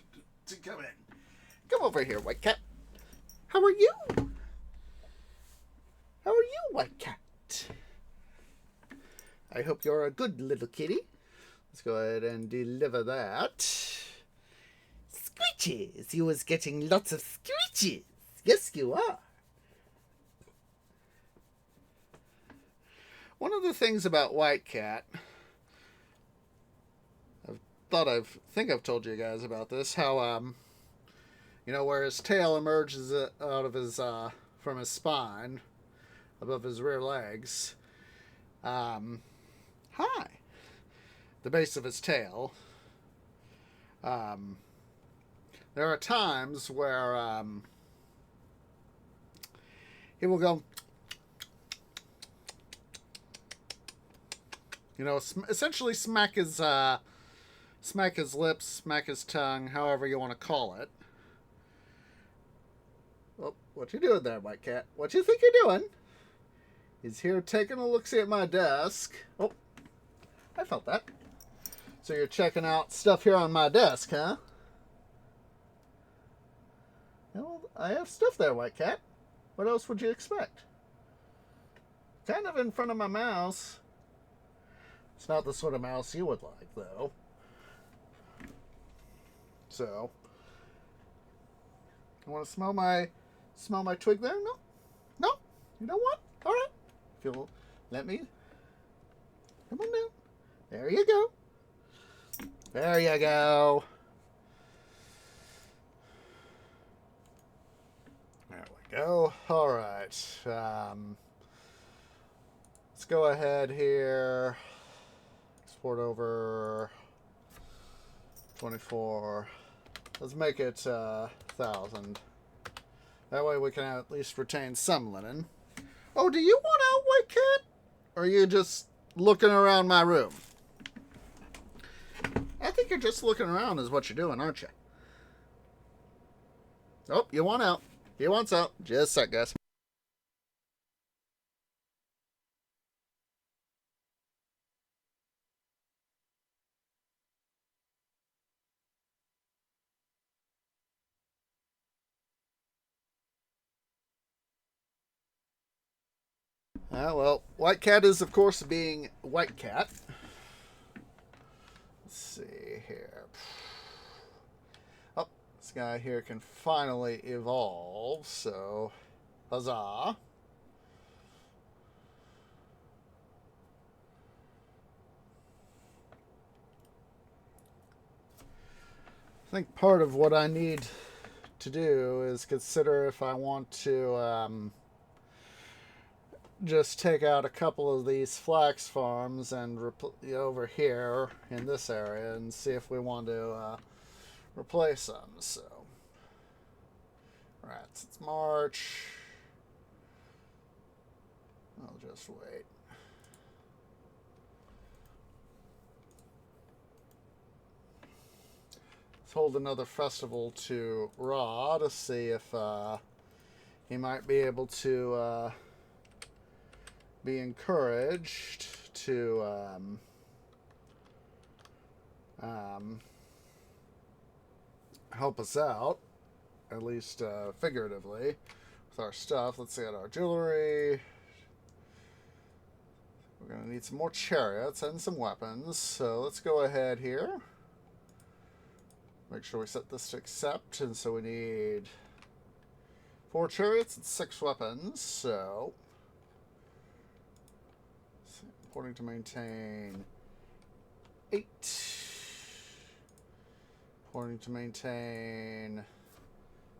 to come in. Come over here, White Cat. How are you? How are you, White Cat? I hope you're a good little kitty. Let's go ahead and deliver that. Screeches! You was getting lots of screeches. Yes, you are. One of the things about White Cat, I think I've told you guys about this, how where his tail emerges out of his from his spine, above his rear legs. Hi. The base of his tail. There are times where he will go, essentially smack his lips, smack his tongue, however you want to call it. Oh, what you doing there, White Cat? What you think you're doing? He's here taking a look-see at my desk. Oh, I felt that. So you're checking out stuff here on my desk, huh? Well, I have stuff there, White Cat. What else would you expect? Kind of in front of my mouse. It's not the sort of mouse you would like, though. So, you want to smell my twig there? No? No? You don't want? All right. If you'll let me. Come on down. There you go. There you go. There we go. All right. Let's go ahead here. Export over 24. Let's make it 1,000. That way we can at least retain some linen. Oh, do you want out, White Cat? Or are you just looking around my room? I think you're just looking around is what you're doing, aren't you? Oh, you want out. He wants out. Just a sec, guys. Well, White Cat is, of course, being White Cat. Let's see here. Oh, this guy here can finally evolve, so huzzah. I think part of what I need to do is consider if I want to just take out a couple of these flax farms and over here in this area and see if we want to replace them. So, right, it's March. I'll just wait. Let's hold another festival to Ra to see if he might be able to be encouraged to help us out, at least figuratively, with our stuff. Let's see at our jewelry. We're going to need some more chariots and some weapons. So let's go ahead here. Make sure we set this to accept. And so we need 4 chariots and 6 weapons. So, according to maintain 8. According to maintain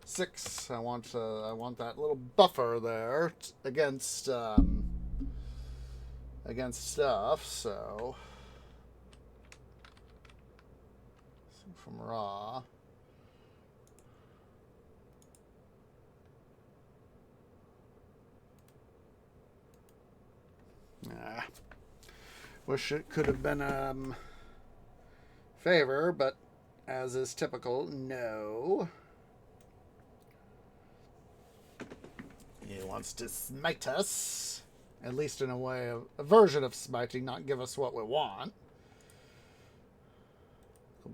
6. I want that little buffer there against stuff. So from Ra. Wish it could have been favor, but as is typical, no. He wants to smite us. At least in a way, a version of smiting, not give us what we want.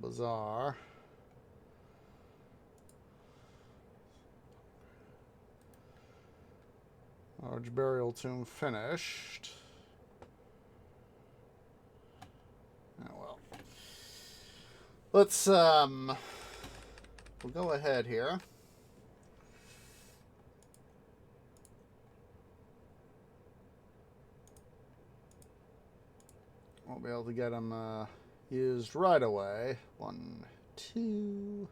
Bizarre. Large burial tomb finished. Oh well. Let's we'll go ahead here. Won't be able to get them used right away. 1, 2.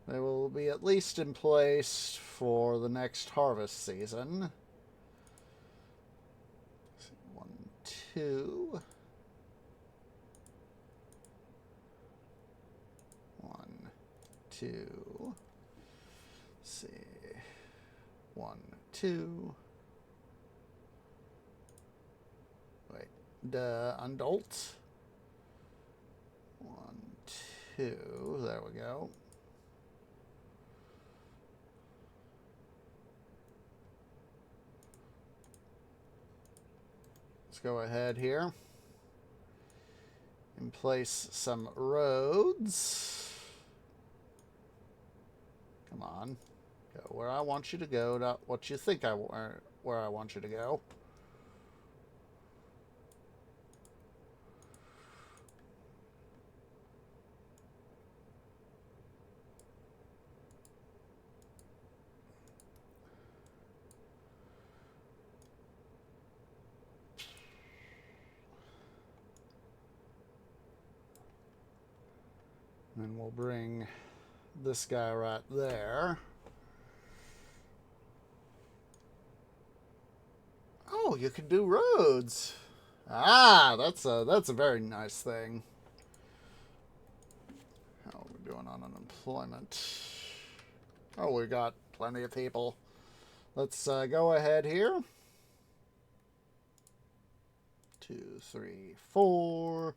They will be at least in place for the next harvest season. 1, 2. 1, 2. Let's see. 1, 2. Wait. Undolt. 1, 2. There we go. Let's go ahead here and place some roads. Come on. Go where I want you to go, not what you think where I want you to go. And we'll bring this guy right there. Oh, you can do roads. Ah, that's a very nice thing. How are we doing on unemployment? Oh, we got plenty of people. Let's go ahead here. 2, 3, 4.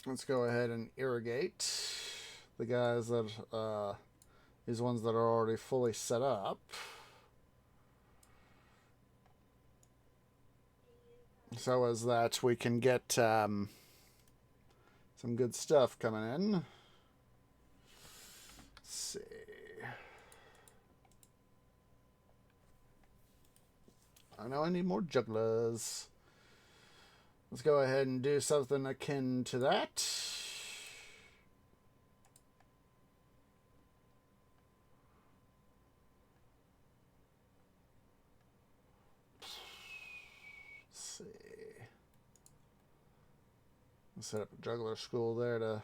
Let's go ahead and irrigate the guys that, these ones that are already fully set up. So as that we can get some good stuff coming in. Let's see. I know I need more jugglers. Let's go ahead and do something akin to that. Let's see. Let's set up a juggler school there to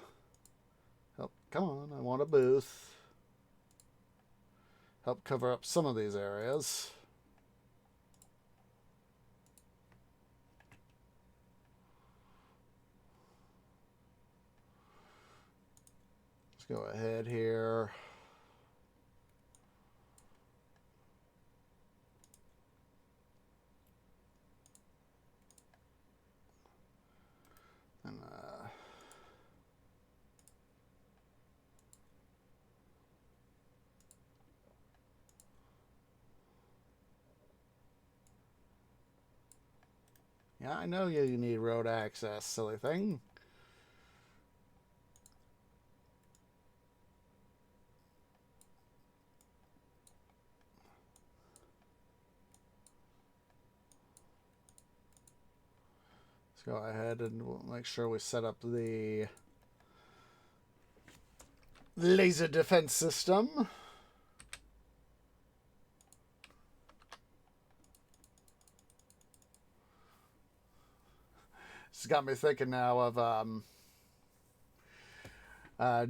help. Come on, I want a booth. Help cover up some of these areas. Go ahead here. And yeah, I know you need road access, silly thing. Go ahead and we'll make sure we set up the laser defense system. It's got me thinking now of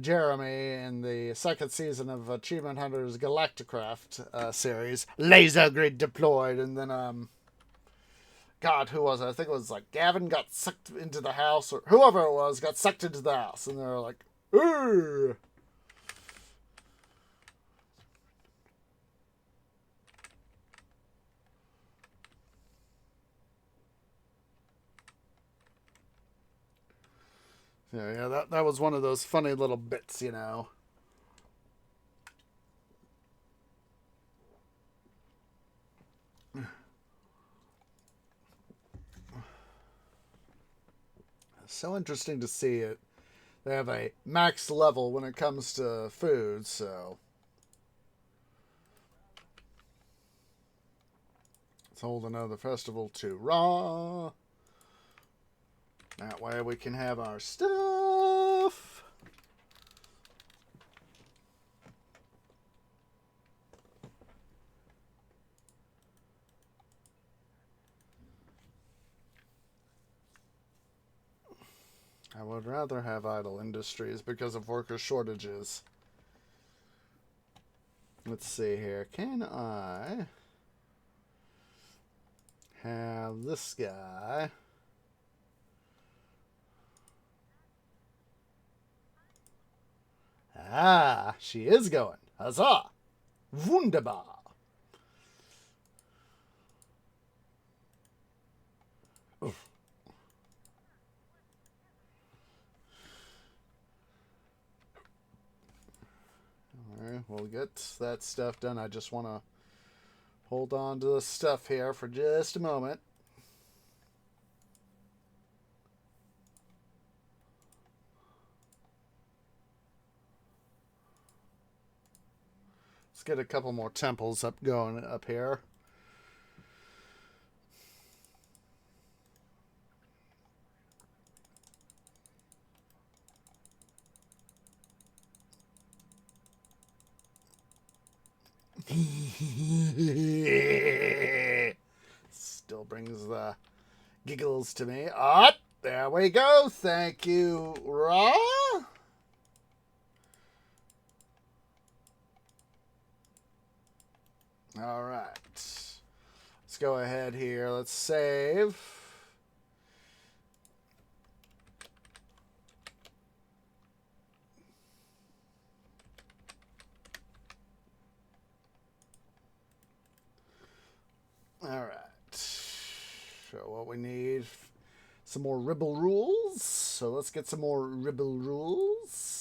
Jeremy in the second season of Achievement Hunter's Galacticraft series. Laser grid deployed, and then God, who was it? I think it was like Gavin got sucked into the house, or whoever it was got sucked into the house, and they were like, "Ooh." Yeah, that was one of those funny little bits, you know. So interesting to see it. They have a max level when it comes to food, so let's hold another festival to Raw. That way we can have our stuff. I would rather have idle industries because of worker shortages. Let's see here. Can I have this guy? Ah, she is going. Huzzah! Wunderbar! Oof. Alright, we'll get that stuff done. I just want to hold on to the stuff here for just a moment. Let's get a couple more temples going up here. Still brings the giggles to me. Ah, there we go. Thank you, Ra. All right. Let's go ahead here. Let's save. All right. So what we need, some more Ribble rules. So let's get some more Ribble rules.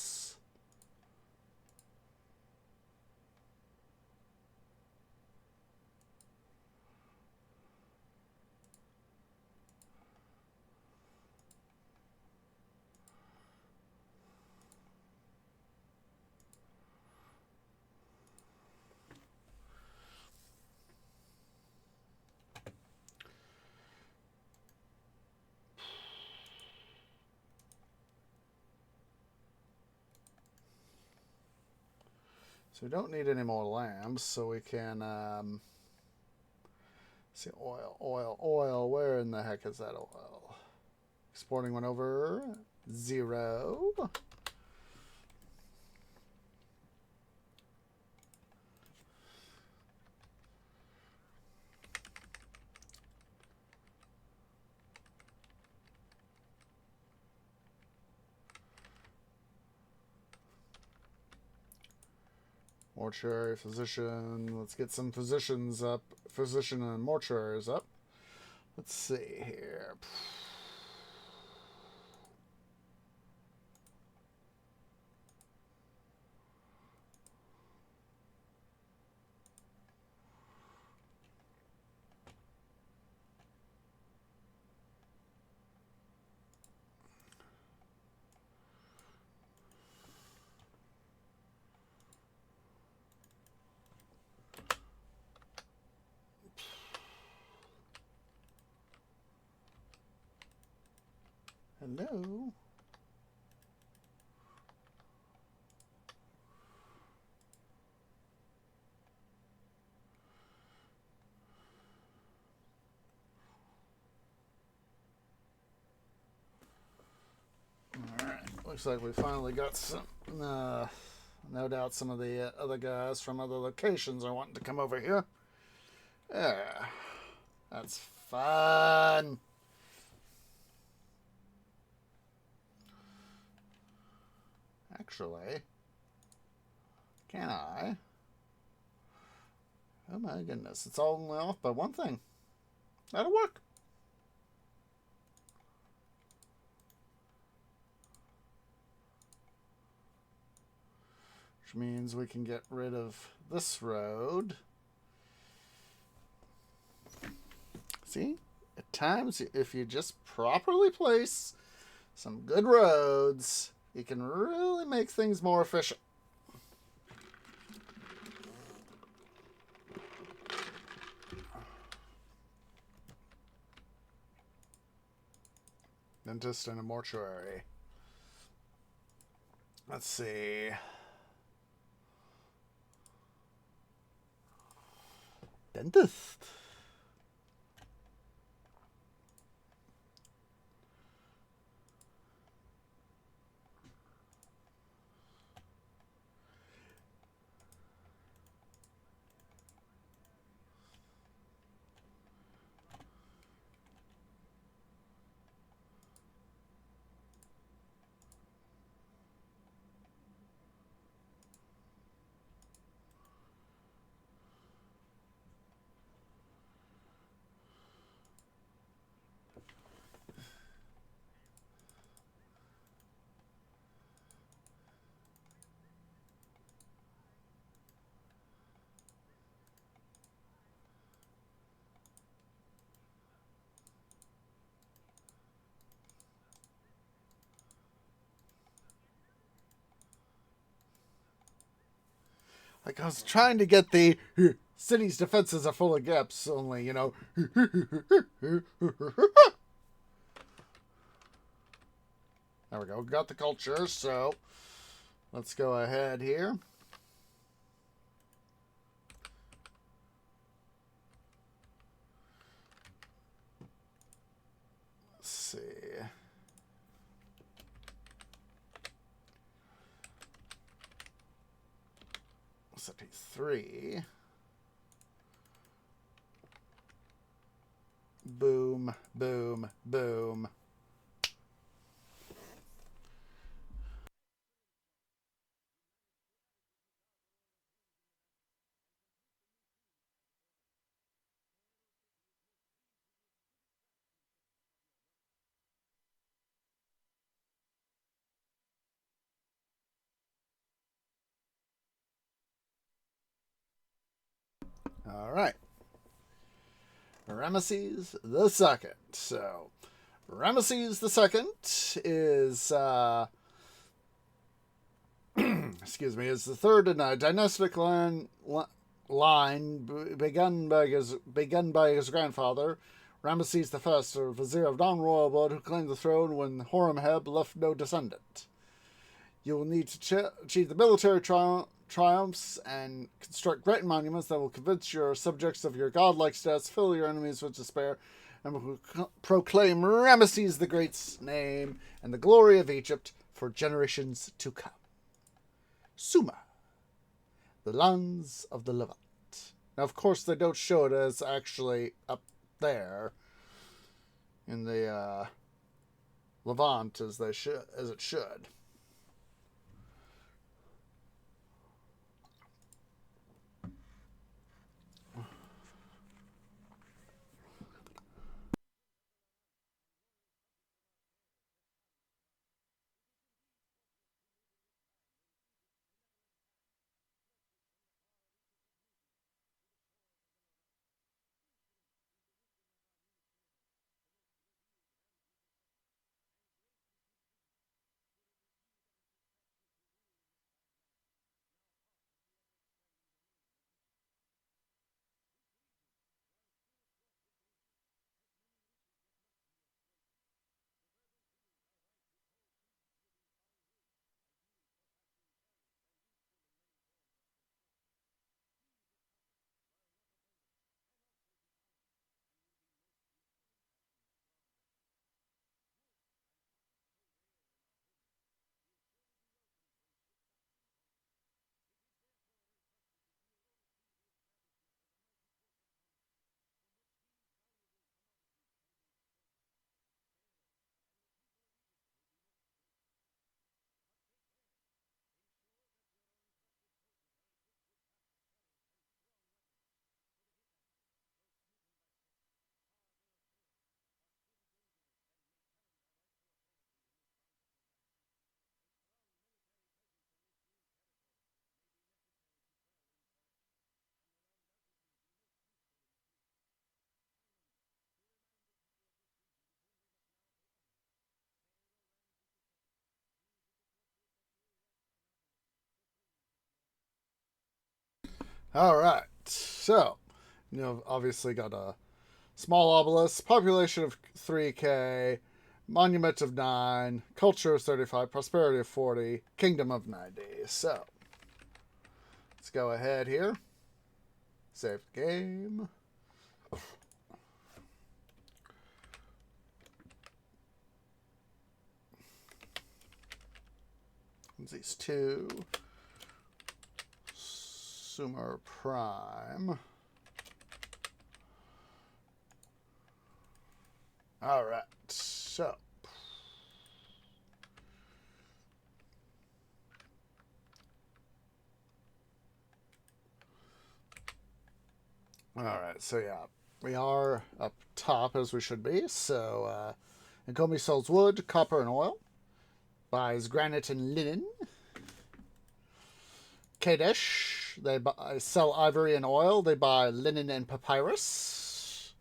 So we don't need any more lambs, so we can see oil. Where in the heck is that oil? Exporting one over 0. Mortuary, physician. Let's get some physicians up. Physician and mortuaries up. Let's see here. Hello. Alright, looks like we finally got some, no doubt some of the other guys from other locations are wanting to come over here. Yeah, that's fun. Actually, can I? Oh my goodness, it's all only off by one thing. That'll work. which means we can get rid of this road. See? At times, if you just properly place some good roads, you can really make things more efficient. Dentist and a mortuary. Let's see. Dentist. Like, I was trying to get the city's defenses are full of gaps, only, you know. There we go. Got the culture, so let's go ahead here. Let's see. City 3. Boom, boom, boom. All right. Ramses II. So, Ramses II is, excuse me, is the third in a dynastic line begun by his grandfather, Ramses I, a vizier of non-royal blood who claimed the throne when Horemheb left no descendant. You will need to achieve the military triumphs and construct great monuments that will convince your subjects of your godlike status, fill your enemies with despair, and will proclaim Ramesses the Great's name and the glory of Egypt for generations to come. Sumer, the lands of the Levant. Now, of course, they don't show it as actually up there in the Levant as it should. All right. So, obviously got a small obelisk, population of 3K, monument of 9, culture of 35, prosperity of 40, kingdom of 90. So, let's go ahead here. Save the game. These two. Sumer Prime. All right. So. All right. So, yeah. We are up top as we should be. So, Nkomi sells wood, copper, and oil. Buys granite and linen. Kadesh, they sell ivory and oil. They buy linen and papyrus.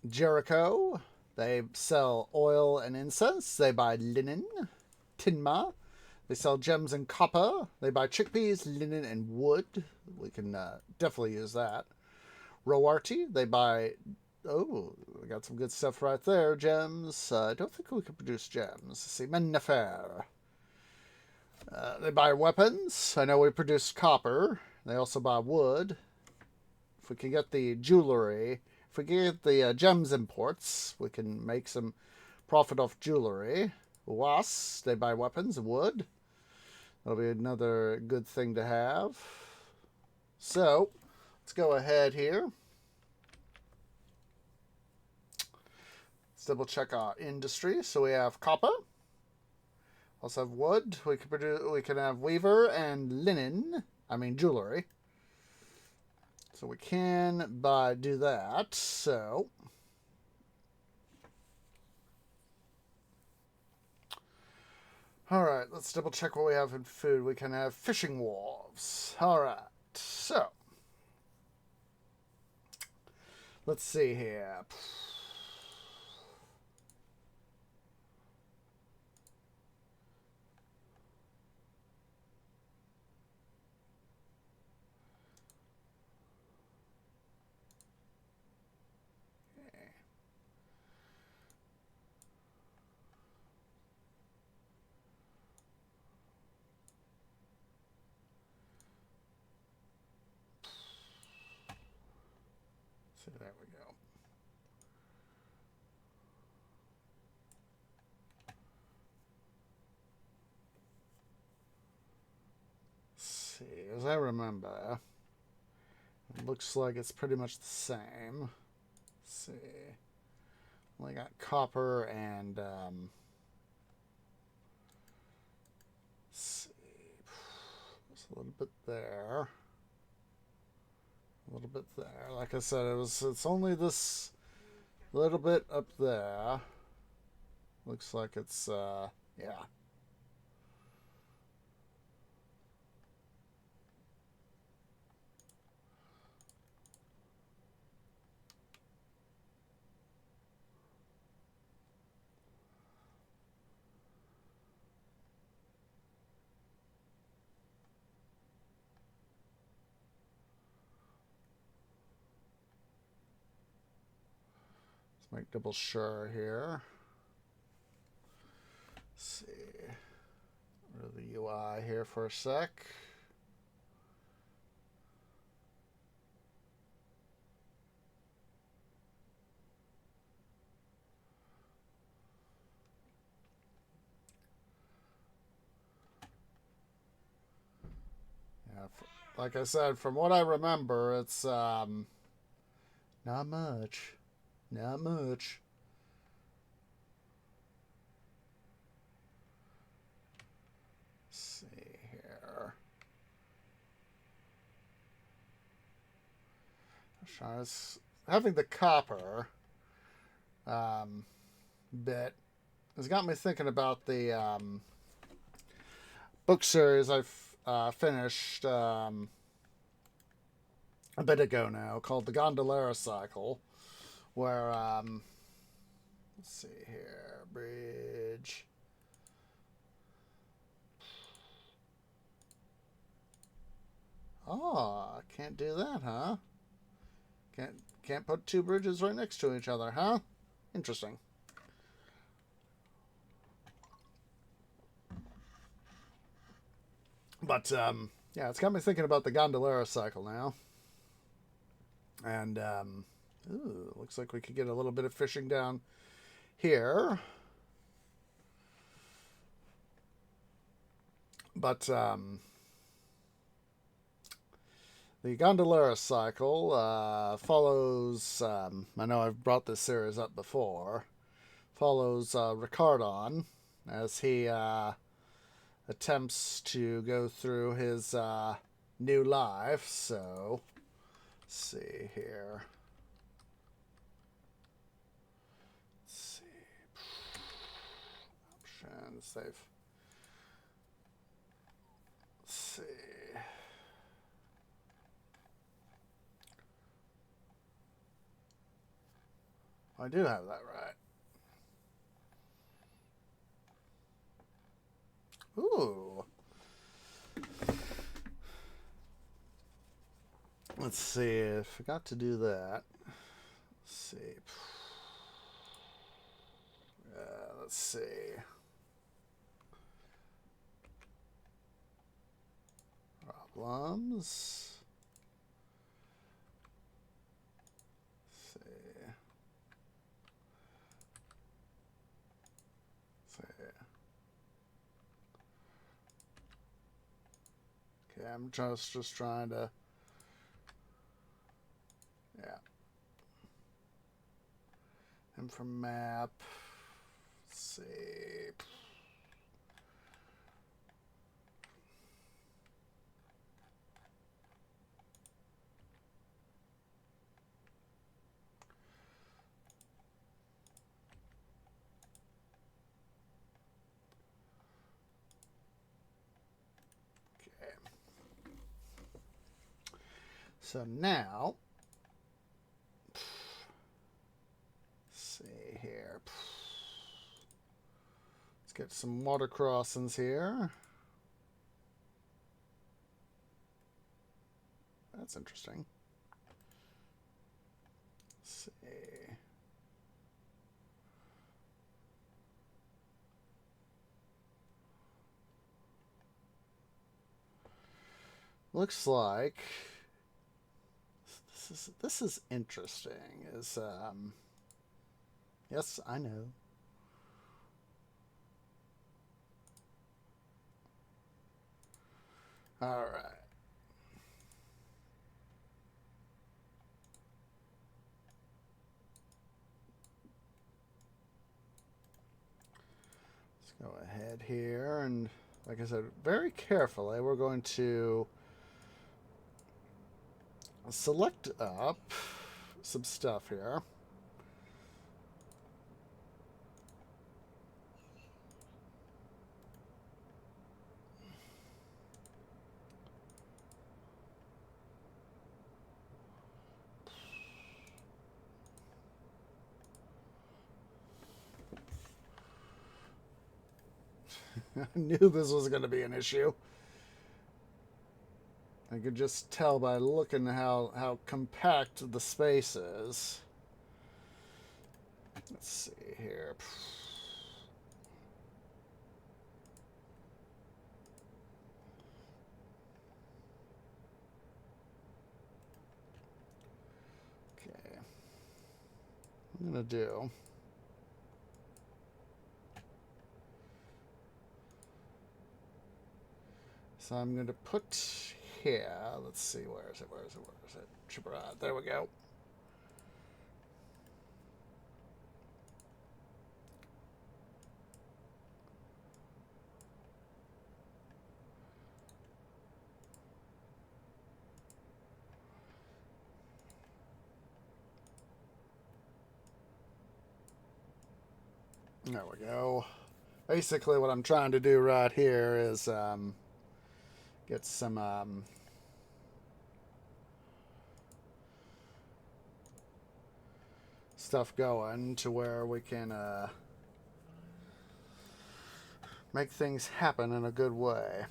Jericho, they sell oil and incense. They buy linen. Tinma, they sell gems and copper. They buy chickpeas, linen, and wood. We can definitely use that. Roarty, they buy... Oh, we got some good stuff right there. Gems. I don't think we can produce gems. Let's see. Mennefer. They buy weapons. I know we produce copper. They also buy wood. If we can get the jewelry, if we can get the gems imports, we can make some profit off jewelry. Was, they buy weapons and wood. That'll be another good thing to have. So, let's go ahead here. Let's double check our industry. So we have copper. Also have wood. We can have weaver and linen. I mean jewelry. So we can do that. So all right, let's double check what we have in food. We can have fishing wharves. All right. So let's see here. So there we go. Let's see, as I remember, it looks like it's pretty much the same. Let's see. We got copper and let's see. There's a little bit there. A little bit there. Like I said, it's only this little bit up there. Looks like it's yeah. Let's make double sure here. Let's see. Rid of the UI here for a sec. Yeah, like I said, from what I remember, it's not much. Not much. Let's see here. I was having the copper bit has got me thinking about the book series I've finished a bit ago now called The Gondolera Cycle, where let's see here, bridge. Oh, can't do that, huh? Can't put two bridges right next to each other, huh? Interesting. But yeah, it's got me thinking about the gondolera cycle now. And ooh, looks like we could get a little bit of fishing down here. But the gondolera cycle follows. I know I've brought this series up before. Follows Ricardon as he attempts to go through his new life. So, let's see here. Let's see. Options. Save. Let's see. I do have that right. Ooh. Let's see. I forgot to do that. Let's see. Let's see. Problems. Let's see. Okay, I'm just trying to. Yeah. And from map. Let's see. Okay. So now. Let's see here. Let's get some water crossings here. That's interesting. Let's see. Looks like this is interesting. Is yes, I know. All right. Let's go ahead here and, like I said, very carefully, we're going to select up some stuff here. I knew this was going to be an issue. I could just tell by looking how compact the space is. Let's see here. Okay. I'm going to do. So I'm going to put here. Let's see. Where is it? There we go. There we go. Basically, what I'm trying to do right here is get some stuff going to where we can make things happen in a good way.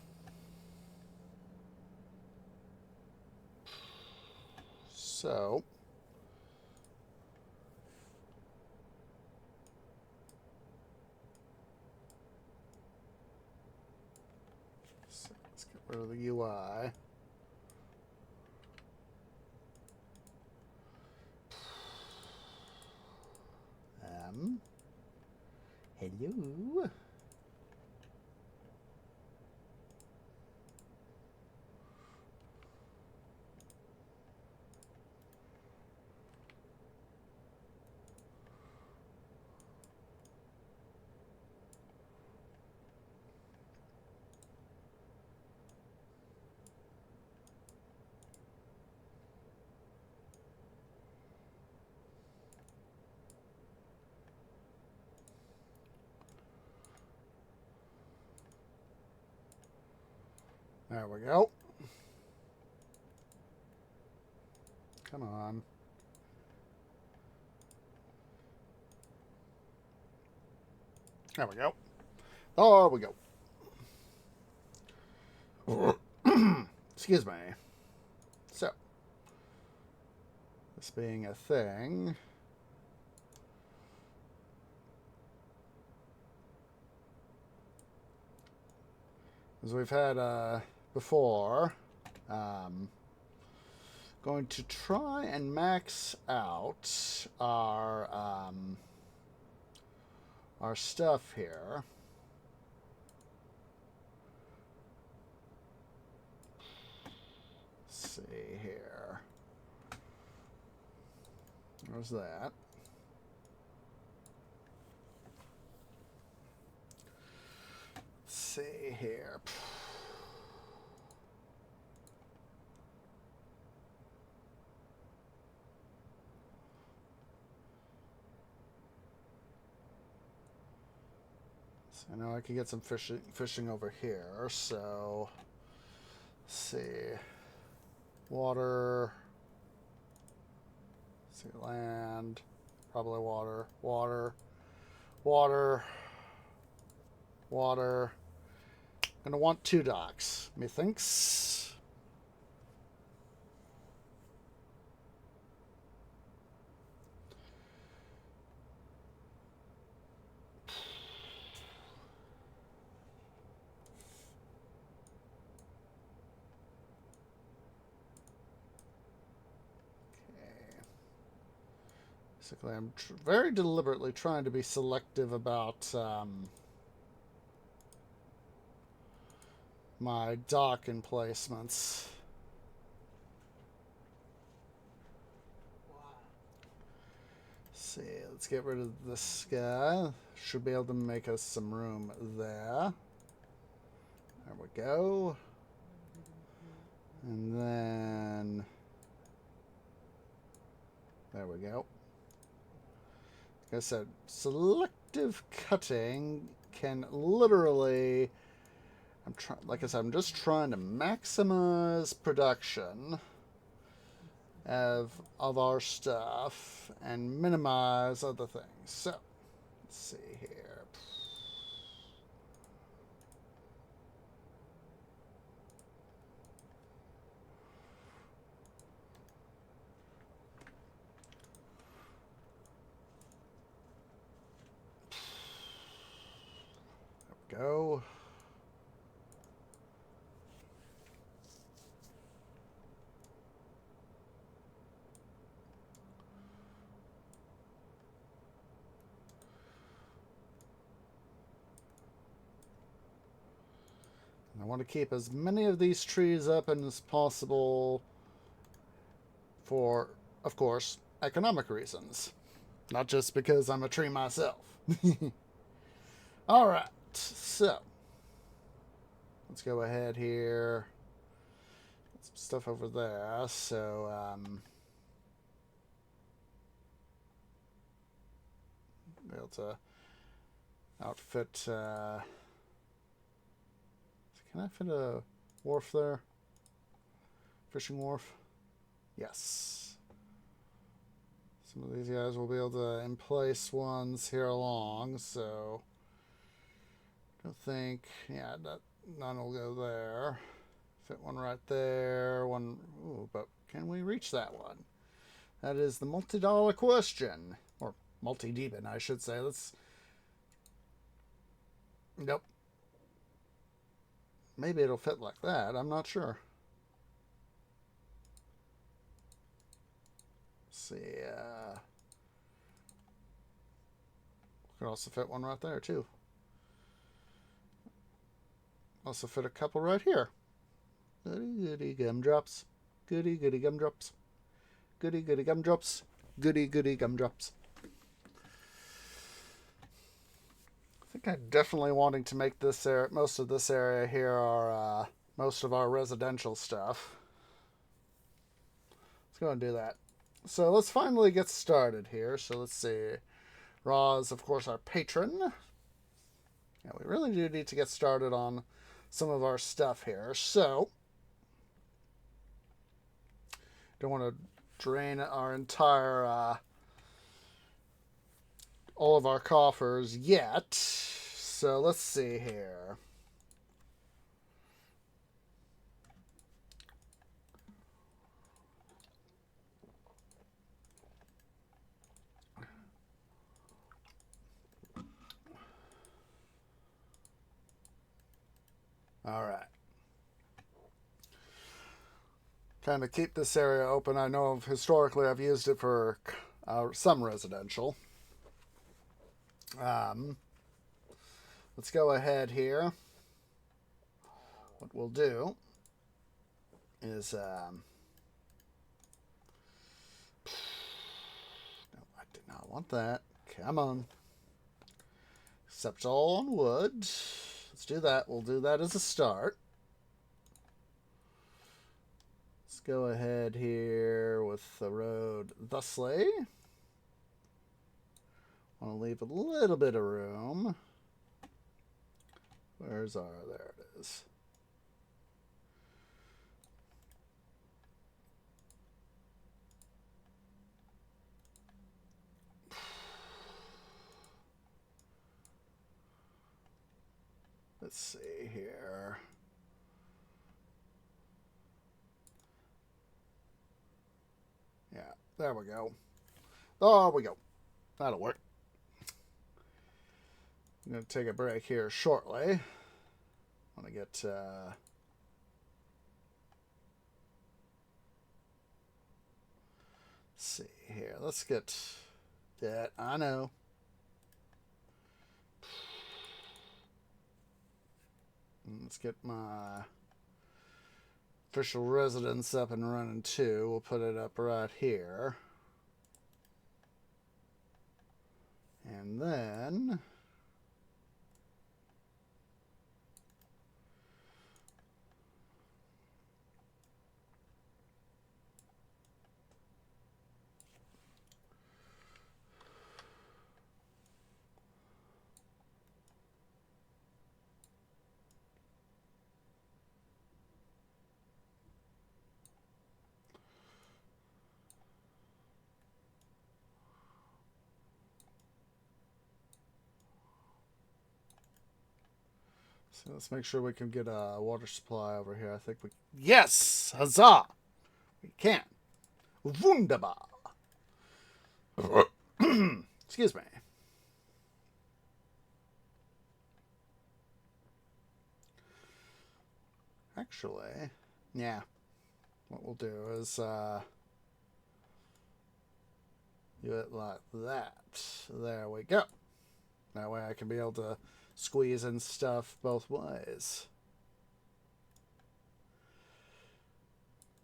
So, let's get rid of the UI. Hello. There we go. Come on. There we go. There we go. Excuse me. So, this being a thing, as we've had before, going to try and max out our stuff here. Let's see here. There's that. Let's see here. So I know I could get some fishing over here. So let's see. Water. Let's see, land. Probably water. Water. Water. Water. Gonna want 2 docks, methinks. Basically, I'm very deliberately trying to be selective about my dock emplacements. Let's see, let's get rid of this guy. Should be able to make us some room there. There we go. And then there we go. Like I said, selective cutting can literally, like I said, I'm just trying to maximize production of our stuff and minimize other things. So, let's see here. There we go. I want to keep as many of these trees up as possible for, of course, economic reasons. Not just because I'm a tree myself. Alright, so let's go ahead here. Get some stuff over there. So, be able to outfit. Can I fit a wharf there? Fishing wharf? Yes. Some of these guys will be able to emplace ones here along, so I don't think, yeah, none will go there. Fit one right there, one, ooh, but can we reach that one? That is the multi-dollar question. Or multi-demon, I should say. Nope. Maybe it'll fit like that. I'm not sure. Let's see. Could also fit one right there, too. Also fit a couple right here. Goody, goody gumdrops. Goody, goody gumdrops. Goody, goody gumdrops. Goody, goody gumdrops. I think I'm definitely wanting to make this area, most of this area here are most of our residential stuff. Let's go and do that. So let's finally get started here. So let's see. Ra is, of course, our patron. Yeah, we really do need to get started on some of our stuff here. So, don't want to drain our entire, all of our coffers yet. So let's see here. All right. Kind of keep this area open. I know historically I've used it for some residential. Let's go ahead here. What we'll do is no, I did not want that. Come on. Except all on wood. Let's do that. We'll do that as a start. Let's go ahead here with the road thusly. Want to leave a little bit of room. Where's our... There it is. Let's see here. Yeah, there we go. There we go. That'll work. I'm going to take a break here shortly. I want to get... let's see here. Let's get that. I know. Let's get my official residence up and running too. We'll put it up right here. And then... So let's make sure we can get a water supply over here. I think we... Yes! Huzzah! We can. Wunderbar! Excuse me. Actually, yeah. What we'll do is do it like that. There we go. That way I can be able to squeeze in stuff both ways.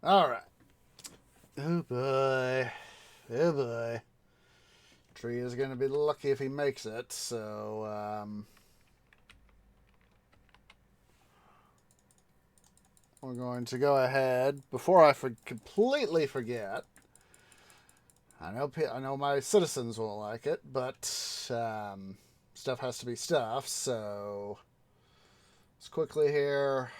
Alright. Oh boy. Oh boy. Tree is going to be lucky if he makes it, so we're going to go ahead, before I completely forget. I know my citizens won't like it, but stuff has to be stuff, so let's quickly here.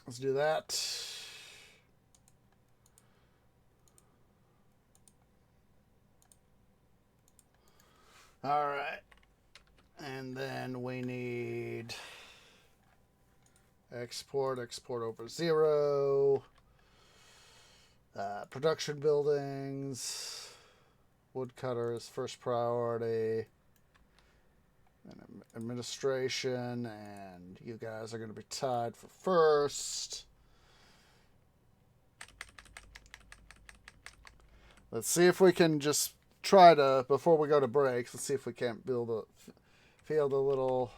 Let's do that. All right. And then we need export over 0. Production buildings. Woodcutter is first priority. And administration, and you guys are going to be tied for first. Let's see if we can just try to, before we go to breaks, let's see if we can't field a little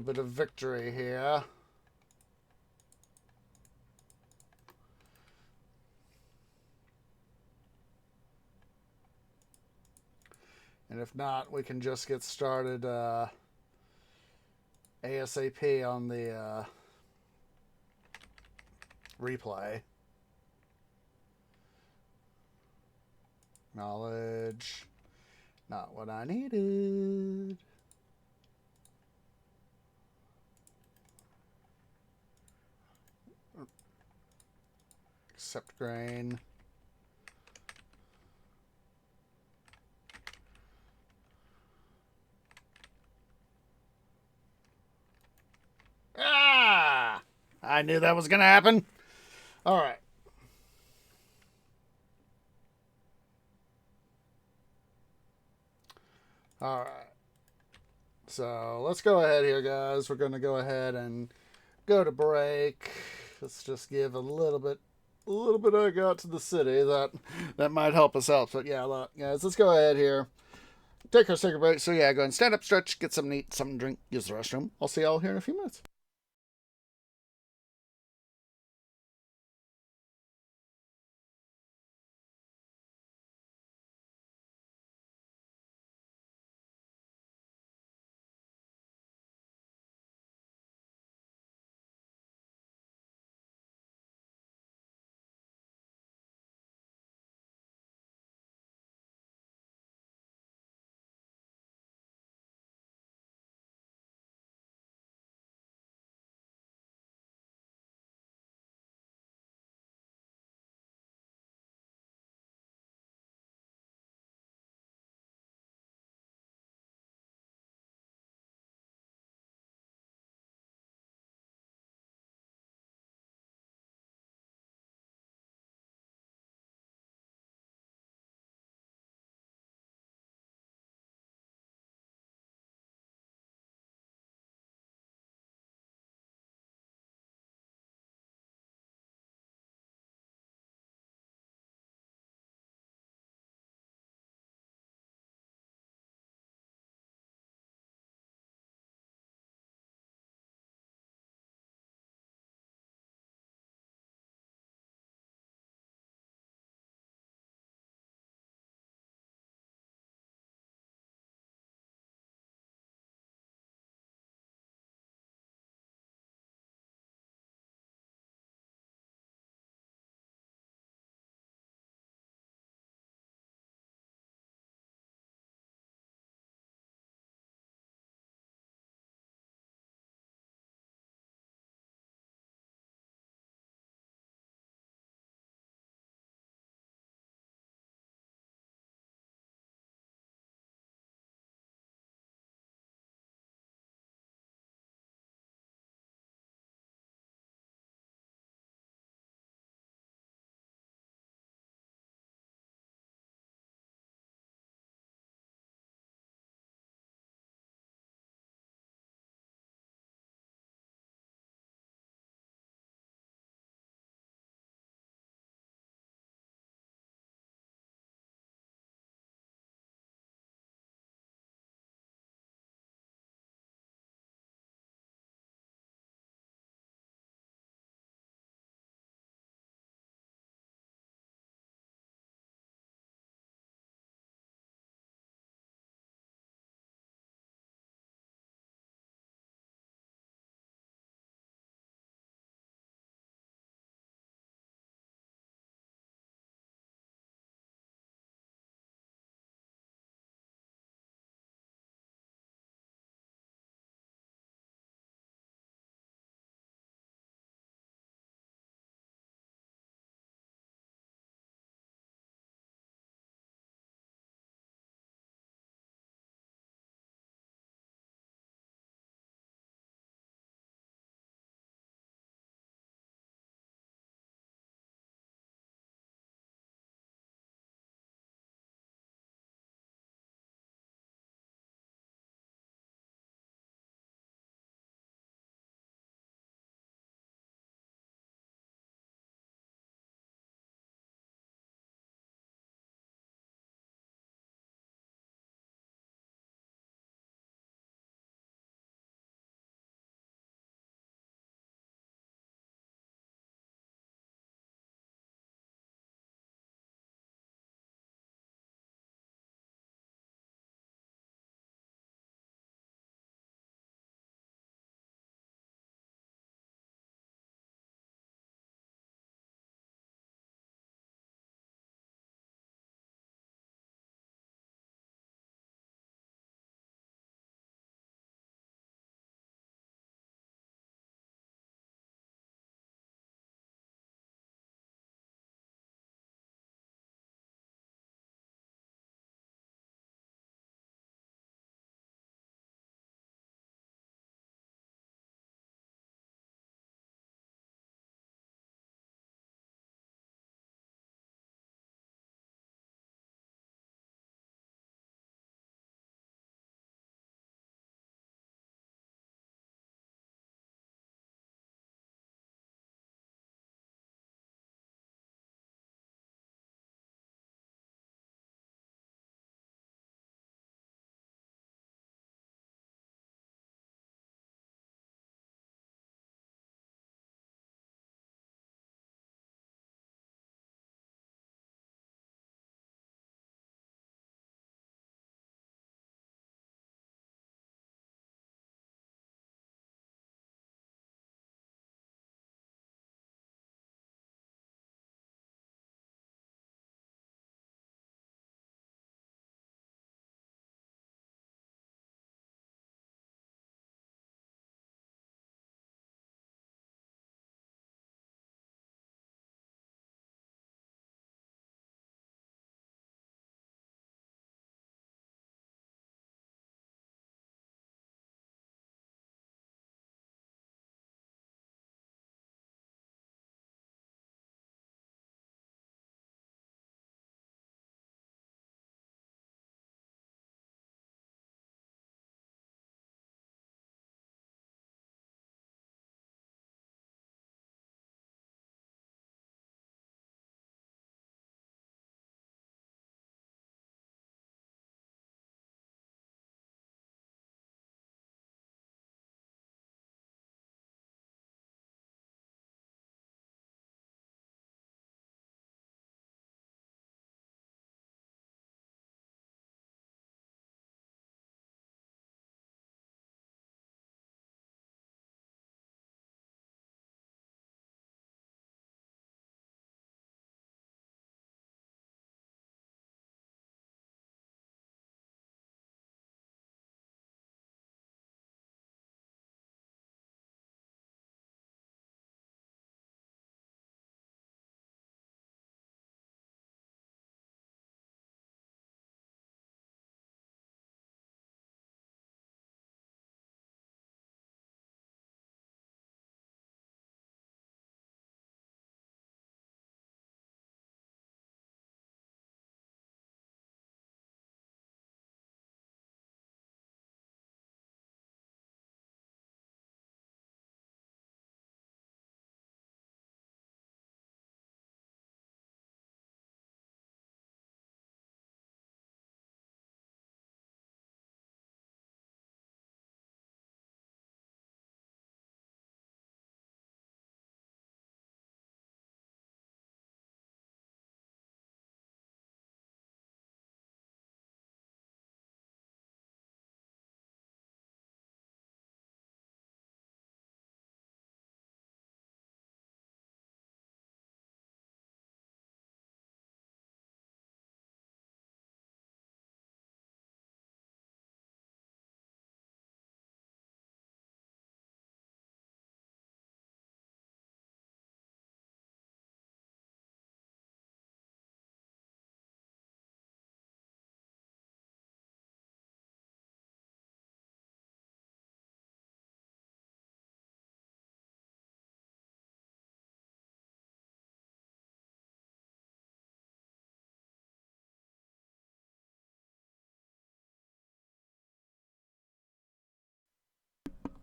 bit of victory here. And if not, we can just get started ASAP on the replay. Knowledge. Not what I needed. Accept grain. Ah! I knew that was going to happen. All right. All right. So let's go ahead here, guys. We're going to go ahead and go to break. Let's just give a little bit I got to the city. That might help us out. But yeah, look, guys, let's go ahead here. Take our second break. So yeah, go and stand up, stretch, get something to eat, something to drink, use the restroom. I'll see y'all here in a few minutes.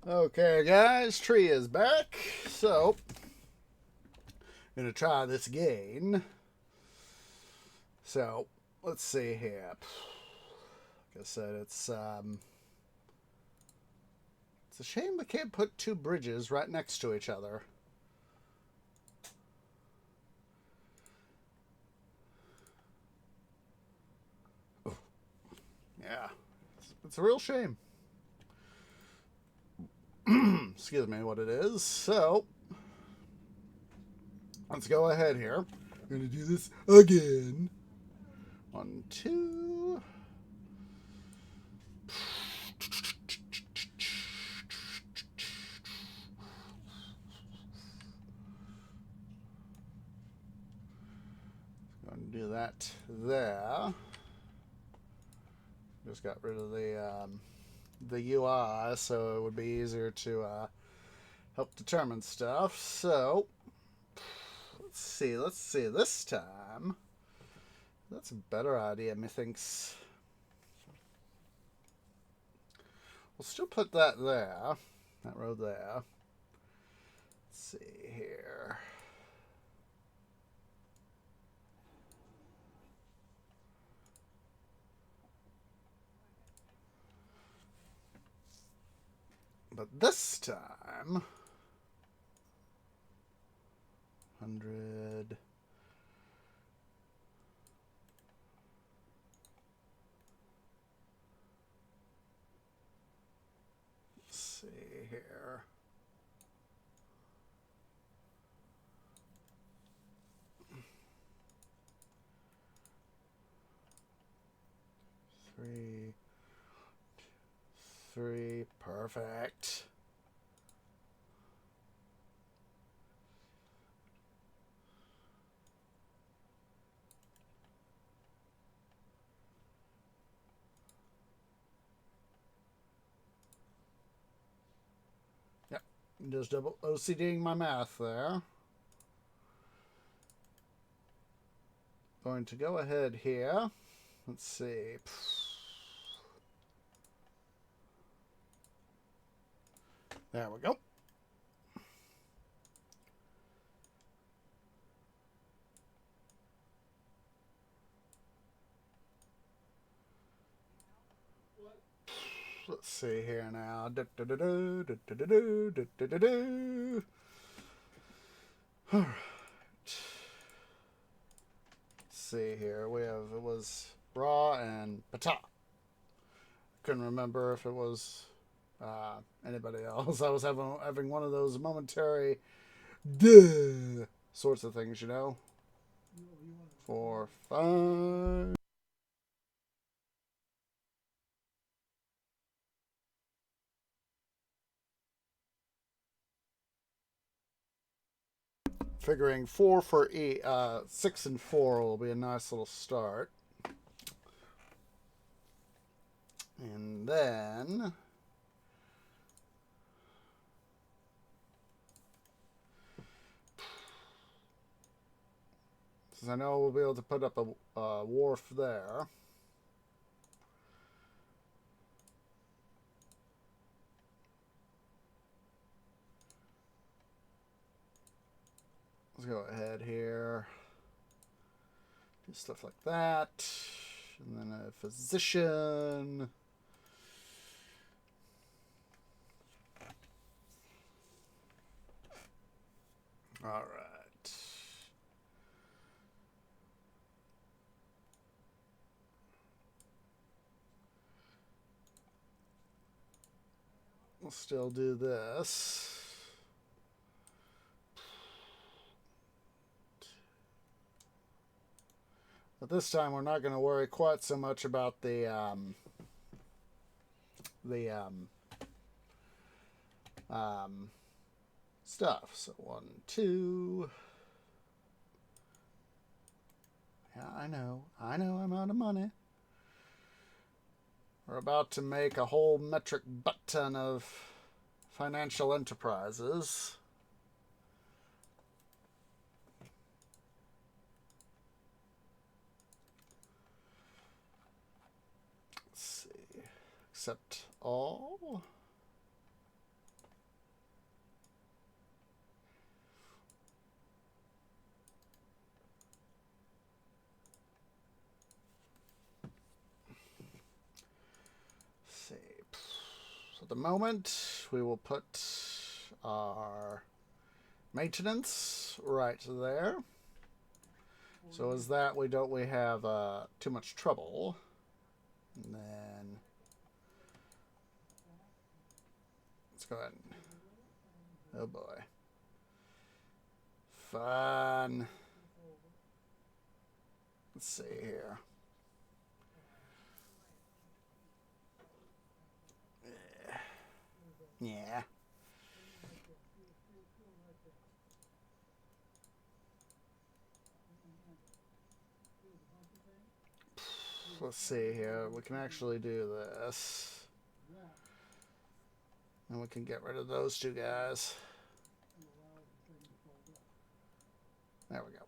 Okay, guys, tree is back. So, gonna try this again. So, let's see here. Like I said, it's a shame we can't put two bridges right next to each other. Yeah, it's a real shame. Excuse me, what it is. So, let's go ahead here. We're gonna do this again. 1, 2. Going to do that there. Just got rid of the UI, so it would be easier to help determine stuff. So let's see this time. That's a better idea, methinks. We'll still put that there, that row there. Let's see here. But this time, 100. Let's see here. Three, perfect. Yep, just double OCDing my math there. Going to go ahead here. Let's see. There we go. Let's see here now. All right. Let's see here. It was raw and pata. Couldn't remember if it was anybody else. I was having one of those momentary duh sorts of things, you know. 4, 5. Figuring 4 for 6 and 4 will be a nice little start. And then since I know we'll be able to put up a wharf there. Let's go ahead here. Do stuff like that. And then a physician. All right. We'll still do this. But this time we're not going to worry quite so much about the stuff. So 1, 2. Yeah, I know I'm out of money. We're about to make a whole metric butt ton of financial enterprises. Let's see. Accept all. at the moment, we will put our maintenance right there. So as that, we have too much trouble. And then let's go ahead and, oh boy. Fun. Let's see here. Yeah. Let's see here. We can actually do this. And we can get rid of those two guys. There we go.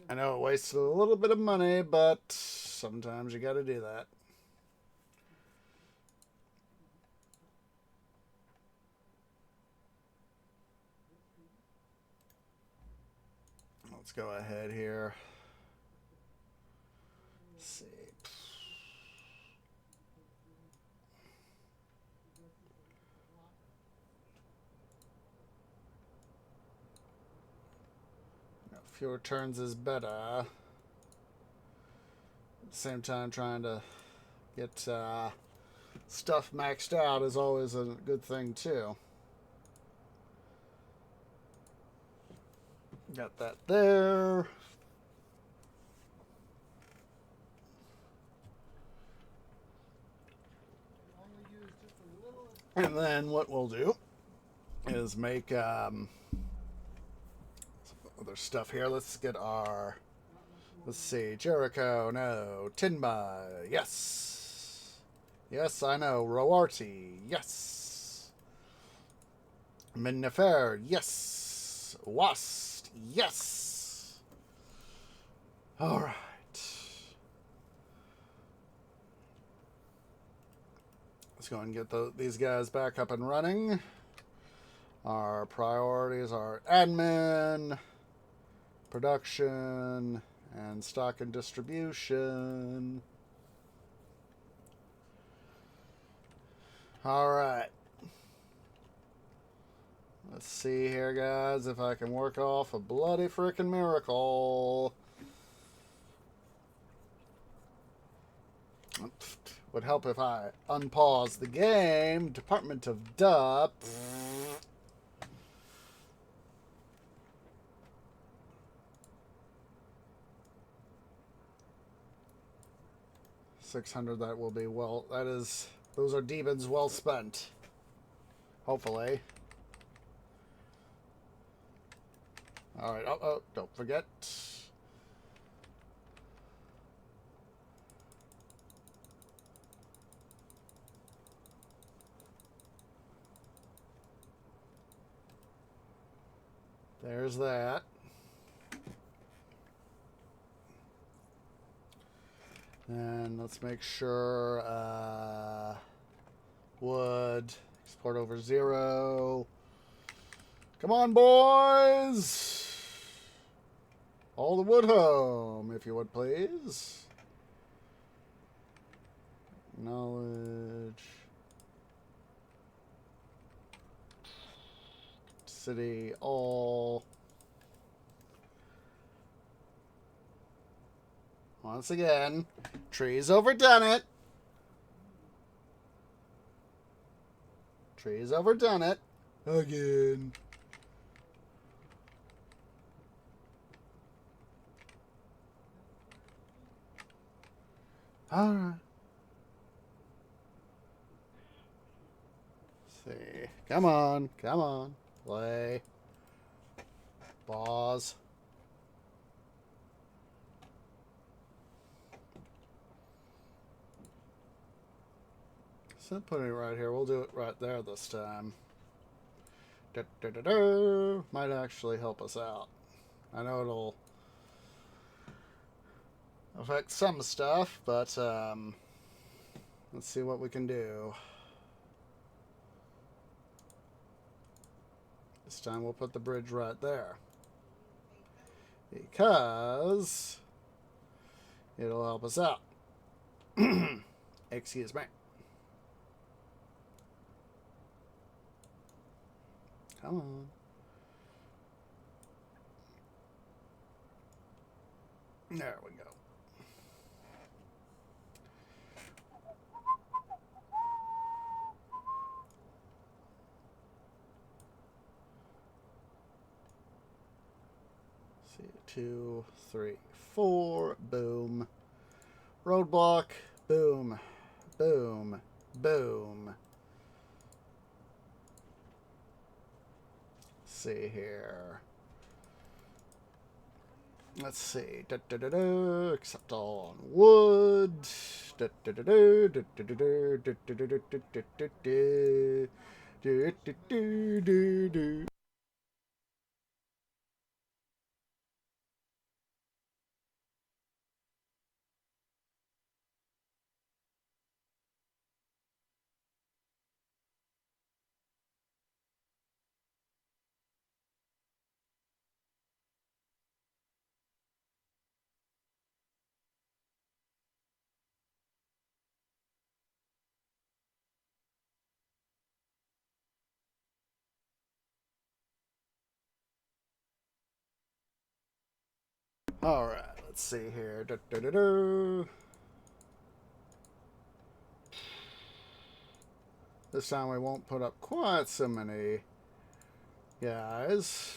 I know it wasted a little bit of money, but sometimes you got to do that. Let's go ahead here. Let's see. Fewer turns is better. At the same time, trying to get stuff maxed out is always a good thing too. Got that there. And then what we'll do is make some other stuff here. Let's get our, let's see, Jericho, no, Tinba, yes. Yes, I know, Roarty, yes. Minnefer, yes. Wast, yes. All right. Let's go and get these guys back up and running. Our priorities are admin, production, and stock and distribution. All right. Let's see here, guys, if I can work off a bloody frickin' miracle. Would help if I unpause the game. Department of Duh. 600, that will be well, that is, those are demons well spent. Hopefully. Alright, oh, don't forget. There's that. And let's make sure wood export over 0. Come on, boys! All the wood home, if you would please. Knowledge. City, all. Once again, trees overdone it. Trees overdone it. Again. Alright. See. Come on. Come on. Play. Pause. So putting it right here. We'll do it right there this time. Might actually help us out. I know it'll affect some stuff, but let's see what we can do. This time we'll put the bridge right there, because it'll help us out. Excuse me. Come on. There we go. See, 2, 3, 4. Boom. Roadblock. Boom. Boom. Boom. See here. Let's see. Except all on wood. Alright, let's see here. This time we won't put up quite so many guys.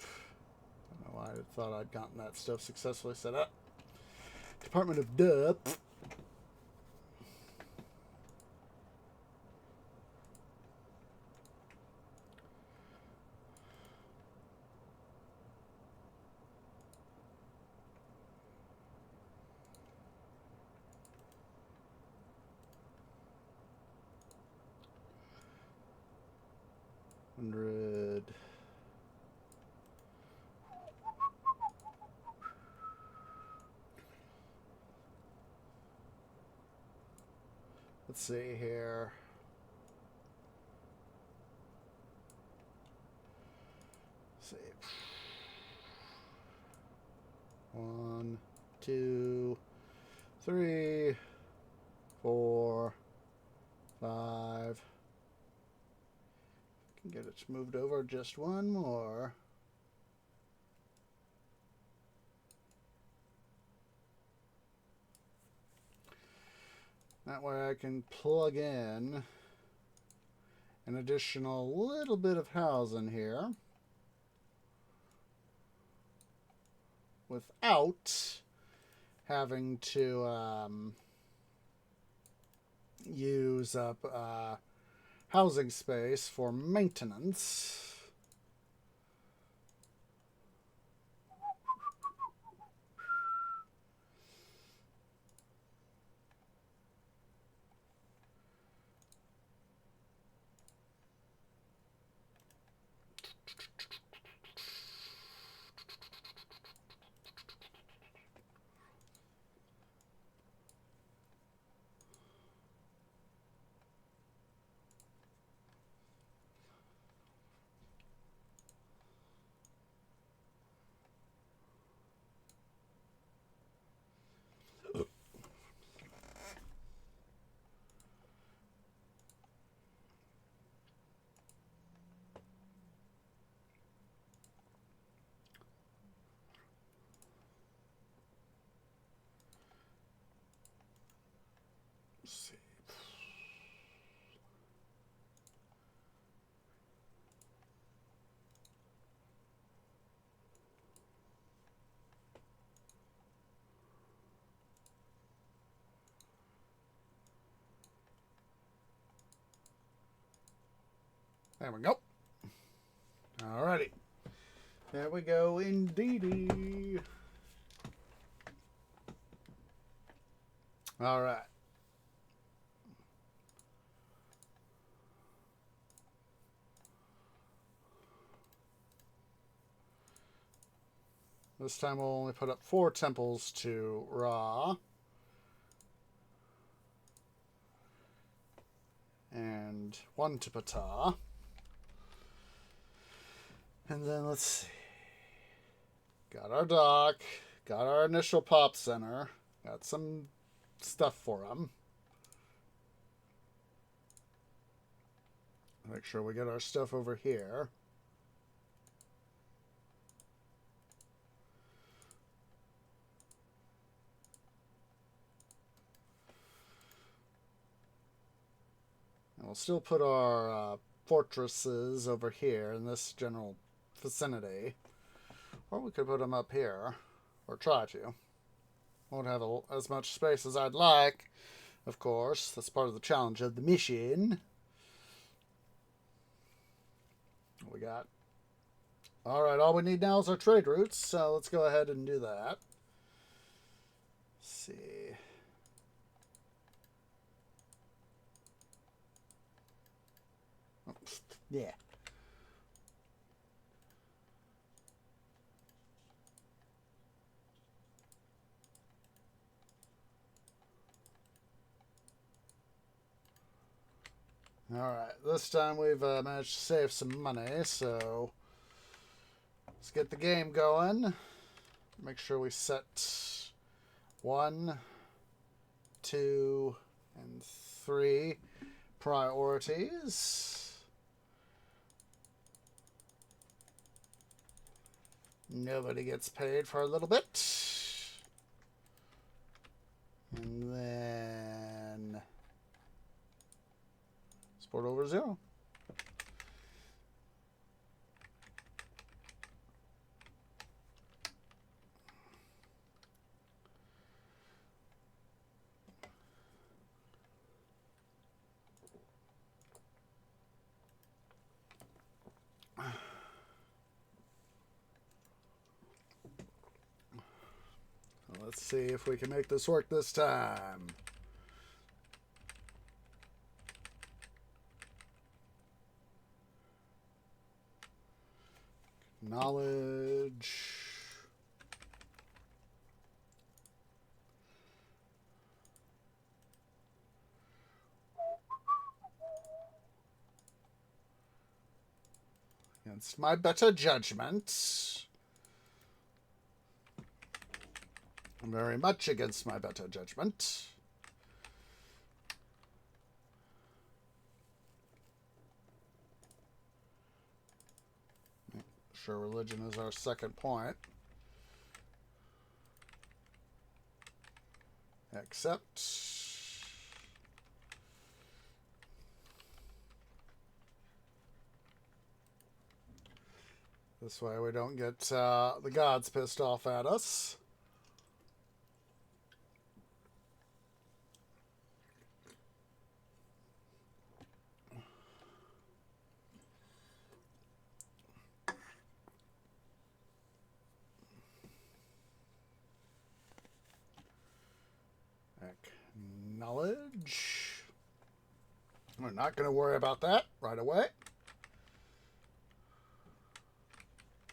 I don't know why I thought I'd gotten that stuff successfully set up. Department of Duh. 100. Let's see here. Let's see. 1, 2, 3, 4, 5. Can get it moved over just one more. That way I can plug in an additional little bit of housing here without having to use up housing space for maintenance. Let's see. There we go. Alrighty. There we go, indeedy. Alright. This time we'll only put up 4 temples to Ra. And 1 to Ptah. And then let's see. Got our dock. Got our initial pop center. Got some stuff for them. Make sure we get our stuff over here. And we'll still put our fortresses over here in this general vicinity. Or we could put them up here. Or try to. Won't have as much space as I'd like. Of course, that's part of the challenge of the mission. What we got? Alright, all we need now is our trade routes, so let's go ahead and do that. Let's see. Oh, yeah. Alright, this time we've managed to save some money, so let's get the game going. Make sure we set 1, 2, and 3 priorities. Nobody gets paid for a little bit. And then sport over 0. Let's see if we can make this work this time. Knowledge. Against my better judgment. Very much against my better judgment. Sure, religion is our second point. Accept. This way we don't get the gods pissed off at us. Acknowledge. We're not going to worry about that right away.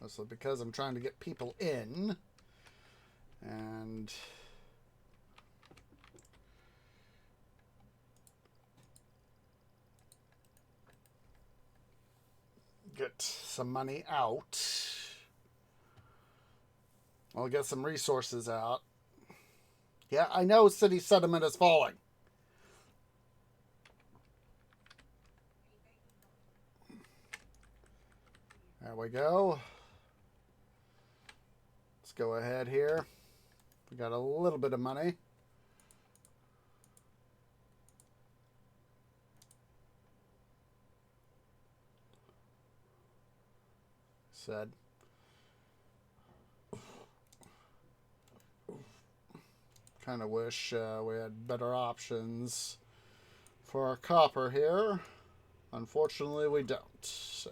Mostly because I'm trying to get people in. And get some money out. I'll get some resources out. Yeah, I know city sentiment is falling. There we go. Let's go ahead here. We got a little bit of money. Said. Kind of wish we had better options for our copper here. Unfortunately, we don't. So.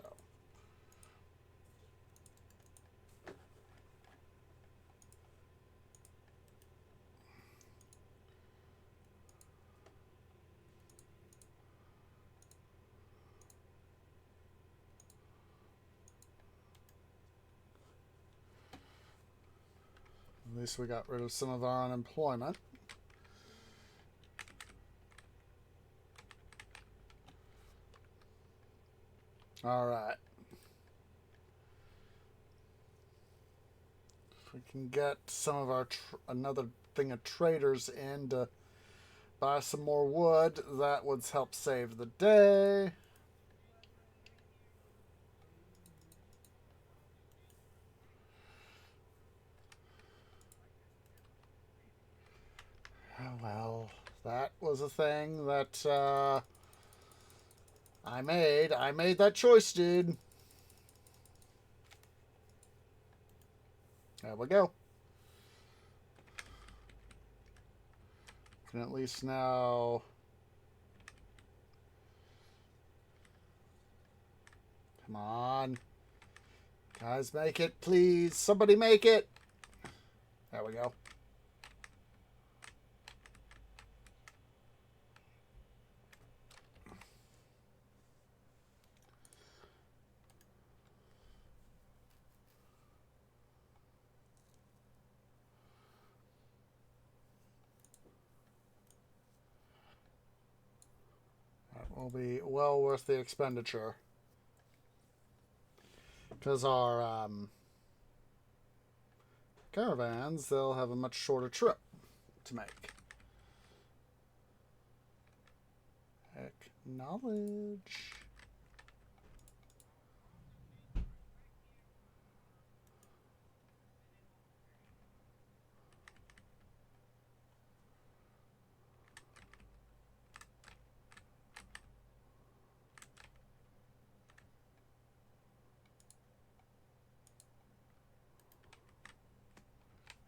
At least we got rid of some of our unemployment. All right. If we can get some of our another thing of traders in to Buy some more wood. That would help save the day. Oh, well, that was a thing that I made. I made that choice, dude. There we go. Can at least now... Come on. Guys, make it, please. Somebody make it. There we go. That will be well worth the expenditure. Because our caravans, they'll have a much shorter trip to make. Acknowledge.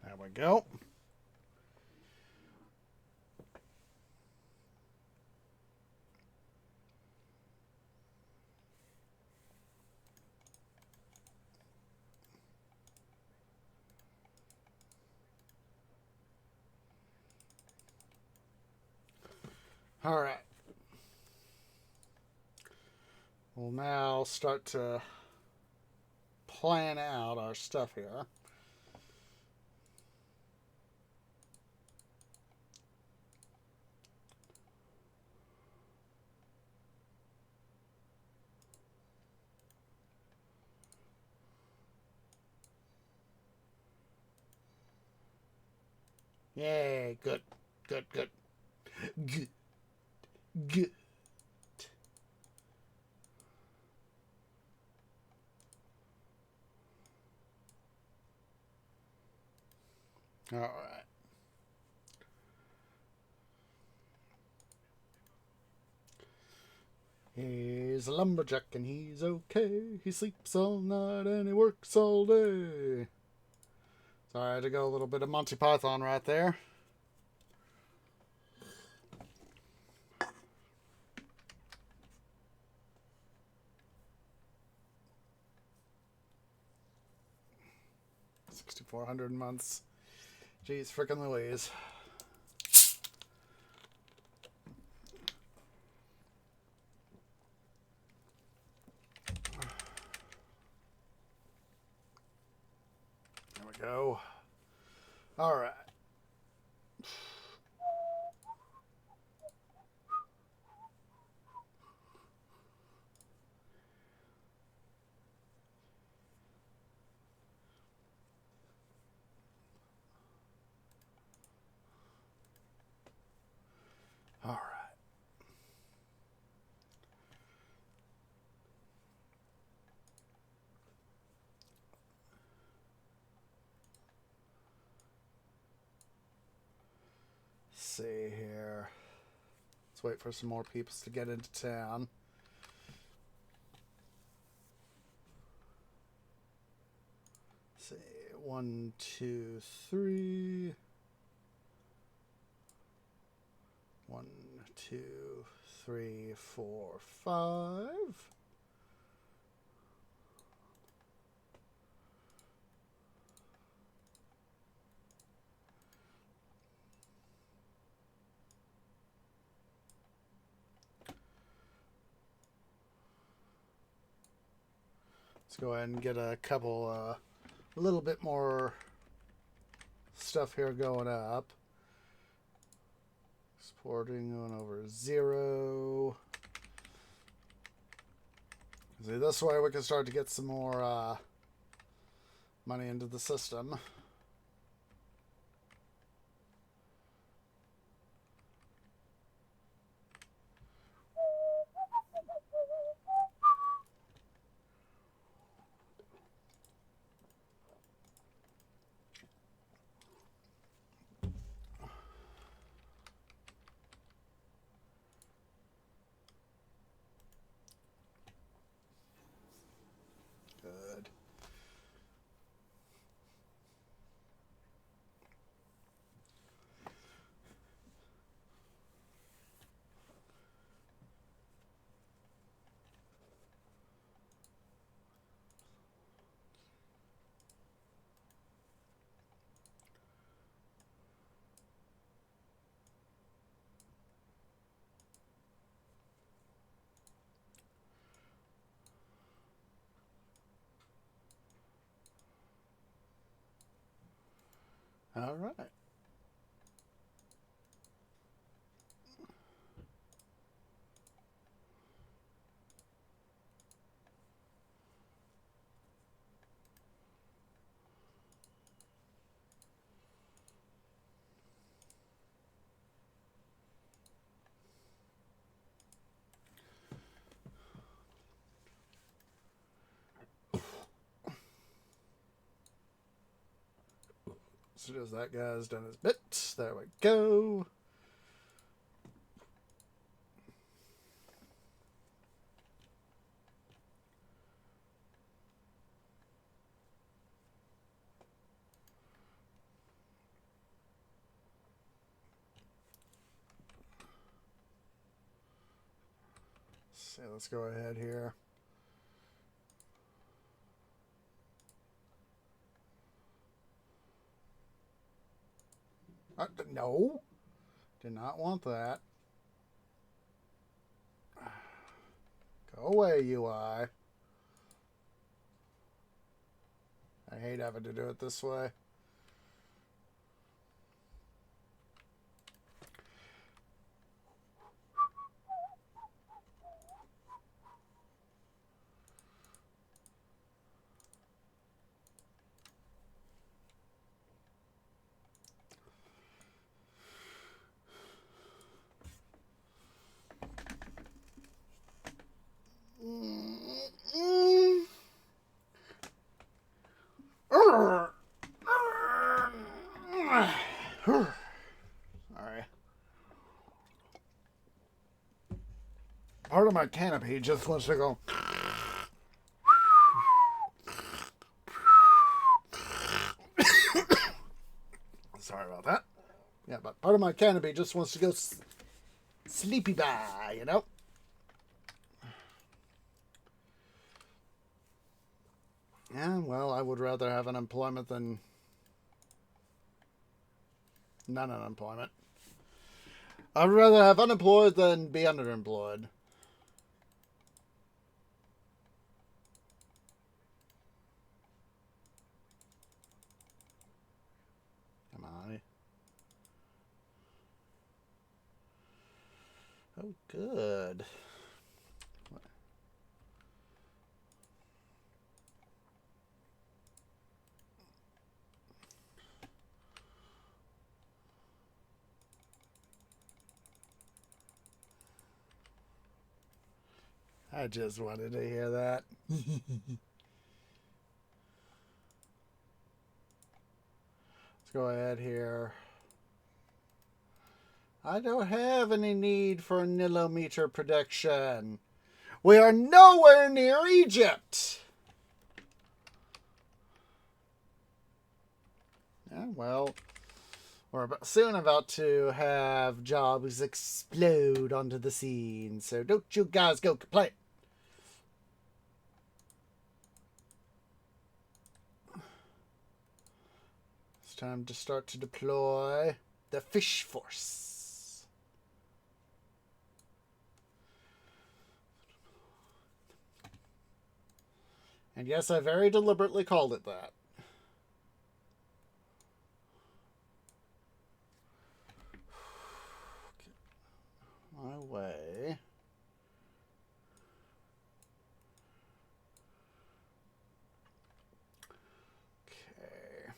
There we go. All right. We'll now start to plan out our stuff here. Yay, good, good, good. Good, good. All right. He's a lumberjack and he's okay. He sleeps all night and he works all day. Sorry, I had to go a little bit of Monty Python right there. $6,400 months. Jeez, frickin' Louise. There we go. All right. All right. Let's see here. Let's wait for some more people to get into town. Let's see. 1, 2, 3. 1, 2, 3, 4, 5. Let's go ahead and get a couple, a little bit more stuff here going up. Exporting going over 0. See, this way we can start to get some more money into the system. All right. As soon as that guy's done his bit, there we go. So let's go ahead here. No, did not want that. Go away, UI. I hate having to do it this way. Sorry. Part of my canopy just wants to go. Sorry about that. Yeah, but part of my canopy just wants to go sleepy bye, you know? Yeah, well, I would rather have unemployment than not unemployment. I'd rather have unemployed than be underemployed. Come on. Oh, good. I just wanted to hear that. Let's go ahead here. I don't have any need for nilometer prediction. We are nowhere near Egypt. Yeah, well, we're soon about to have jobs explode onto the scene, so don't you guys go complain. It's time to start to deploy the fish force. And yes, I very deliberately called it that. My way. Okay.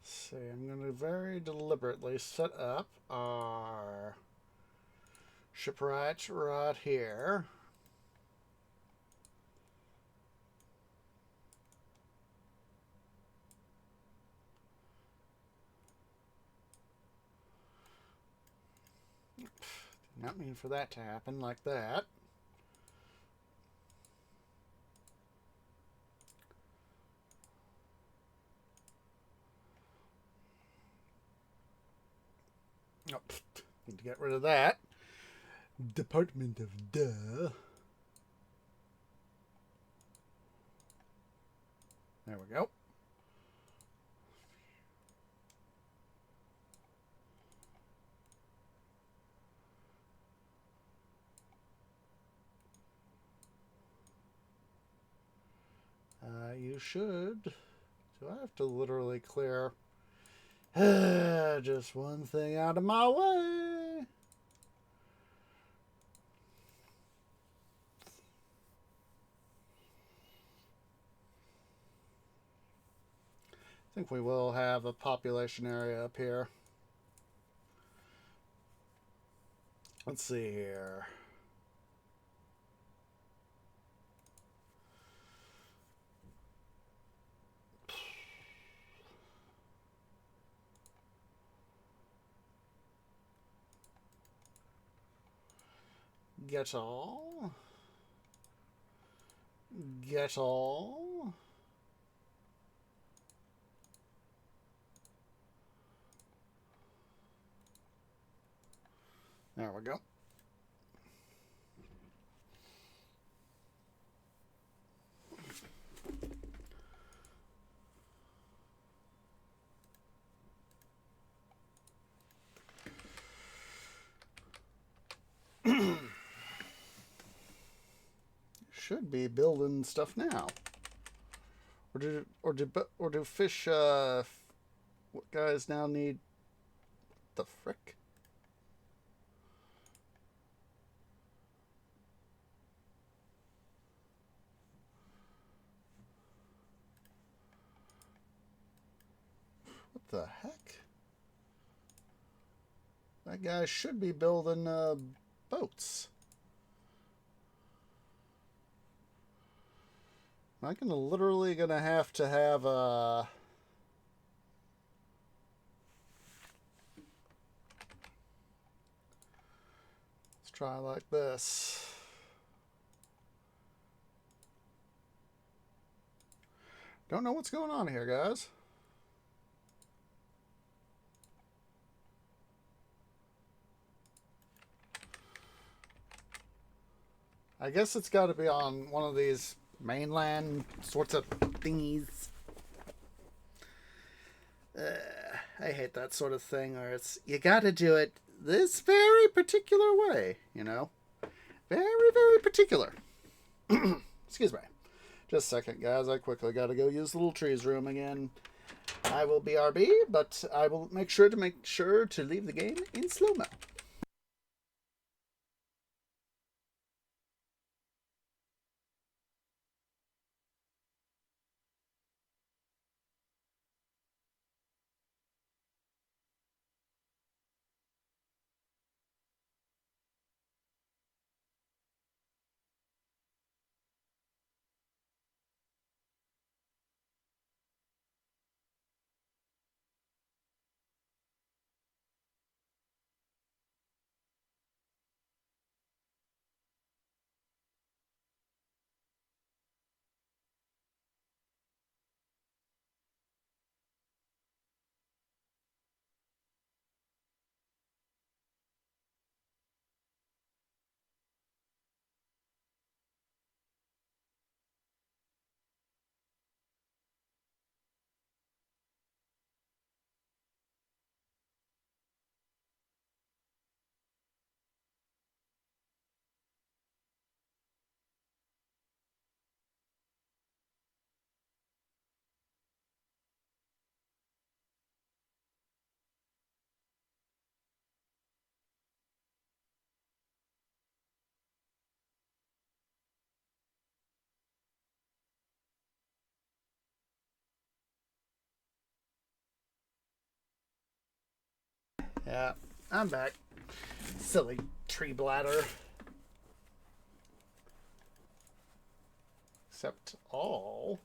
See, I'm going to very deliberately set up our shipwright right here. Did not mean for that to happen like that. Oh, need to get rid of that. Department of Duh. There we go. You should. Do I have to literally clear just one thing out of my way? I think we will have a population area up here. Let's see here. Get all. Get all. There we go. Should be building stuff now. Or do fish what guys now need? What the frick? What the heck? That guy should be building boats. Am I literally gonna have to have a... Let's try like this. Don't know what's going on here, guys. I guess it's got to be on one of these mainland sorts of thingies. I hate that sort of thing, or it's you got to do it this very particular way, you know? Very, very particular. Excuse me. Just a second, guys. I quickly got to go use the little trees room again. I will BRB, but I will make sure to leave the game in slow-mo. Yeah, I'm back. Silly tree bladder. Except all.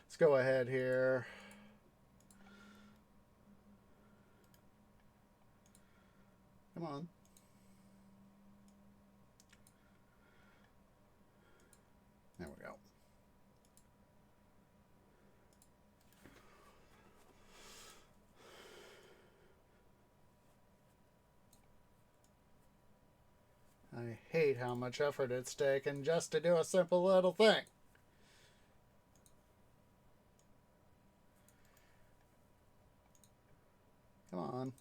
Let's go ahead here. Come on. There we go. I hate how much effort it's taken just to do a simple little thing. Come on.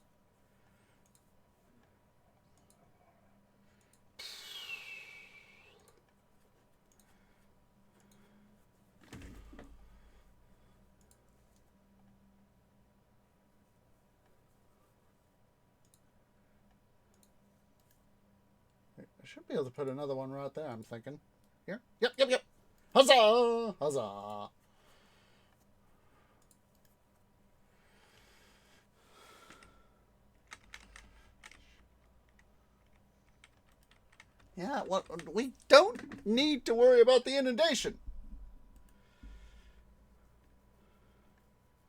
I should be able to put another one right there, I'm thinking. Here? Yep, yep, yep. Huzzah! Huzzah! Yeah, we don't need to worry about the inundation.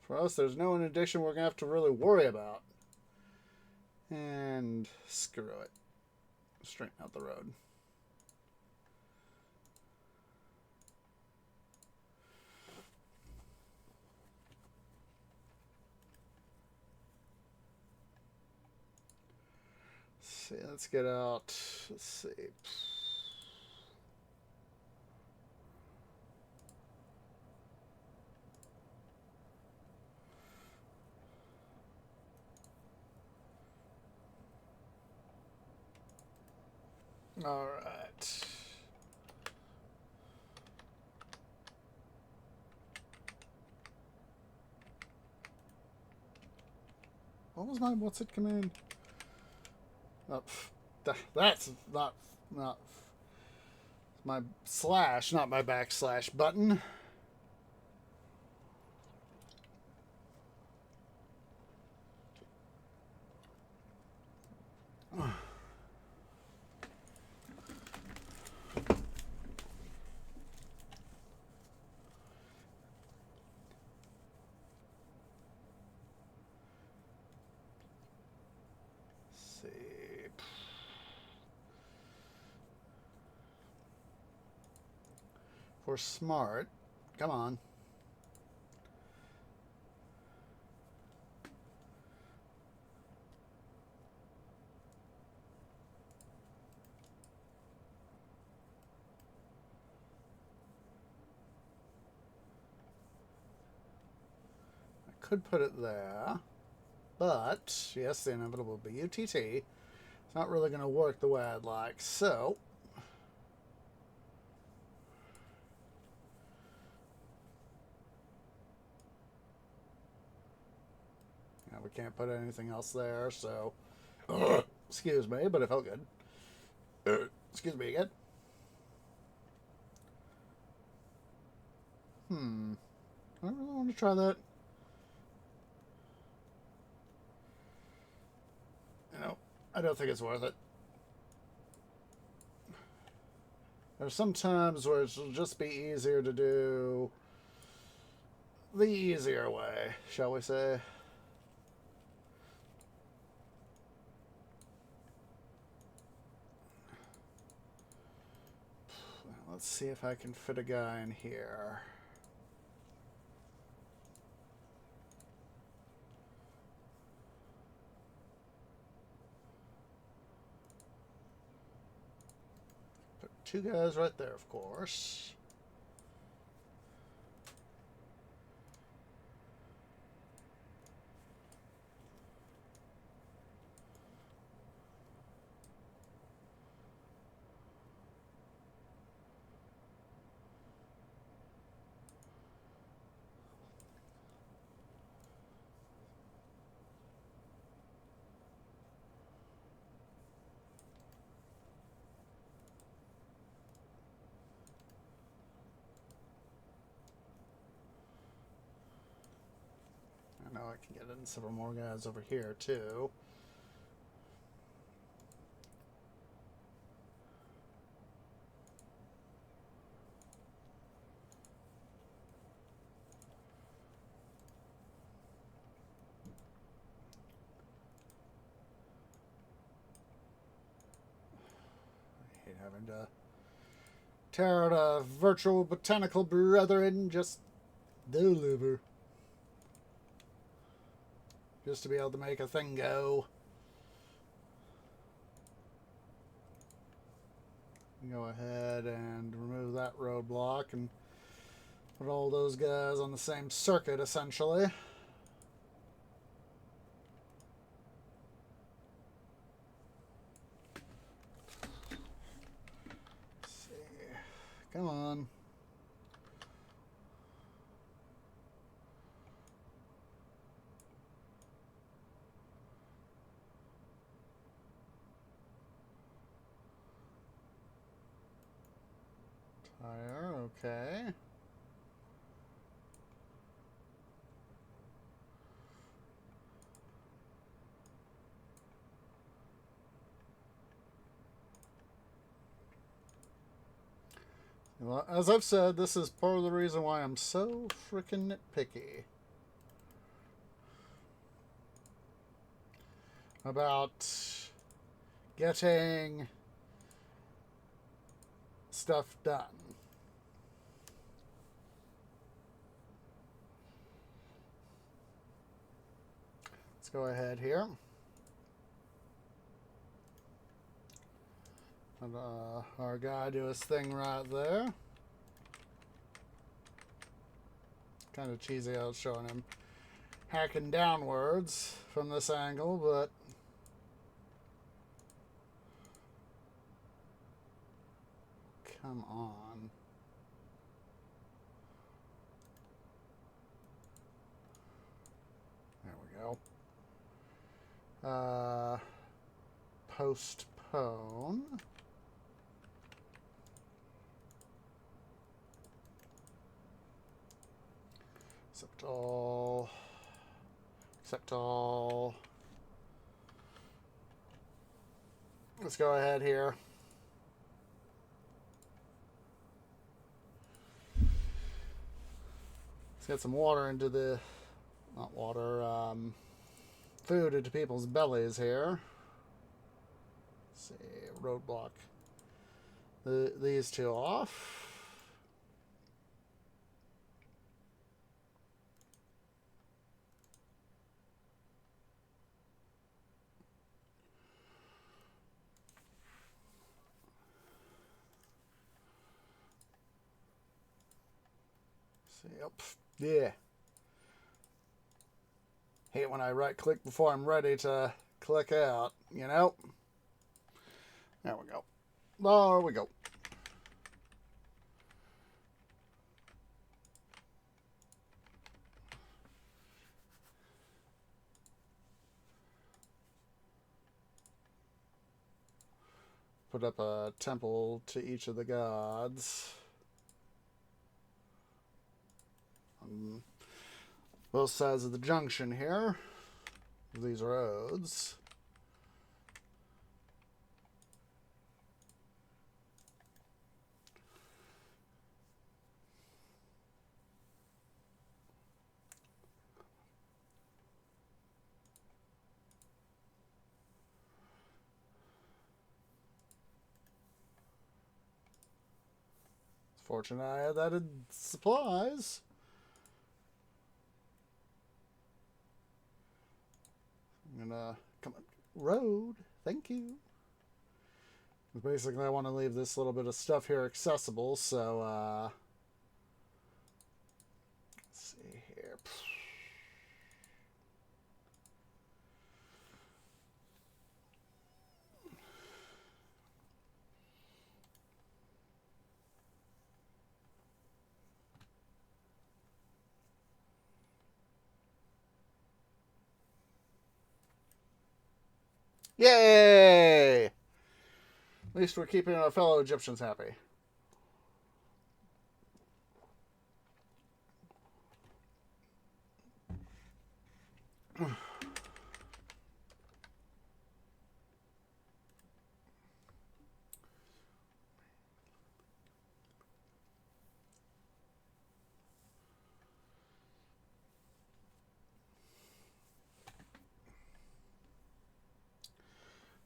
For us, there's no inundation we're going to have to really worry about. And screw it. Straighten out the road. See, let's get out. Let's see. All right. What was my what's it command? Oh, that's not my slash, not my backslash button. For smart. Come on. I could put it there. But, yes, the inevitable BUTT. It's not really going to work the way I'd like. So, yeah, we can't put anything else there, so... excuse me, but it felt good. Excuse me again. I really want to try that. You know, I don't think it's worth it. There's some times where it'll just be easier to do the easier way, shall we say. Let's see if I can fit a guy in here. Put two guys right there, of course. I know I can get in several more guys over here, too. I hate having to tear out a virtual botanical brethren just deliver. Just to be able to make a thing go. Go ahead and remove that roadblock and put all those guys on the same circuit, essentially. Fire, okay. Well, as I've said, this is part of the reason why I'm so freaking nitpicky about getting stuff done. Let's go ahead here. And our guy do his thing right there. Kind of cheesy how it's showing him hacking downwards from this angle, but come on. There we go. Postpone. Accept all. Accept all. Let's go ahead here. Let's get some water into the, not water, food into people's bellies here. Let's see, roadblock these two off. Yep. Yeah. Hate when I right click before I'm ready to click out, you know? There we go. There we go. Put up a temple to each of the gods. On both sides of the junction here. These roads. Fortunate I had that in supplies. I'm gonna come on. Road. Thank you. Basically, I want to leave this little bit of stuff here accessible, so let's see here. Yay! At least we're keeping our fellow Egyptians happy.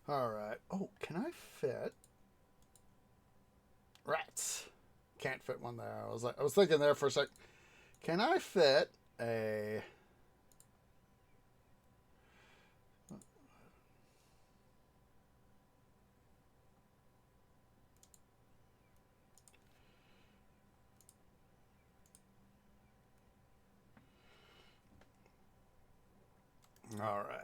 Alright. Oh, can I fit? Rats. Can't fit one there. I was thinking there for a sec. Can I fit a... Alright.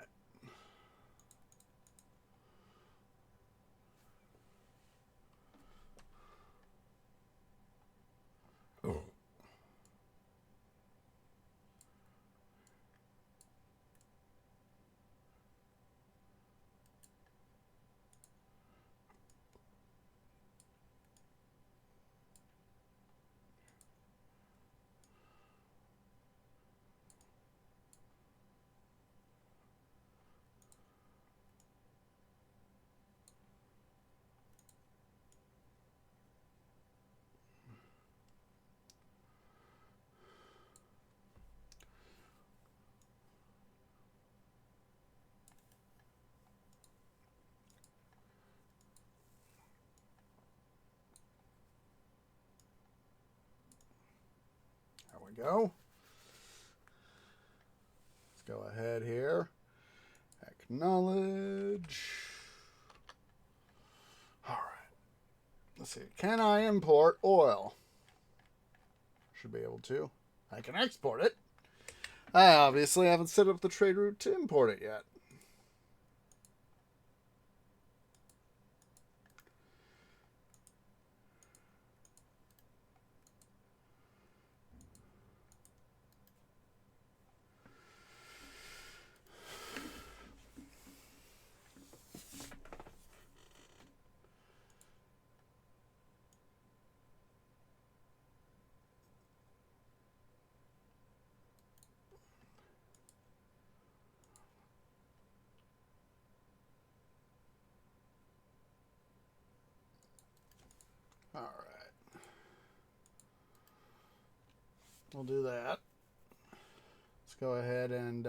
Oh. we go. Let's go ahead here. Acknowledge. All right. Let's see. Can I import oil? Should be able to. I can export it. I obviously haven't set up the trade route to import it yet. All right. We'll do that. Let's go ahead and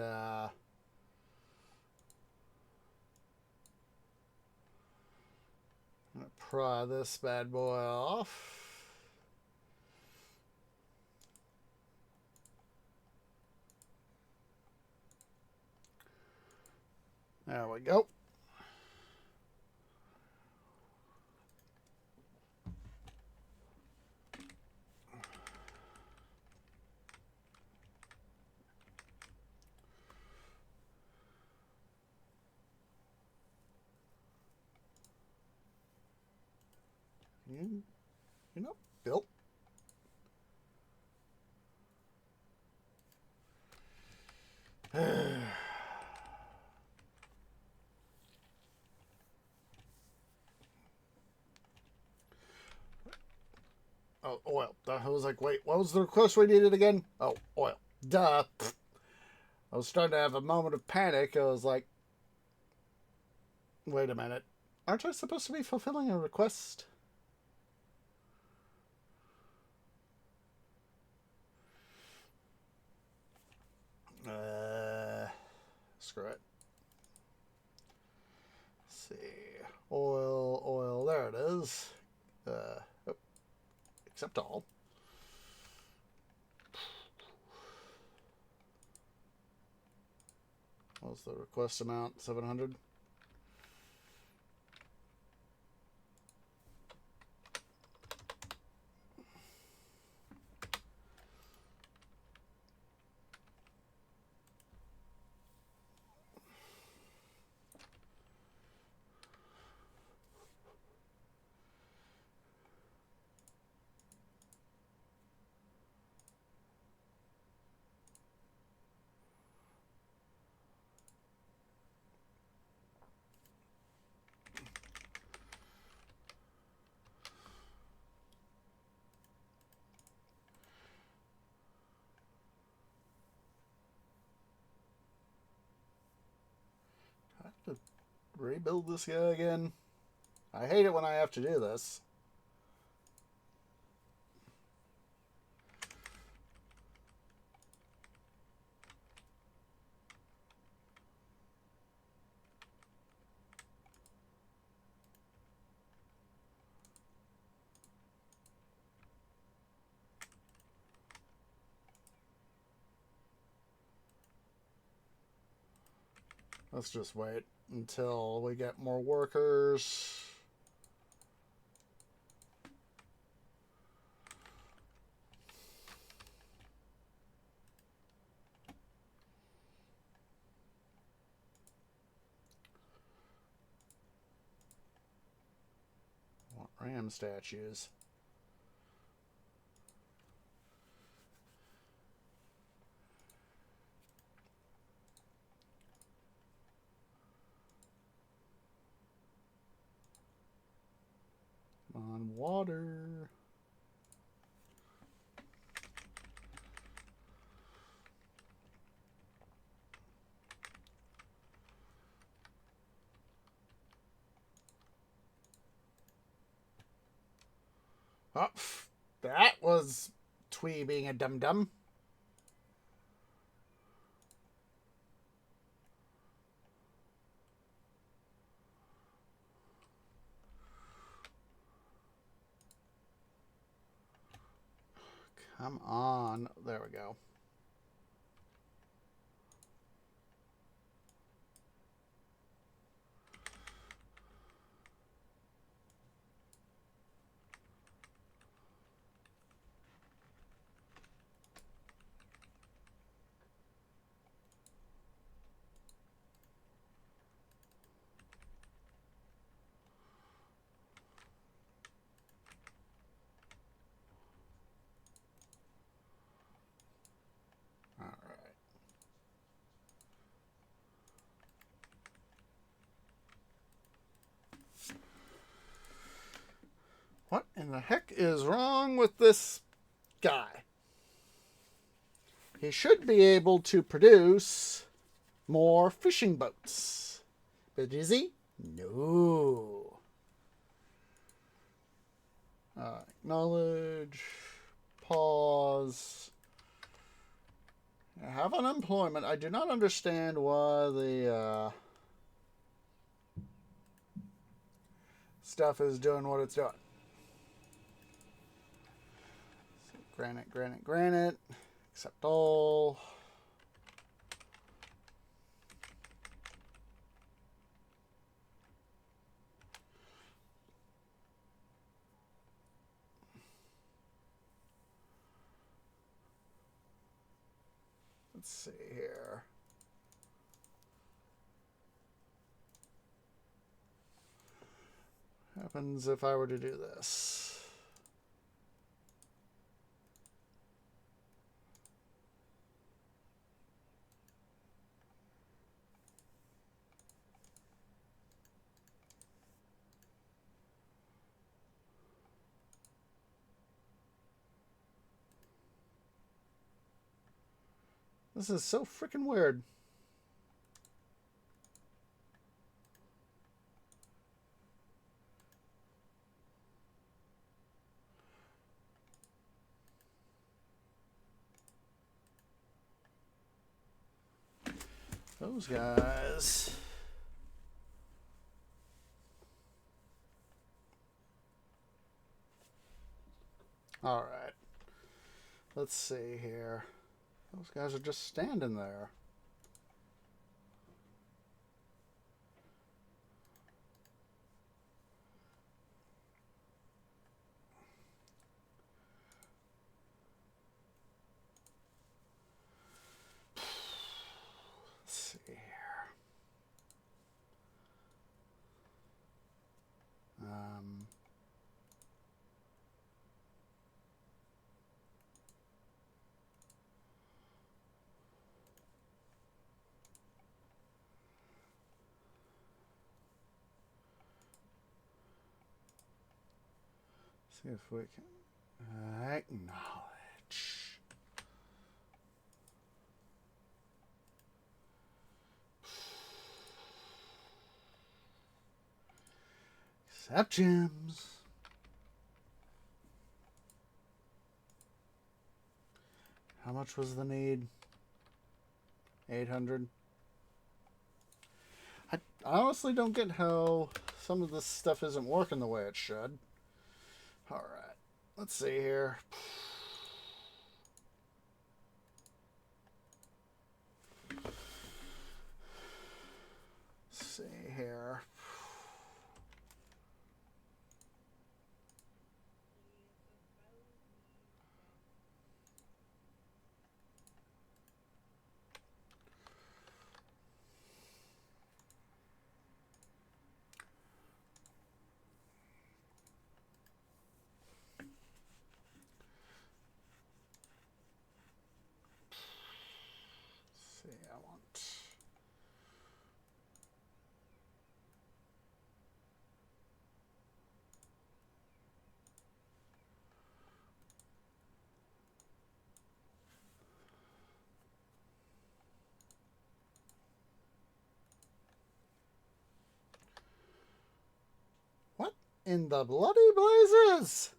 pry this bad boy off. There we go. You know, Bill. Oh, oil. I was like, wait, what was the request we needed again? Oh, oil. Duh. I was starting to have a moment of panic. I was like, wait a minute. Aren't I supposed to be fulfilling a request? Screw it. Let's see. Oil. There it is. Accept all. What was the request amount? 700. To rebuild this guy again. I hate it when I have to do this. Let's just wait until we get more workers. Want ram statues. On water. Oh, that was Twee being a dum-dum. Come on. There we go. What in the heck is wrong with this guy? He should be able to produce more fishing boats. But is he? No. Acknowledge. Pause. I have unemployment. I do not understand why the stuff is doing what it's doing. Granite. Accept all. Let's see here. What happens if I were to do this? This is so freaking weird. Those guys. All right. Let's see here. Those guys are just standing there. Let's see here. See if we can acknowledge. Accept gems. How much was the need? 800. I honestly don't get how some of this stuff isn't working the way it should. All right, let's see here. Let's see here. What in the bloody blazes?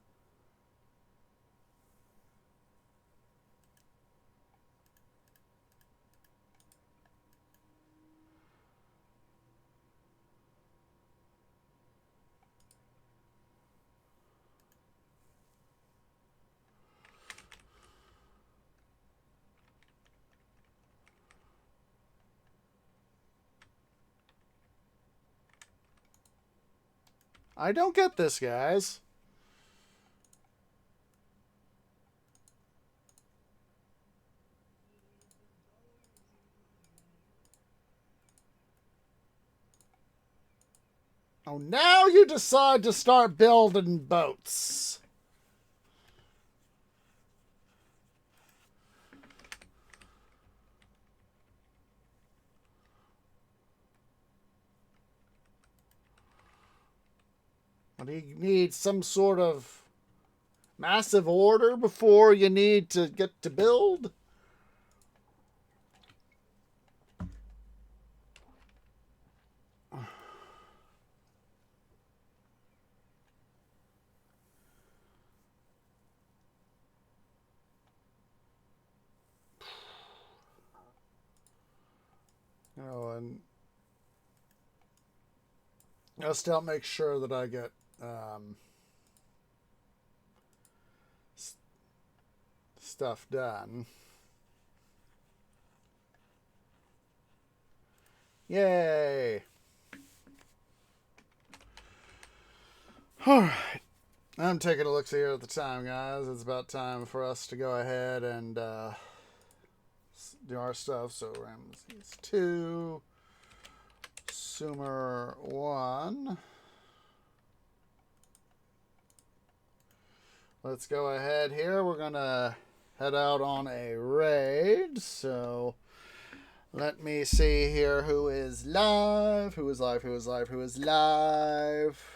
I don't get this, guys. Oh, now you decide to start building boats. What do you need? Some sort of massive order before you need to get to build? And I'll still make sure that I get stuff done. Yay! All right. I'm taking a look here at the time, guys. It's about time for us to go ahead and do our stuff. So Ramses II, Sumer 1. Let's go ahead here. We're going to head out on a raid. So let me see here who is live. Who is live? Who is live? Who is live?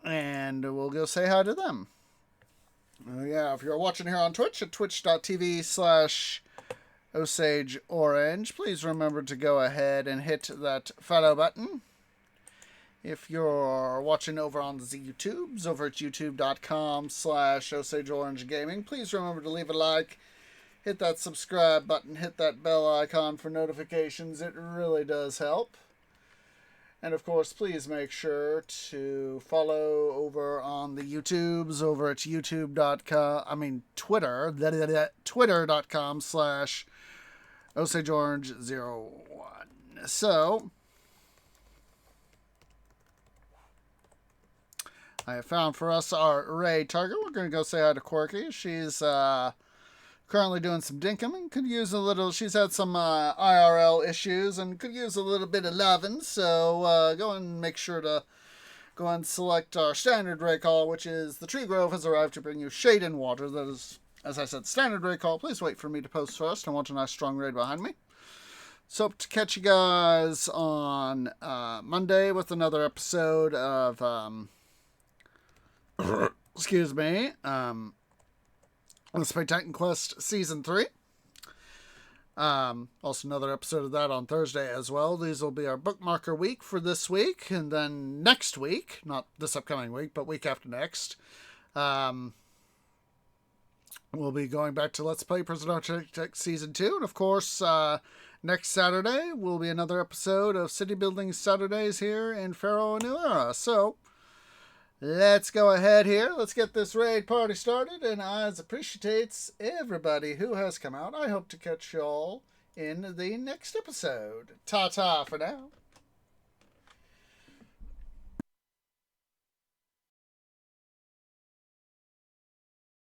And we'll go say hi to them. Yeah, if you're watching here on Twitch at twitch.tv/OsageOrange, please remember to go ahead and hit that follow button. If you're watching over on the YouTubes, over at youtube.com/OsageOrangeGaming, please remember to leave a like, hit that subscribe button, hit that bell icon for notifications. It really does help. And of course, please make sure to follow over on the YouTubes, over at twitter.com/OsageOrange01. So, I have found for us our raid target. We're going to go say hi to Quirky. She's currently doing some dinkum and could use a little. She's had some IRL issues and could use a little bit of loving. So go and make sure to go and select our standard raid call, which is the Tree Grove has arrived to bring you shade and water. That is, as I said, standard raid call. Please wait for me to post first. I want a nice strong raid behind me. So hope to catch you guys on Monday with another episode of excuse me. Let's play Titan Quest Season 3. Also another episode of that on Thursday as well. These will be our bookmarker week for this week. And then next week, not this upcoming week, but week after next, we'll be going back to Let's Play Prison Architect Season 2. And of course, next Saturday will be another episode of City Building Saturdays here in Pharaoh, New Era. So, let's go ahead here. Let's get this raid party started. And as appreciates everybody who has come out, I hope to catch y'all in the next episode. Ta-ta for now.